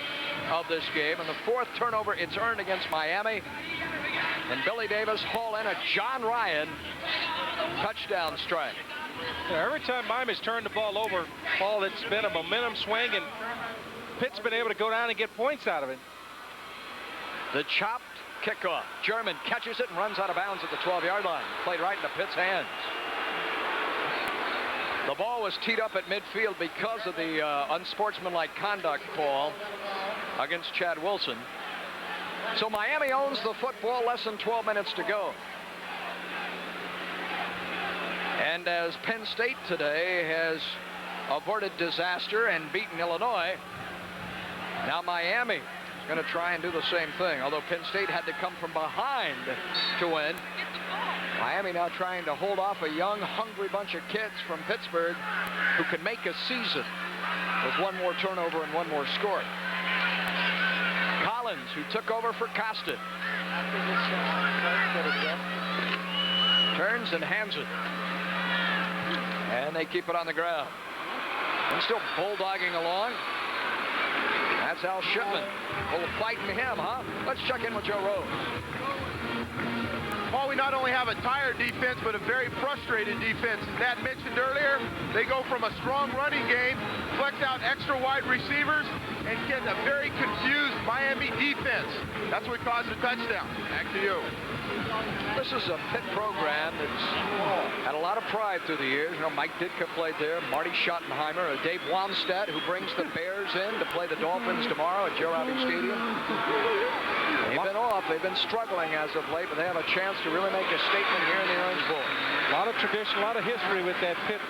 of this game and the fourth turnover it's earned against Miami. And Billy Davis haul in a John Ryan touchdown strike. Every time Miami's turned the ball over, Paul, it's been a momentum swing, and Pitt's been able to go down and get points out of it. The chopped kickoff. German catches it and runs out of bounds at the 12-yard line. Played right into Pitt's hands. The ball was teed up at midfield because of the unsportsmanlike conduct call against Chad Wilson. So Miami owns the football, less than 12 minutes to go. And as Penn State today has averted disaster and beaten Illinois, now Miami is going to try and do the same thing. Although Penn State had to come from behind to win, Miami now trying to hold off a young, hungry bunch of kids from Pittsburgh who can make a season with one more turnover and one more score. Collins, who took over for Costa, turns and hands it. And they keep it on the ground. And still bulldogging along. That's Al Shipman. A little fight in him, huh? Let's check in with Joe Rose. Well, we not only have a tired defense, but a very frustrated defense. As Nat mentioned earlier, they go from a strong running game, flex out extra wide receivers, and get a very confused Miami defense. That's what caused the touchdown. Back to you. This is a Pitt program that's had a lot of pride through the years. You know, Mike Ditka played there, Marty Schottenheimer, Dave Wamstead, who brings the Bears in to play the Dolphins tomorrow at Joe Robbie Stadium. They've been off. They've been struggling as of late, but they have a chance to really make a statement here in the Orange Bowl. A lot of tradition, a lot of history with that Pitt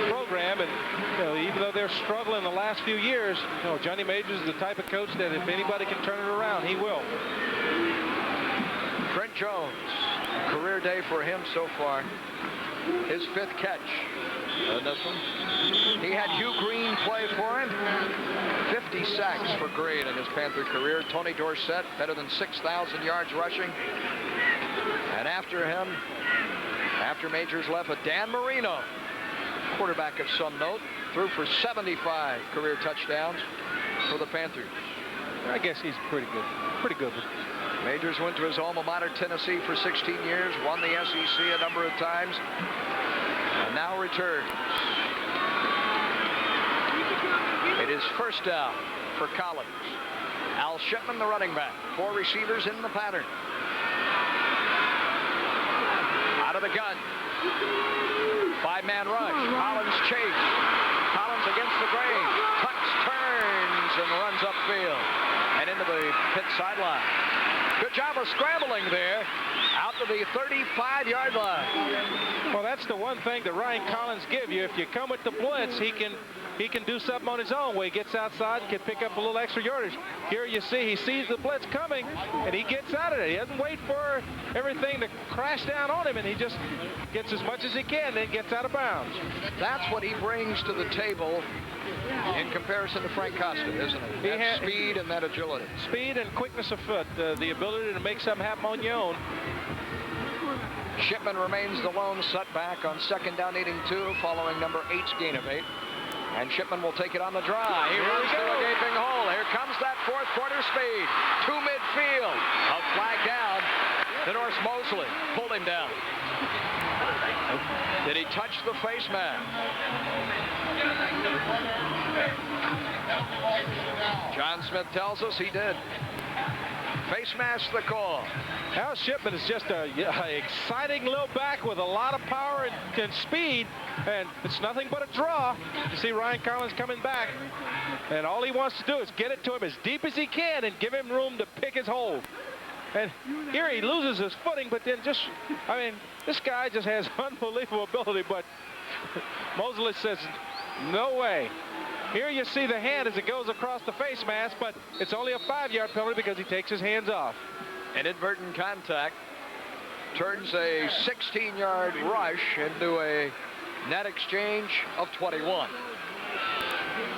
program, and you know, even though they're struggling the last few years, you know, Johnny Majors is the type of coach that if anybody can turn it around, he will. Trent Jones, career day for him so far. His fifth catch in this one. He had Hugh Green play for him. 50 sacks for Green in his Panther career. Tony Dorsett, better than 6,000 yards rushing. And after him, after Majors left, a Dan Marino, quarterback of some note, threw for 75 career touchdowns for the Panthers. I guess he's pretty good. Pretty good. Majors went to his alma mater, Tennessee, for 16 years, won the SEC a number of times, and now returns. It is first down for Collins. Al Shipman, the running back. 4 receivers in the pattern. Out of the gun. 5-man rush. Collins chase. Collins against the grain. Tucks, turns, and runs upfield and into the Pitt sideline. Good job of scrambling there out to the 35-yard line. Well, that's the one thing that Ryan Collins give you. If you come with the blitz, he can do something on his own where he gets outside and can pick up a little extra yardage. Here you see he sees the blitz coming and he gets out of it. He doesn't wait for everything to crash down on him, and he just gets as much as he can, then gets out of bounds. That's what he brings to the table in comparison to Frank Costa, isn't it? That speed and that agility. Speed and quickness of foot, the ability to make something happen on your own. Shipman remains the lone setback on second down, needing 2, following number 8's gain of 8. And Shipman will take it on the drive. He runs through a gaping hole. Here comes that fourth quarter speed to midfield. A flag down. DeNorse Mosley pulled him down. Did he touch the face mask? John Smith tells us he did. Face mask the call. Al Shipman is just a exciting little back with a lot of power and speed, and it's nothing but a draw. You see Ryan Collins coming back, and all he wants to do is get it to him as deep as he can and give him room to pick his hole. And here he loses his footing, but then this guy just has unbelievable ability, but Mosley says, no way. Here you see the hand as it goes across the face mask, but it's only a 5-yard penalty because he takes his hands off. Inadvertent contact turns a 16-yard rush into a net exchange of 21.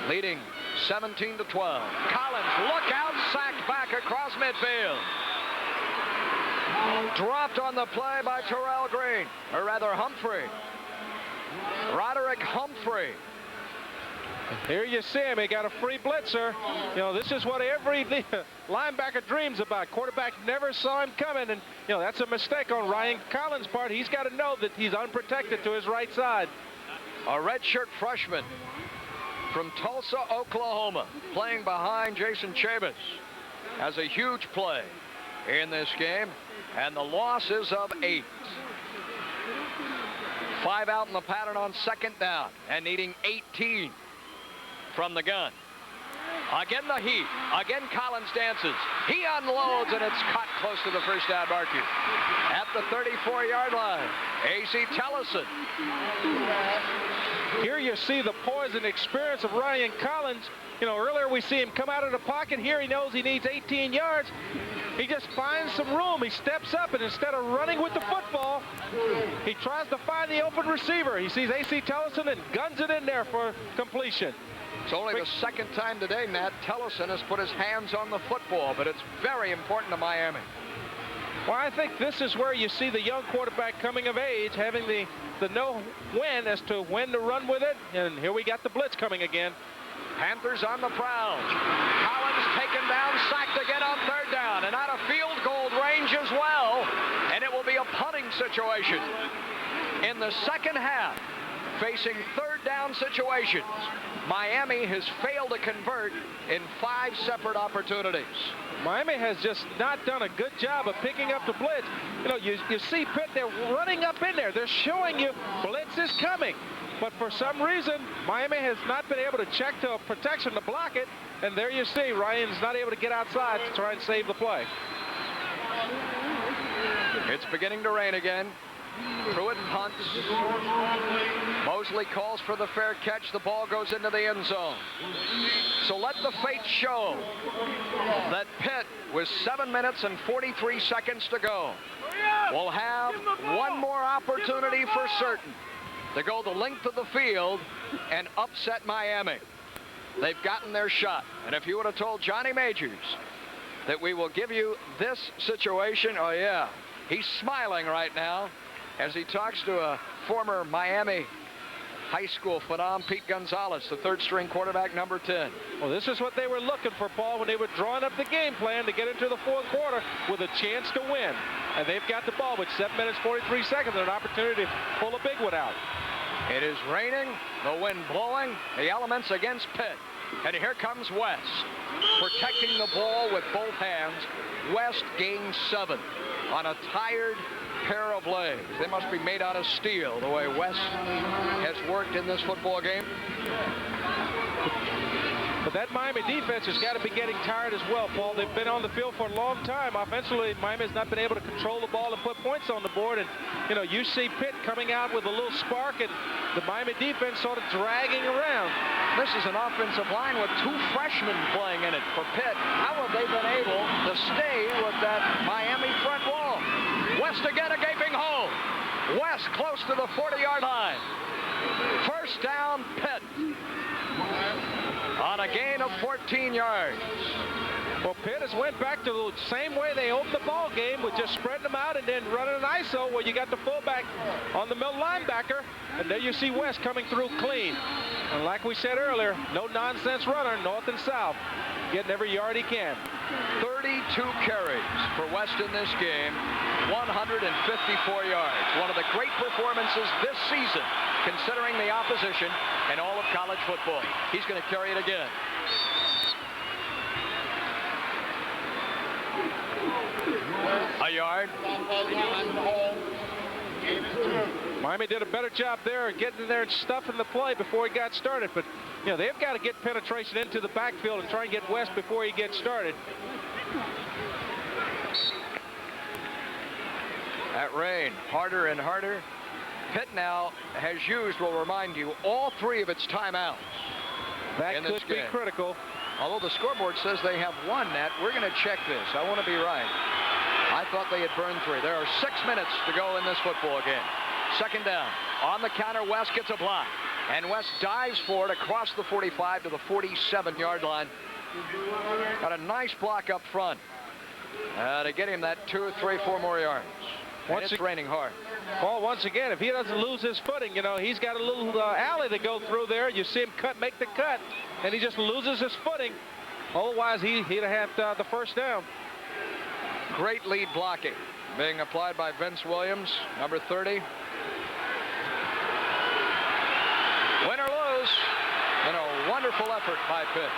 Leading 17-12. Collins Collins, look out, sacked back across midfield. Dropped on the play by Terrell Green, or rather Humphrey. Roderick Humphrey. Here you see him. He got a free blitzer. You know, this is what every linebacker dreams about. Quarterback never saw him coming, and you know that's a mistake on Ryan Collins' part. He's got to know that he's unprotected to his right side. A redshirt freshman from Tulsa, Oklahoma, playing behind Jason Chavis, has a huge play in this game, and the loss is of 8. 5 out in the pattern on second down, and needing 18 from the gun. Again the heat. Again Collins dances. He unloads, and it's caught close to the first down marker. At the 34-yard line, A.C. Tellison. Here you see the poise and experience of Ryan Collins. You know, earlier we see him come out of the pocket. Here he knows he needs 18 yards. He just finds some room. He steps up, and instead of running with the football, he tries to find the open receiver. He sees A.C. Tellison and guns it in there for completion. It's only the second time today, Nat, Tellison has put his hands on the football, but it's very important to Miami. Well, I think this is where you see the young quarterback coming of age, having the know-when as to when to run with it. And here we got the blitz coming again. Panthers on the prowl. Collins taken down, sacked again on third down, and out of field goal range as well. And it will be a punting situation. In the second half, facing third down situations, Miami has failed to convert in 5 separate opportunities. Miami has just not done a good job of picking up the blitz. You know, you see Pitt, they're running up in there. They're showing you blitz is coming. But for some reason, Miami has not been able to check to a protection to block it. And there you see, Ryan's not able to get outside to try and save the play. It's beginning to rain again. Pruitt punts. Mosley calls for the fair catch. The ball goes into the end zone. So let the fates show that Pitt, with 7 minutes and 43 seconds to go, will have one more opportunity for certain to go the length of the field and upset Miami. They've gotten their shot. And if you would have told Johnny Majors that we will give you this situation, oh yeah, he's smiling right now as he talks to a former Miami high school phenom, Pete Gonzalez, the third-string quarterback, number 10. Well, this is what they were looking for, Paul, when they were drawing up the game plan to get into the fourth quarter with a chance to win. And they've got the ball with 7 minutes, 43 seconds, and an opportunity to pull a big one out. It is raining, the wind blowing, the elements against Pitt. And here comes West, protecting the ball with both hands. West gains 7 on a tired pair of legs. They must be made out of steel, the way West has worked in this football game. But that Miami defense has got to be getting tired as well, Paul. They've been on the field for a long time. Offensively, Miami has not been able to control the ball and put points on the board. And, you know, you see Pitt coming out with a little spark, and the Miami defense sort of dragging around. This is an offensive line with 2 freshmen playing in it for Pitt. How have they been able to stay with that Miami front wall? West again, a gaping hole. West close to the 40-yard line. First down, Pitt. On a gain of 14 yards. Well, Pitt has went back to the same way they opened the ball game, with just spreading them out and then running an ISO where you got the fullback on the middle linebacker. And there you see West coming through clean. And like we said earlier, no nonsense runner, north and south, getting every yard he can. 32 carries for West in this game, 154 yards. One of the great performances this season, considering the opposition and all of college football. He's going to carry it again. A yard. Miami did a better job there getting in there and stuffing the play before he got started. But, you know, they've got to get penetration into the backfield and try and get West before he gets started. That rain, harder and harder. Pitt now has used, we'll remind you, all 3 of its timeouts. That could be critical. Although the scoreboard says they have 1, Nat, we're going to check this. I want to be right. I thought they had burned 3. There are 6 minutes to go in this football game. Second down. On the counter, West gets a block. And West dives for it across the 45 to the 47-yard line Got a nice block up front to get him that 2, 3, 4 more yards. And it's raining hard. Well, once again, if he doesn't lose his footing, you know, he's got a little alley to go through there. You see him make the cut, and he just loses his footing. Otherwise, he'd have had the first down. Great lead blocking being applied by Vince Williams, number 30. Win or lose, and a wonderful effort by Pitt.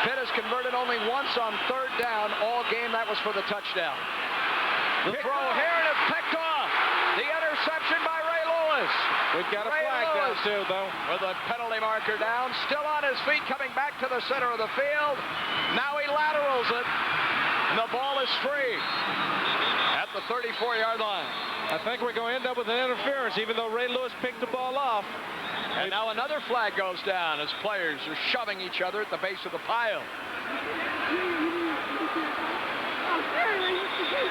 Pitt has converted only once on 3rd down all game. That was for the touchdown. The throw here, and it's picked off. The interception by Ray Lewis. We've got a flag down too, though. With a penalty marker down, still on his feet, coming back to the center of the field. Now he laterals it, and the ball is free at the 34-yard line. I think we're going to end up with an interference, even though Ray Lewis picked the ball off. And now another flag goes down as players are shoving each other at the base of the pile.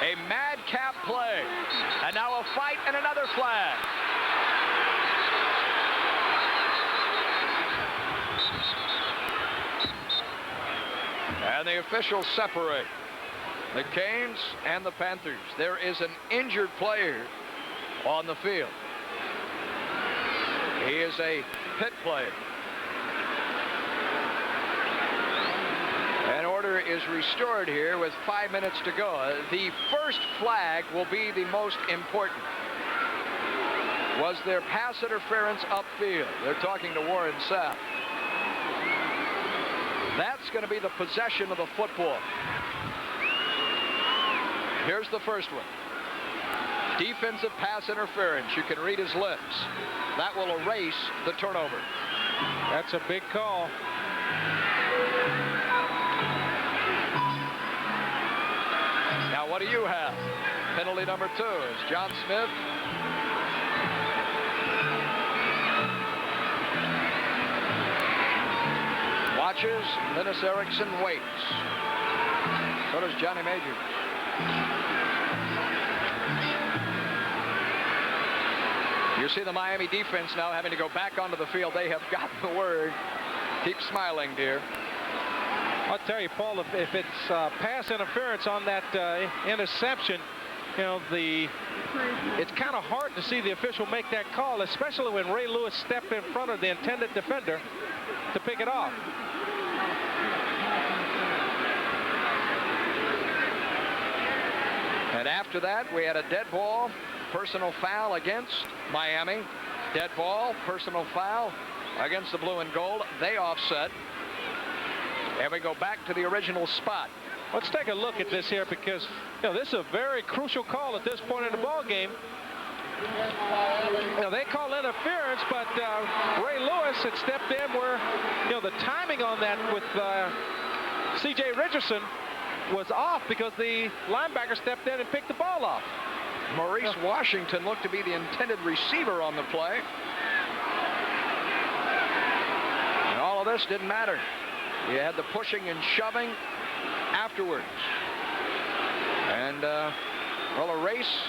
A madcap play. And now a fight and another flag. And the officials separate the Canes and the Panthers. There is an injured player on the field. He is a Pitt player. And order is restored here with 5 minutes to go. The first flag will be the most important. Was there pass interference upfield? They're talking to Warren Sapp. That's going to be the possession of the football. Here's the first one. Defensive pass interference. You can read his lips. That will erase the turnover. That's a big call. Now, what do you have? Penalty number 2 is John Smith. Watches. Dennis Erickson waits. So does Johnny Major. You see the Miami defense now having to go back onto the field. They have gotten the word. Keep smiling, dear. I'll tell you, Paul, if it's pass interference on that interception, you know, it's kind of hard to see the official make that call, especially when Ray Lewis stepped in front of the intended defender to pick it off. And after that, we had a dead ball, personal foul against Miami. Dead ball, personal foul against the blue and gold. They offset. And we go back to the original spot. Let's take a look at this here, because you know, this is a very crucial call at this point in the ball game. You know, they call interference, but Ray Lewis had stepped in where, you know, the timing on that with C.J. Richardson was off because the linebacker stepped in and picked the ball off. Maurice Washington looked to be the intended receiver on the play. And all of this didn't matter. You had the pushing and shoving afterwards. And, well, erase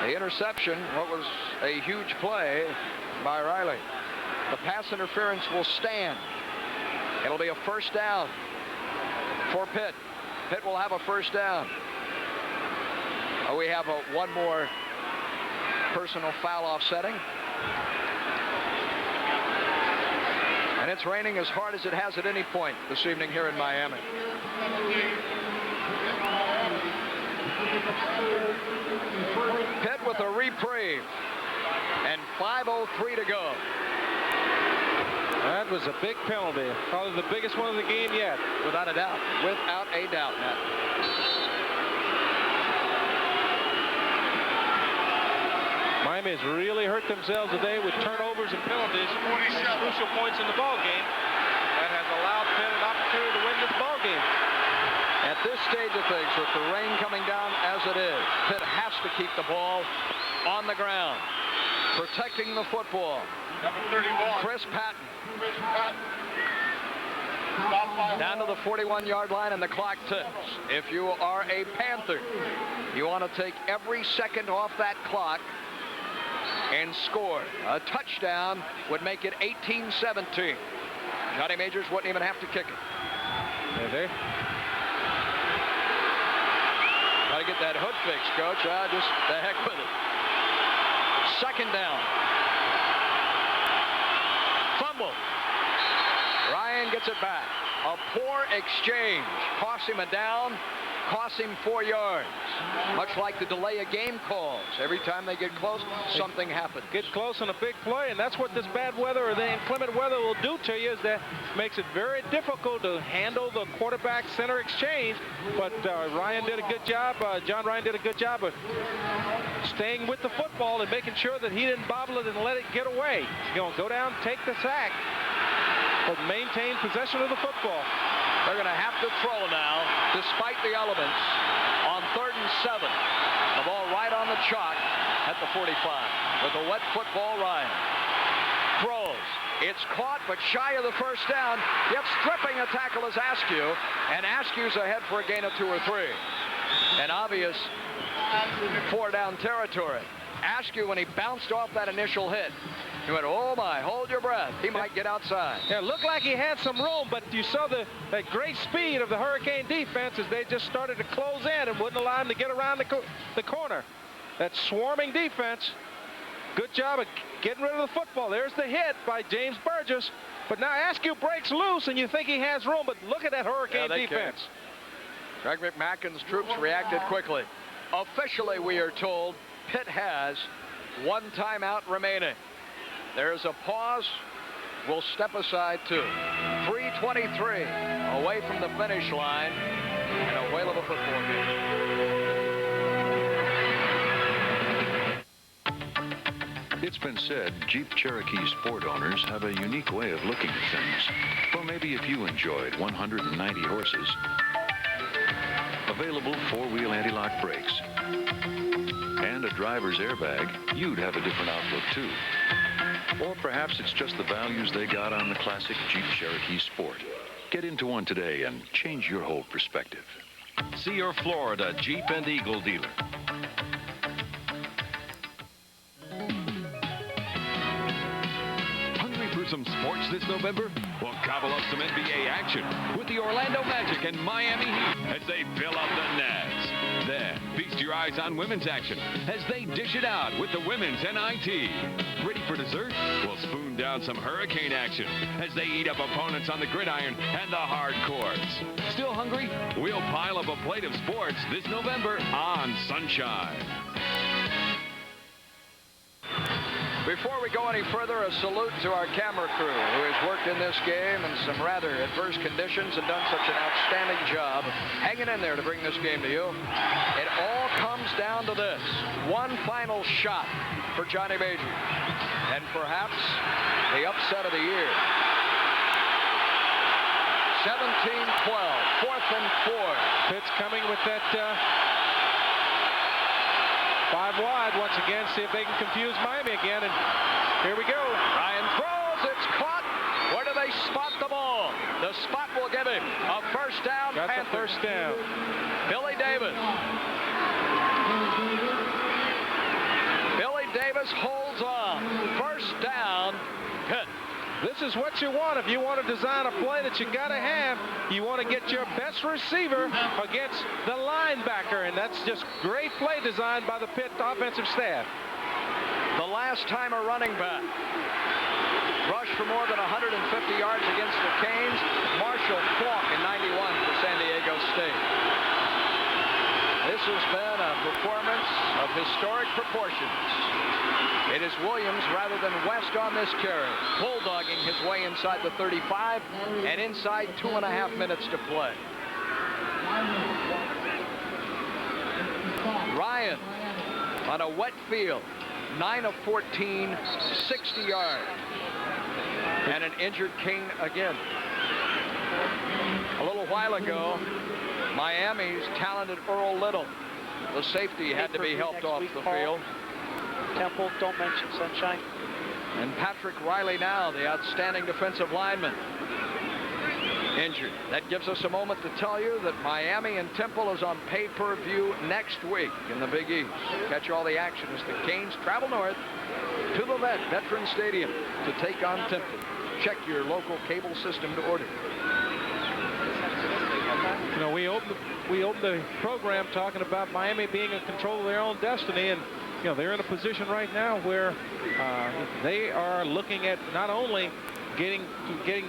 the interception, what was a huge play by Riley. The pass interference will stand. It'll be a first down for Pitt. Pitt will have a first down. We have one more personal foul offsetting. And it's raining as hard as it has at any point this evening here in Miami. Pitt with a reprieve. And 5:03 to go. That was a big penalty. Probably the biggest one of the game yet. Without a doubt. Without a doubt, Matt. Miami has really hurt themselves today with turnovers and penalties at crucial points in the ball game. That has allowed Pitt an opportunity to win this ball game. At this stage of things, with the rain coming down as it is, Pitt has to keep the ball on the ground, protecting the football. Number 31. Chris Patton. Chris Patton. Down to the 41-yard line, and the clock ticks. If you are a Panther, you want to take every second off that clock and score. A touchdown would make it 18-17. Johnny Majors wouldn't even have to kick it. Got to get that hook fixed, Coach. Just the heck with it. Second down. Fumble. Ryan gets it back. A poor exchange. Costs him a down. Costs him 4 yards. Much like the delay of game calls. Every time they get close, something happens. Get close on a big play, and that's what this bad weather or the inclement weather will do to you, is that makes it very difficult to handle the quarterback center exchange. But Ryan did a good job. John Ryan did a good job of staying with the football and making sure that he didn't bobble it and let it get away. Go down, take the sack, but maintain possession of the football. They're going to have to throw now, despite the elements, on 3rd and 7. The ball right on the chalk at the 45 with a wet football. Ryan throws. It's caught, but shy of the first down. Yet stripping a tackle is Askew, and Askew's ahead for a gain of 2 or 3. An obvious 4-down territory. Askew, when he bounced off that initial hit, he went, oh my, hold your breath. He might get outside. Yeah, it looked like he had some room, but you saw that great speed of the Hurricane defense as they just started to close in and wouldn't allow him to get around the corner. That swarming defense. Good job of getting rid of the football. There's the hit by James Burgess. But now Askew breaks loose, and you think he has room, but look at that Hurricane defense. Greg McMackin's troops reacted quickly. Officially, we are told, Pitt has 1 timeout remaining. There's a pause. We'll step aside too. 3:23 away from the finish line, and a whale of a football game. It's been said Jeep Cherokee Sport owners have a unique way of looking at things. Well, maybe if you enjoyed 190 horses, available 4-wheel anti-lock brakes, and a driver's airbag, you'd have a different outlook too. Or perhaps it's just the values they got on the classic Jeep Cherokee Sport. Get into one today and change your whole perspective. See your Florida Jeep and Eagle dealer. Hungry for some sports this November? Well, gobble up some NBA action with the Orlando Magic and Miami Heat as they fill up the nets. Then, feast your eyes on women's action as they dish it out with the women's NIT. Ready for dessert? Well, spoon down some Hurricane action as they eat up opponents on the gridiron and the hard courts. Still hungry? We'll pile up a plate of sports this November on Sunshine. Before we go any further, a salute to our camera crew who has worked in this game in some rather adverse conditions and done such an outstanding job hanging in there to bring this game to you. It all comes down to this. One final shot for Johnny Majors. And perhaps the upset of the year. 17-12, 4th and 4. Pitt's coming with that 5 wide once again, see if they can confuse Miami again, and here we go. Ryan throws, it's caught. Where do they spot the ball? The spot will give him a first down. Got the first down. Billy Davis. Billy Davis holds on. First down, Pitt. This is what you want. If you want to design a play that you got to have, you want to get your best receiver against the linebacker, and that's just great play design by the Pitt offensive staff. The last time a running back rushed for more than 150 yards against the Canes, Marshall Faulk in 91 for San Diego State. This has been a performance of historic proportions. It is Williams rather than West on this carry, bulldogging his way inside the 35 and inside 2.5 minutes to play. Ryan on a wet field, 9 of 14, 60 yards. And an injured King again. A little while ago, Miami's talented Earl Little, the safety, had to be helped off the field. Temple, don't mention Sunshine. And Patrick Riley now, the outstanding defensive lineman, injured. That gives us a moment to tell you that Miami and Temple is on pay-per-view next week in the Big East. Catch all the action as the Canes travel north to the Veterans Stadium to take on Temple. check your local cable system to order. You know, we opened the program talking about Miami being in control of their own destiny, and you know, they're in a position right now where they are looking at not only getting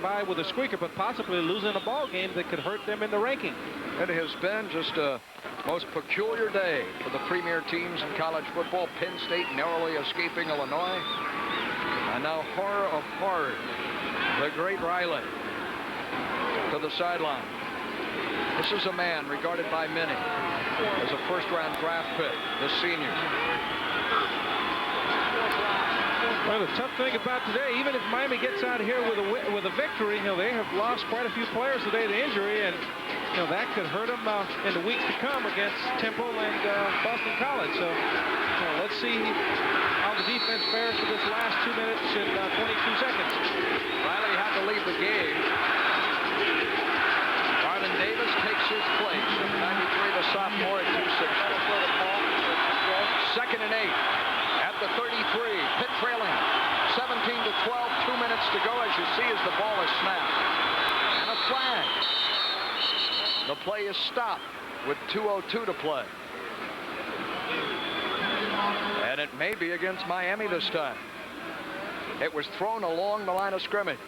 by with a squeaker, but possibly losing a ball game that could hurt them in the ranking. It has been just a most peculiar day for the premier teams in college football. Penn State narrowly escaping Illinois. And now, horror of horrors, the great Riley to the sideline. This is a man regarded by many as a first-round draft pick, the senior. Well, the tough thing about today, even if Miami gets out of here with a victory, you know, they have lost quite a few players today to injury, and you know, that could hurt them in the weeks to come against Temple and Boston College. So let's see how the defense fares for this last 2 minutes and 22 seconds. Riley had to leave the game. Marvin Davis takes his place. 93, the sophomore at 260. Second and 8 at the 33. Pitt trailing 17-12. 2 minutes to go, as you see, as the ball is snapped. And a flag. The play is stopped with 2:02 to play. And it may be against Miami this time. It was thrown along the line of scrimmage.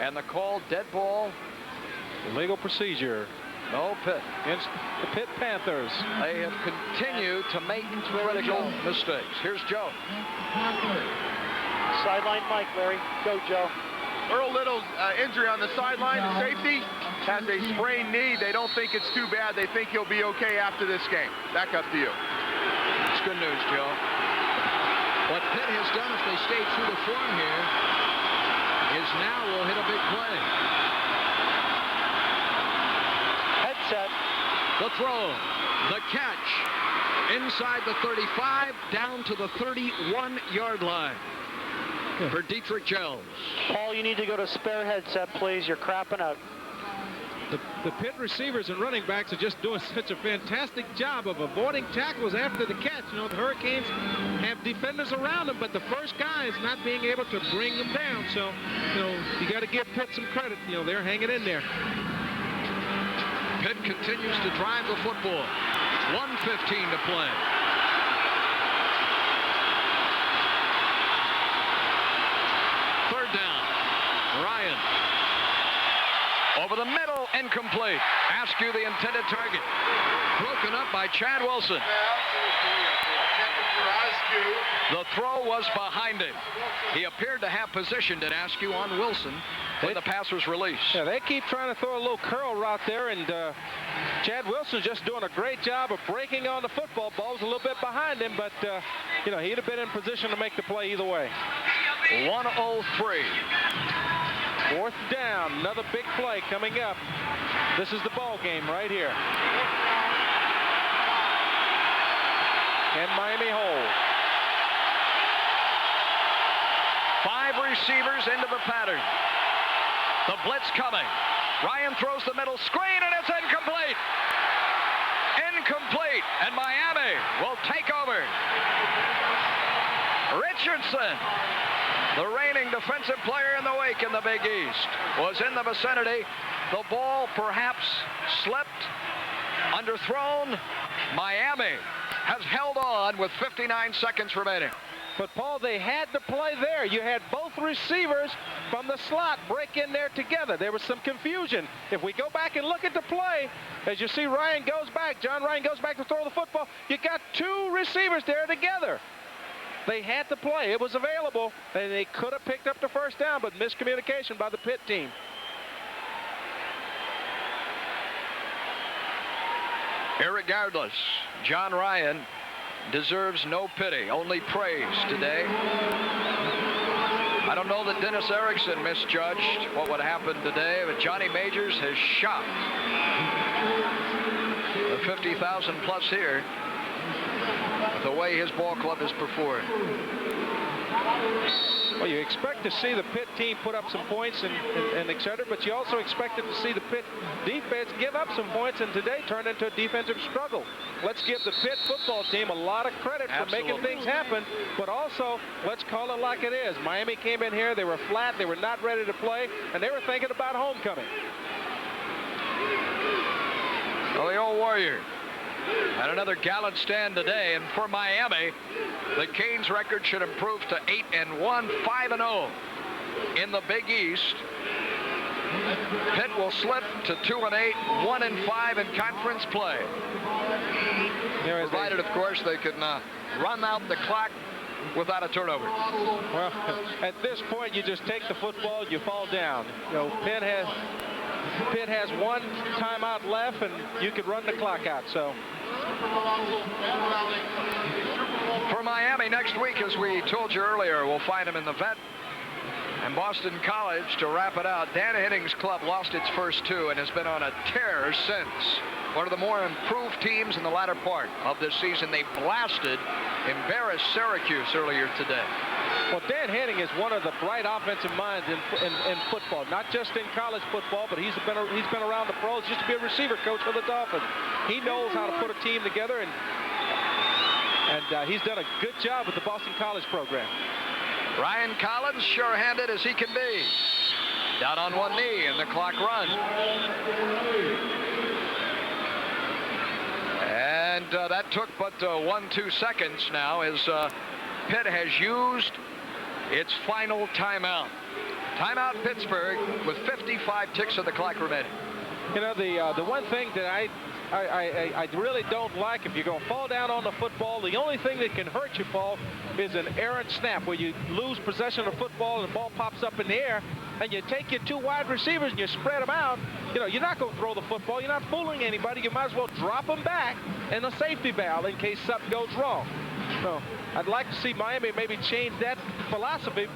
And the call, dead ball. Legal procedure. No, Pitt. Against the Pitt Panthers. They have continued to make critical mistakes. Here's Joe. Sideline Mike, Larry. Go, Joe. Earl Little's injury on the sideline, the safety, has a sprained knee. They don't think it's too bad. They think he'll be okay after this game. Back up to you. It's good news, Joe. What Pitt has done, if they stay true to form here, is now will hit a big play. Headset. The throw. The catch. Inside the 35, down to the 31-yard line. For Dietrich Jones. Paul, you need to go to spare headset, please. You're crapping out. The Pitt receivers and running backs are just doing such a fantastic job of avoiding tackles after the catch. You know, the Hurricanes have defenders around them, but the first guy is not being able to bring them down. So, you know, you got to give Pitt some credit. You know, they're hanging in there. Pitt continues to drive the football. 1:15 to play. Third down. Ryan. Over the middle, incomplete. Askew, the intended target. Broken up by Chad Wilson. The throw was behind him. He appeared to have positioned at Askew on Wilson when the pass was released. Yeah, they keep trying to throw a little curl route there, and Chad Wilson's just doing a great job of breaking on the football. Ball's a little bit behind him, but you know, he'd have been in position to make the play either way. 1:03. Fourth down, another big play coming up. This is the ball game right here. Can Miami hold? 5 receivers into the pattern. The blitz coming. Ryan throws the middle screen, and it's incomplete. Incomplete, and Miami will take over. Richardson, the reigning defensive player in the week in the Big East, was in the vicinity. The ball perhaps slipped, underthrown. Miami has held on with 59 seconds remaining. But, Paul, they had the play there. You had both receivers from the slot break in there together. There was some confusion. If we go back and look at the play, as you see Ryan goes back, John Ryan goes back to throw the football, you got 2 receivers there together. They had the play. It was available, and they could have picked up the first down, but miscommunication by the Pitt team. Irregardless, John Ryan deserves no pity, only praise today. I don't know that Dennis Erickson misjudged what would happen today, but Johnny Majors has shocked the 50,000 plus here with the way his ball club has performed. Well, you expect to see the Pitt team put up some points and et cetera, but you also expected to see the Pitt defense give up some points, and today turned into a defensive struggle. Let's give the Pitt football team a lot of credit for making things happen, but also let's call it like it is. Miami came in here, they were flat, they were not ready to play, and they were thinking about homecoming. Well, the old Warrior had another gallant stand today, and for Miami, the Canes' record should improve to 8-1, 5-0 in the Big East. Pitt will slip to 2-8, 1-5 in conference play. Provided, of course, they can run out the clock without a turnover. Well, at this point, you just take the football, you fall down. You know, Pitt has one timeout left, and you could run the clock out. So, for Miami next week, as we told you earlier, we'll find them in the Vet and Boston College to wrap it out. Dan Henning's club lost its first two and has been on a tear since. One of the more improved teams in the latter part of this season. They embarrassed Syracuse earlier today. Well, Dan Henning is one of the bright offensive minds in football, not just in college football, but he's been around the pros. Used to be a receiver coach for the Dolphins. He knows how to put a team together, and he's done a good job with the Boston College program. Ryan Collins, sure-handed as he can be, down on one knee, and the clock runs. And that took but 1-2 seconds now as Pitt has used its final timeout. Timeout Pittsburgh with 55 ticks of the clock remaining. You know, the one thing that I really don't like, if you're going to fall down on the football, the only thing that can hurt you, Paul, is an errant snap where you lose possession of the football and the ball pops up in the air, and you take your two wide receivers and you spread them out. You know, you're not going to throw the football. You're not fooling anybody. You might as well drop them back in a safety valve in case something goes wrong. So I'd like to see Miami maybe change that philosophy.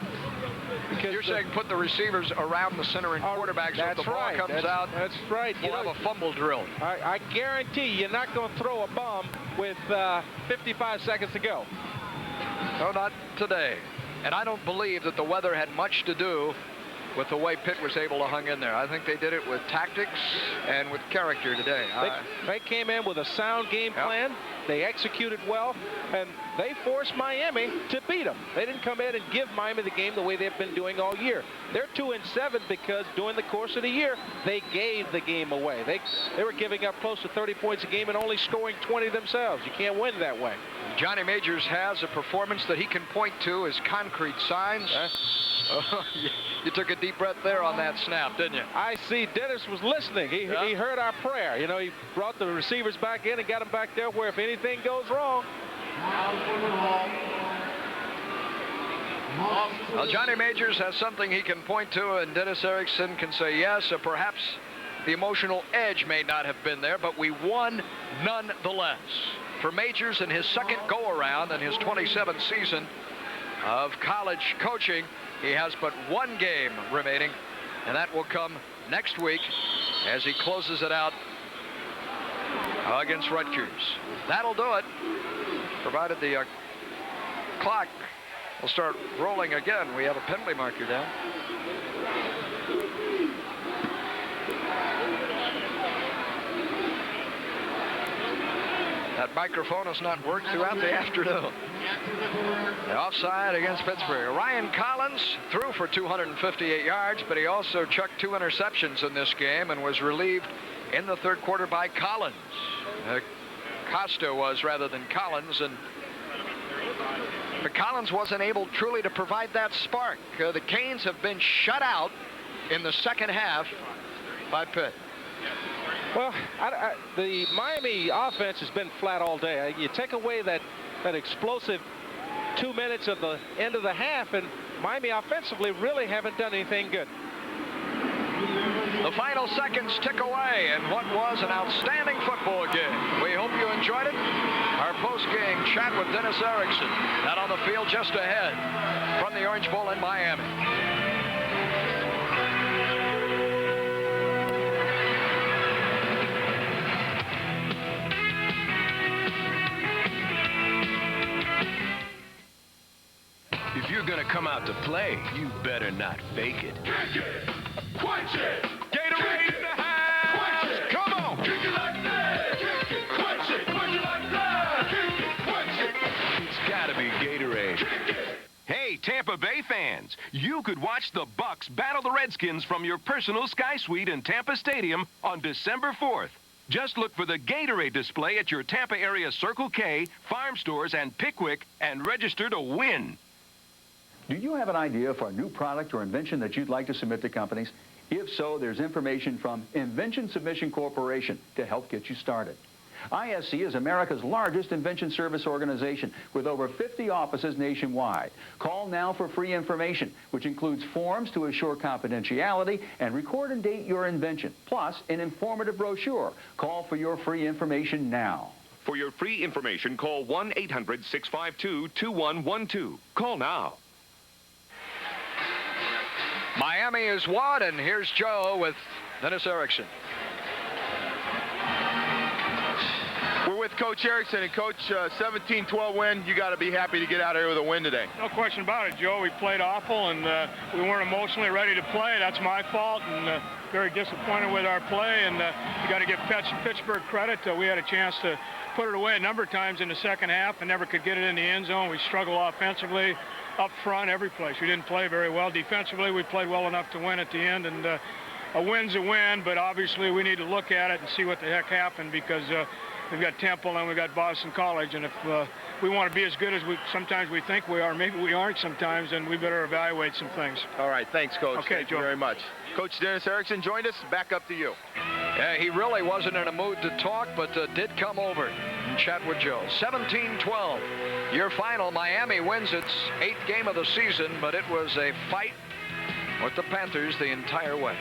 Because you're saying put the receivers around the center and quarterback so if the ball comes out. That's right. We'll have a fumble drill. I guarantee you're not going to throw a bomb with 55 seconds to go. No, not today. And I don't believe that the weather had much to do with the way Pitt was able to hang in there. I think they did it with tactics and with character today. They came in with a sound game plan. They executed well, and they forced Miami to beat them. They didn't come in and give Miami the game the way they've been doing all year. They're 2-7 because during the course of the year, they gave the game away. They were giving up close to 30 points a game and only scoring 20 themselves. You can't win that way. Johnny Majors has a performance that he can point to as concrete signs. You took a deep breath there on that snap, didn't you? I see Dennis was listening. He heard our prayer. You know, he brought the receivers back in and got them back there where if anything goes wrong. Well, Johnny Majors has something he can point to, and Dennis Erickson can say yes, or perhaps the emotional edge may not have been there, but we won nonetheless. For Majors in his second go-around in his 27th season of college coaching, he has but one game remaining, and that will come next week as he closes it out against Rutgers. That'll do it, provided the clock will start rolling again. We have a penalty marker down. That microphone has not worked throughout the afternoon. The offside against Pittsburgh. Ryan Collins threw for 258 yards, but he also chucked 2 interceptions in this game and was relieved in the third quarter by Collins. Costa was rather than Collins, but Collins wasn't able truly to provide that spark. The Canes have been shut out in the second half by Pitt. Well, the Miami offense has been flat all day. You take away that explosive 2 minutes of the end of the half, and Miami offensively really haven't done anything good. The final seconds tick away in what was an outstanding football game. We hope you enjoyed it. Our post-game chat with Dennis Erickson. Out on the field just ahead from the Orange Bowl in Miami. If you're going to come out to play, you better not fake it. Kick it. Quench it. Gatorade in the house. Come on. Kick it like that. Kick it. Quench it. Quench it like that. Kick it. Quench it. It's got to be Gatorade. Kick it. Hey, Tampa Bay fans, you could watch the Bucks battle the Redskins from your personal Sky Suite in Tampa Stadium on December 4th. Just look for the Gatorade display at your Tampa area Circle K, farm stores, and Pickwick, and register to win. Do you have an idea for a new product or invention that you'd like to submit to companies? If so, there's information from Invention Submission Corporation to help get you started. ISC is America's largest invention service organization with over 50 offices nationwide. Call now for free information, which includes forms to assure confidentiality and record and date your invention, plus an informative brochure. Call for your free information now. For your free information, call 1-800-652-2112. Call now. Miami is won, and here's Joe with Dennis Erickson. We're with Coach Erickson, and Coach, 17-12 win. You got to be happy to get out here with a win today. No question about it, Joe. We played awful, and we weren't emotionally ready to play. That's my fault, and very disappointed with our play. And you got to give Pittsburgh credit. We had a chance to put it away a number of times in the second half and never could get it in the end zone. We struggled offensively, up front, every place. We didn't play very well. Defensively, we played well enough to win at the end, and a win's a win, but obviously we need to look at it and see what the heck happened, because we've got Temple and we've got Boston College, and if we want to be as good as sometimes we think we are, maybe we aren't sometimes, and we better evaluate some things. All right, thanks, Coach. Okay, Thank Joe. you very much. Coach Dennis Erickson joined us. Back up to you. Yeah, he really wasn't in a mood to talk, but did come over and chat with Joe. 17-12. Your final. Miami wins its 8th game of the season, but it was a fight with the Panthers the entire way.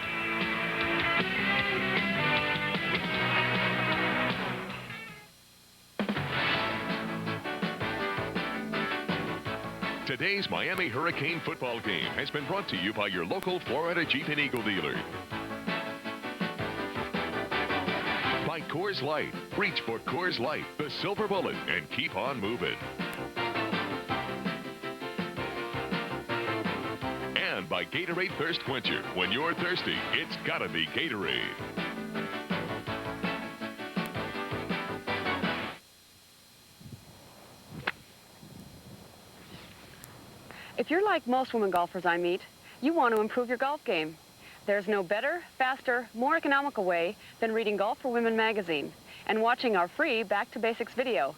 Today's Miami Hurricane football game has been brought to you by your local Florida Jeep and Eagle dealer. By Coors Light. Reach for Coors Light, the silver bullet, and keep on moving. And by Gatorade Thirst Quencher. When you're thirsty, it's gotta be Gatorade. If you're like most women golfers I meet, you want to improve your golf game. There's no better, faster, more economical way than reading Golf for Women magazine and watching our free Back to Basics video.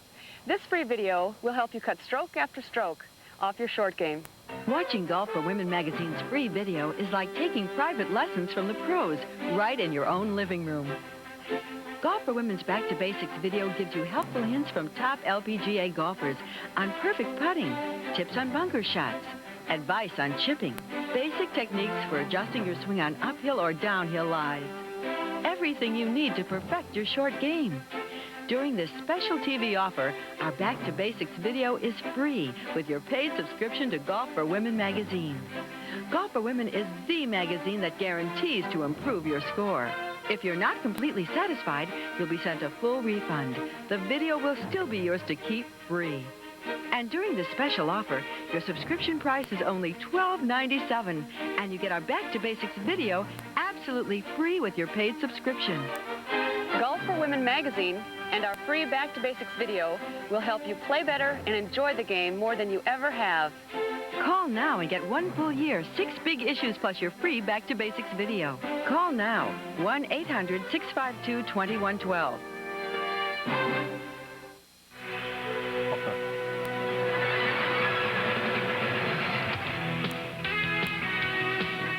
This free video will help you cut stroke after stroke off your short game. Watching Golf for Women magazine's free video is like taking private lessons from the pros right in your own living room. Golf for Women's Back to Basics video gives you helpful hints from top LPGA golfers on perfect putting, tips on bunker shots, advice on chipping, basic techniques for adjusting your swing on uphill or downhill lies. Everything you need to perfect your short game. During this special TV offer, our Back to Basics video is free with your paid subscription to Golf for Women magazine. Golf for Women is the magazine that guarantees to improve your score. If you're not completely satisfied, you'll be sent a full refund. The video will still be yours to keep free. And during this special offer, your subscription price is only $12.97, and you get our Back to Basics video absolutely free with your paid subscription. Golf for Women magazine and our free Back to Basics video will help you play better and enjoy the game more than you ever have. Call now and get 1 full year, 6 big issues plus your free Back to Basics video. Call now, 1-800-652-2112.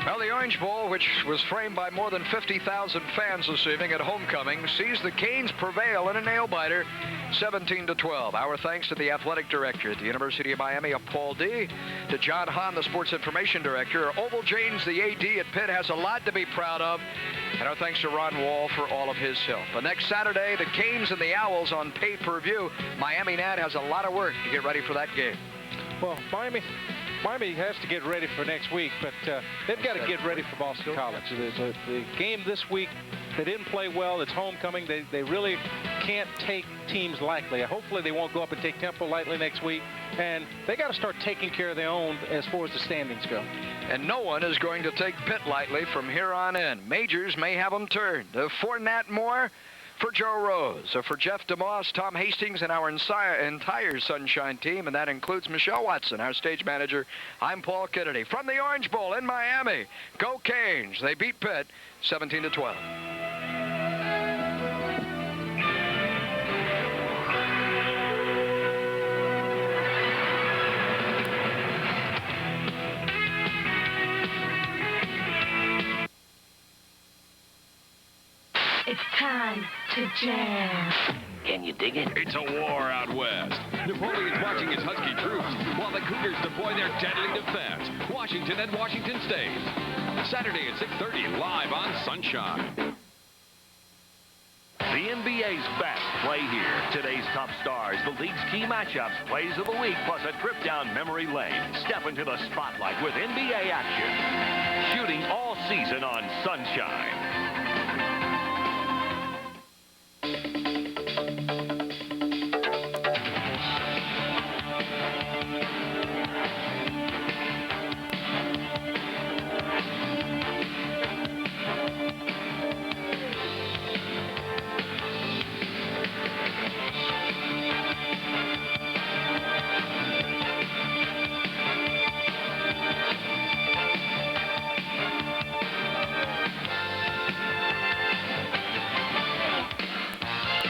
Well, the Orange Bowl, which was framed by more than 50,000 fans this evening at homecoming, sees the Canes prevail in a nail-biter, 17-12. Our thanks to the athletic director at the University of Miami, Paul D., to John Hahn, the sports information director. Oval James, the AD at Pitt, has a lot to be proud of. And our thanks to Ron Wall for all of his help. But next Saturday, the Canes and the Owls on pay-per-view. Miami Nat has a lot of work to get ready for that game. Well, Miami Miami has to get ready for next week, but they've got to get ready for Boston College. The game this week, they didn't play well. It's homecoming. They really can't take teams lightly. Hopefully they won't go up and take Temple lightly next week. And they got to start taking care of their own as far as the standings go. And no one is going to take Pitt lightly from here on in. Majors may have them turned. For Nat Moore, for Joe Rose, for Jeff DeMoss, Tom Hastings, and our entire Sunshine team, and that includes Michelle Watson, our stage manager, I'm Paul Kennedy. From the Orange Bowl in Miami, go Canes. They beat Pitt 17-12. It's time to jam. Can you dig it? It's a war out west. Napoleon's marching his husky troops while the Cougars deploy their deadly defense. Washington and Washington State. Saturday at 6:30 live on Sunshine. The NBA's best play here. Today's top stars, the league's key matchups, plays of the week, plus a trip down memory lane. Step into the spotlight with NBA action. Shooting all season on Sunshine.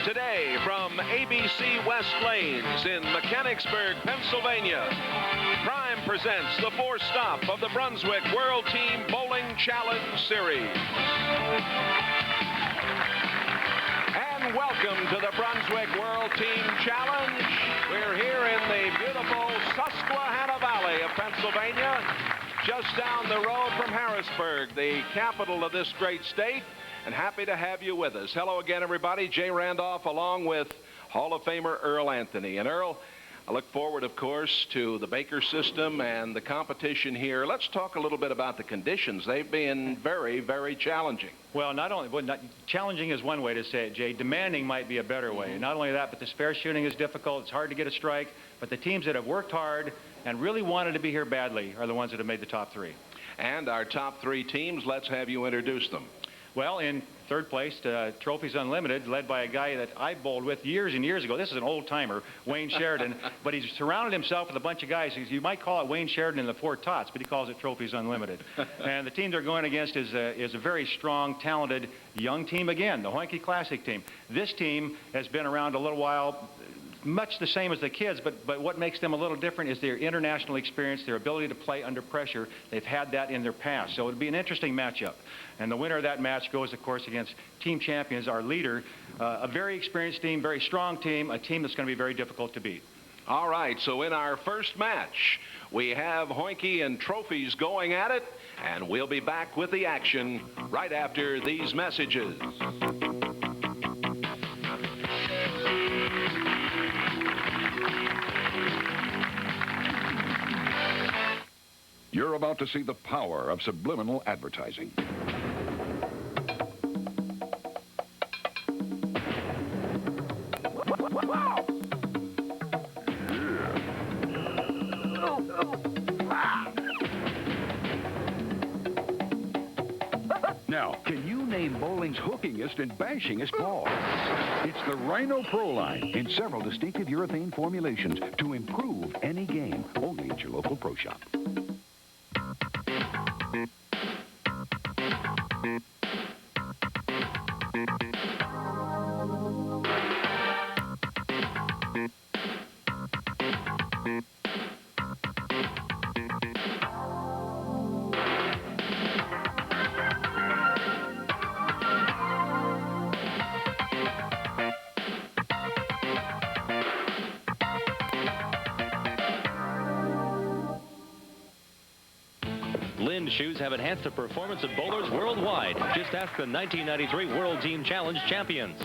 Today from ABC West Lanes in Mechanicsburg, Pennsylvania, Prime presents the fourth stop of the Brunswick World Team Bowling Challenge Series. And welcome to the Brunswick World Team Challenge. We're here in the beautiful Susquehanna Valley of Pennsylvania, just down the road from Harrisburg, the capital of this great state. And happy to have you with us. Hello again, everybody. Jay Randolph along with Hall of Famer Earl Anthony. And Earl, I look forward, of course, to the Baker system and the competition here. Let's talk a little bit about the conditions. They've been very, very challenging. Well, challenging is one way to say it, Jay. Demanding might be a better way. Not only that, but the spare shooting is difficult. It's hard to get a strike. But the teams that have worked hard and really wanted to be here badly are the ones that have made the top three. And our top three teams, let's have you introduce them. Well, in third place, Trophies Unlimited, led by a guy that I bowled with years and years ago. This is an old-timer, Wayne Sheridan, but he's surrounded himself with a bunch of guys. You might call it Wayne Sheridan in the Four Tots, but he calls it Trophies Unlimited. And the team they're going against is a very strong, talented, young team again, the Hoinke Classic team. This team has been around a little while, much the same as the kids, but what makes them a little different is their international experience, their ability to play under pressure. They've had that in their past, so it'll be an interesting matchup. And the winner of that match goes, of course, against team champions, our leader, a very experienced team, very strong team, a team that's going to be very difficult to beat. All right, so in our first match, we have Hoinke and Trophies going at it, and we'll be back with the action right after these messages. You're about to see the power of subliminal advertising. Now, can you name bowling's hookingest and bashingest ball? It's the Rhino Pro line in several distinctive urethane formulations to improve any game, only at your local pro shop. Lynn shoes have enhanced the performance of bowlers worldwide. Just ask the 1993 World Team Challenge champions.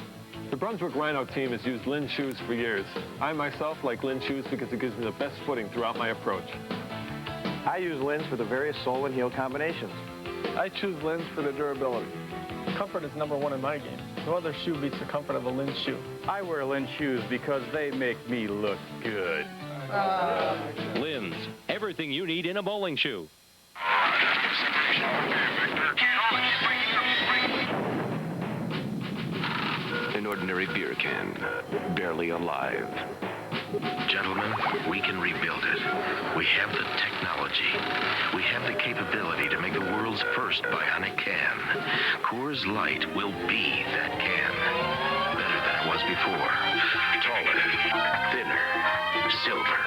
The Brunswick Rhino team has used Lynn shoes for years. I myself like Lynn shoes because it gives me the best footing throughout my approach. I use Lin's for the various sole and heel combinations. I choose Lin's for the durability. Comfort is #1 in my game. No other shoe beats the comfort of a Lin's shoe. I wear Lin's shoes because they make me look good. Lin's, everything you need in a bowling shoe. An ordinary beer can, barely alive. Gentlemen, we can rebuild it. We have the technology. We have the capability to make the world's first bionic can. Coors Light will be that can. Better than it was before. Taller, thinner, silver.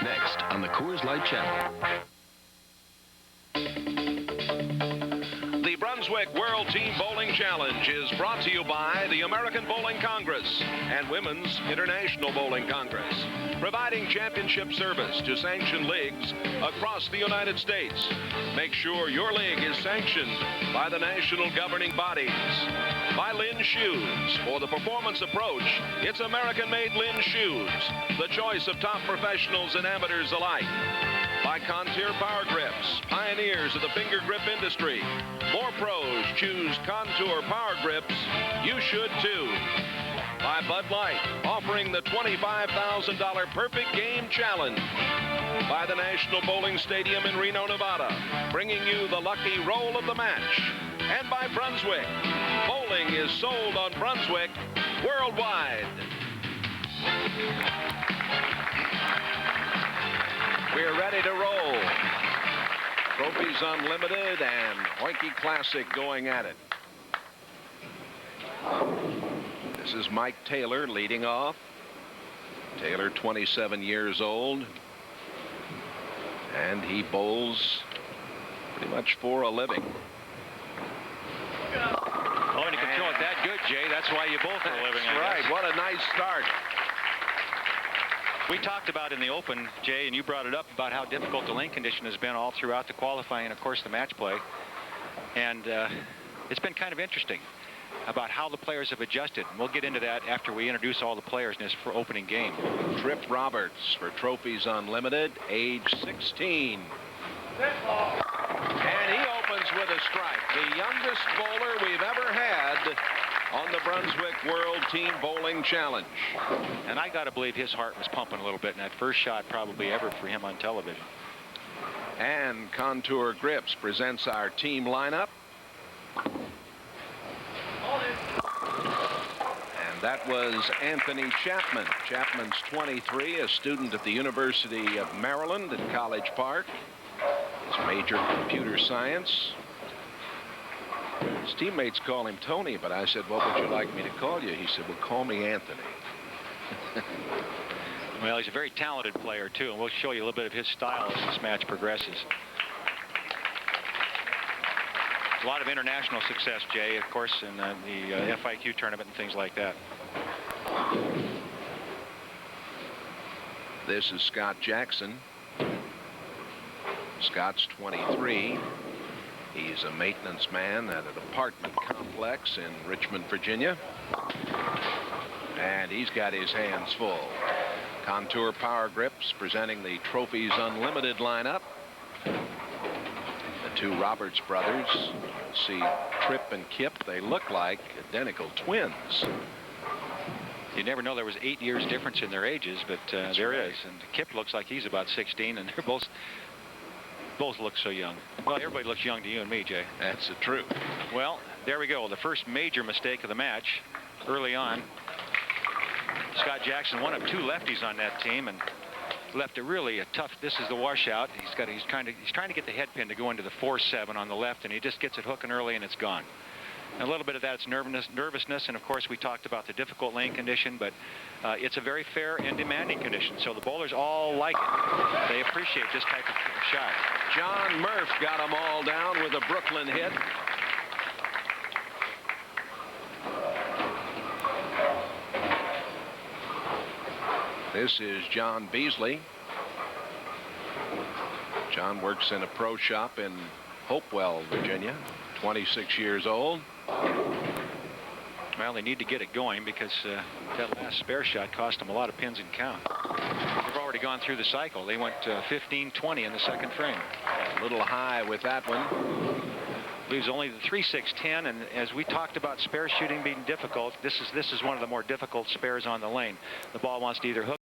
Next on the Coors Light Channel. The Brunswick World Team Bowling Challenge is brought to you by the American Bowling Congress and Women's International Bowling Congress, providing championship service to sanctioned leagues across the United States. Make sure your league is sanctioned by the national governing bodies. By Lin's Shoes. For the performance approach, it's American-made Lin's Shoes, the choice of top professionals and amateurs alike. By Contour Power Grips, pioneers of the finger grip industry. More pros choose Contour Power Grips. You should too. By Bud Light, offering the $25,000 Perfect Game Challenge. By the National Bowling Stadium in Reno, Nevada, bringing you the lucky roll of the match. And by Brunswick. Bowling is sold on Brunswick worldwide. We're ready to roll. Trophies Unlimited and Hoinky Classic going at it. This is Mike Taylor leading off. Taylor, 27 years old. And he bowls pretty much for a living. Oh, and you can throw it that good, Jay. That's why you bowl for a living, I guess. Right. What a nice start. We talked about in the Open, Jay, and you brought it up about how difficult the lane condition has been all throughout the qualifying and, of course, the match play. And it's been kind of interesting about how the players have adjusted. And we'll get into that after we introduce all the players in this for opening game. Trip Roberts for Trophies Unlimited, age 16. And he opens with a strike. The youngest bowler we've ever had on the Brunswick World Team Bowling Challenge. And I got to believe his heart was pumping a little bit in that first shot probably ever for him on television. And Contour Grips presents our team lineup. And that was Anthony Chapman. Chapman's 23, a student at the University of Maryland in College Park. His major, computer science. His teammates call him Tony, but I said, what would you like me to call you? He said, well, call me Anthony. Well, he's a very talented player, too, and we'll show you a little bit of his style as this match progresses. A lot of international success, Jay, of course, in the FIQ tournament and things like that. This is Scott Jackson. Scott's 23. He's a maintenance man at an apartment complex in Richmond, Virginia. And he's got his hands full. Contour Power Grips presenting the Trophies Unlimited lineup. The two Roberts brothers. See Trip and Kip. They look like identical twins. You never know there was 8 years difference in their ages, but there is. And Kip looks like he's about 16, and they're both look so young. Well, everybody looks young to you and me, Jay. That's the truth. Well, there we go. The first major mistake of the match early on. Scott Jackson, one of two lefties on that team, and left a really tough. This is the washout. He's trying to get the head pin to go into the 4-7 on the left, and he just gets it hooking early, and it's gone. And a little bit of that is nervousness, and of course we talked about the difficult lane condition, but it's a very fair and demanding condition, so the bowlers all like it. They appreciate this type of shot. John Murph got them all down with a Brooklyn hit. This is John Beasley. John works in a pro shop in Hopewell, Virginia, 26 years old. Well, they need to get it going because that last spare shot cost them a lot of pins and count. They've already gone through the cycle. They went 15-20 in the second frame. A little high with that one. Leaves only the 3-6-10, and as we talked about spare shooting being difficult, this is one of the more difficult spares on the lane. The ball wants to either hook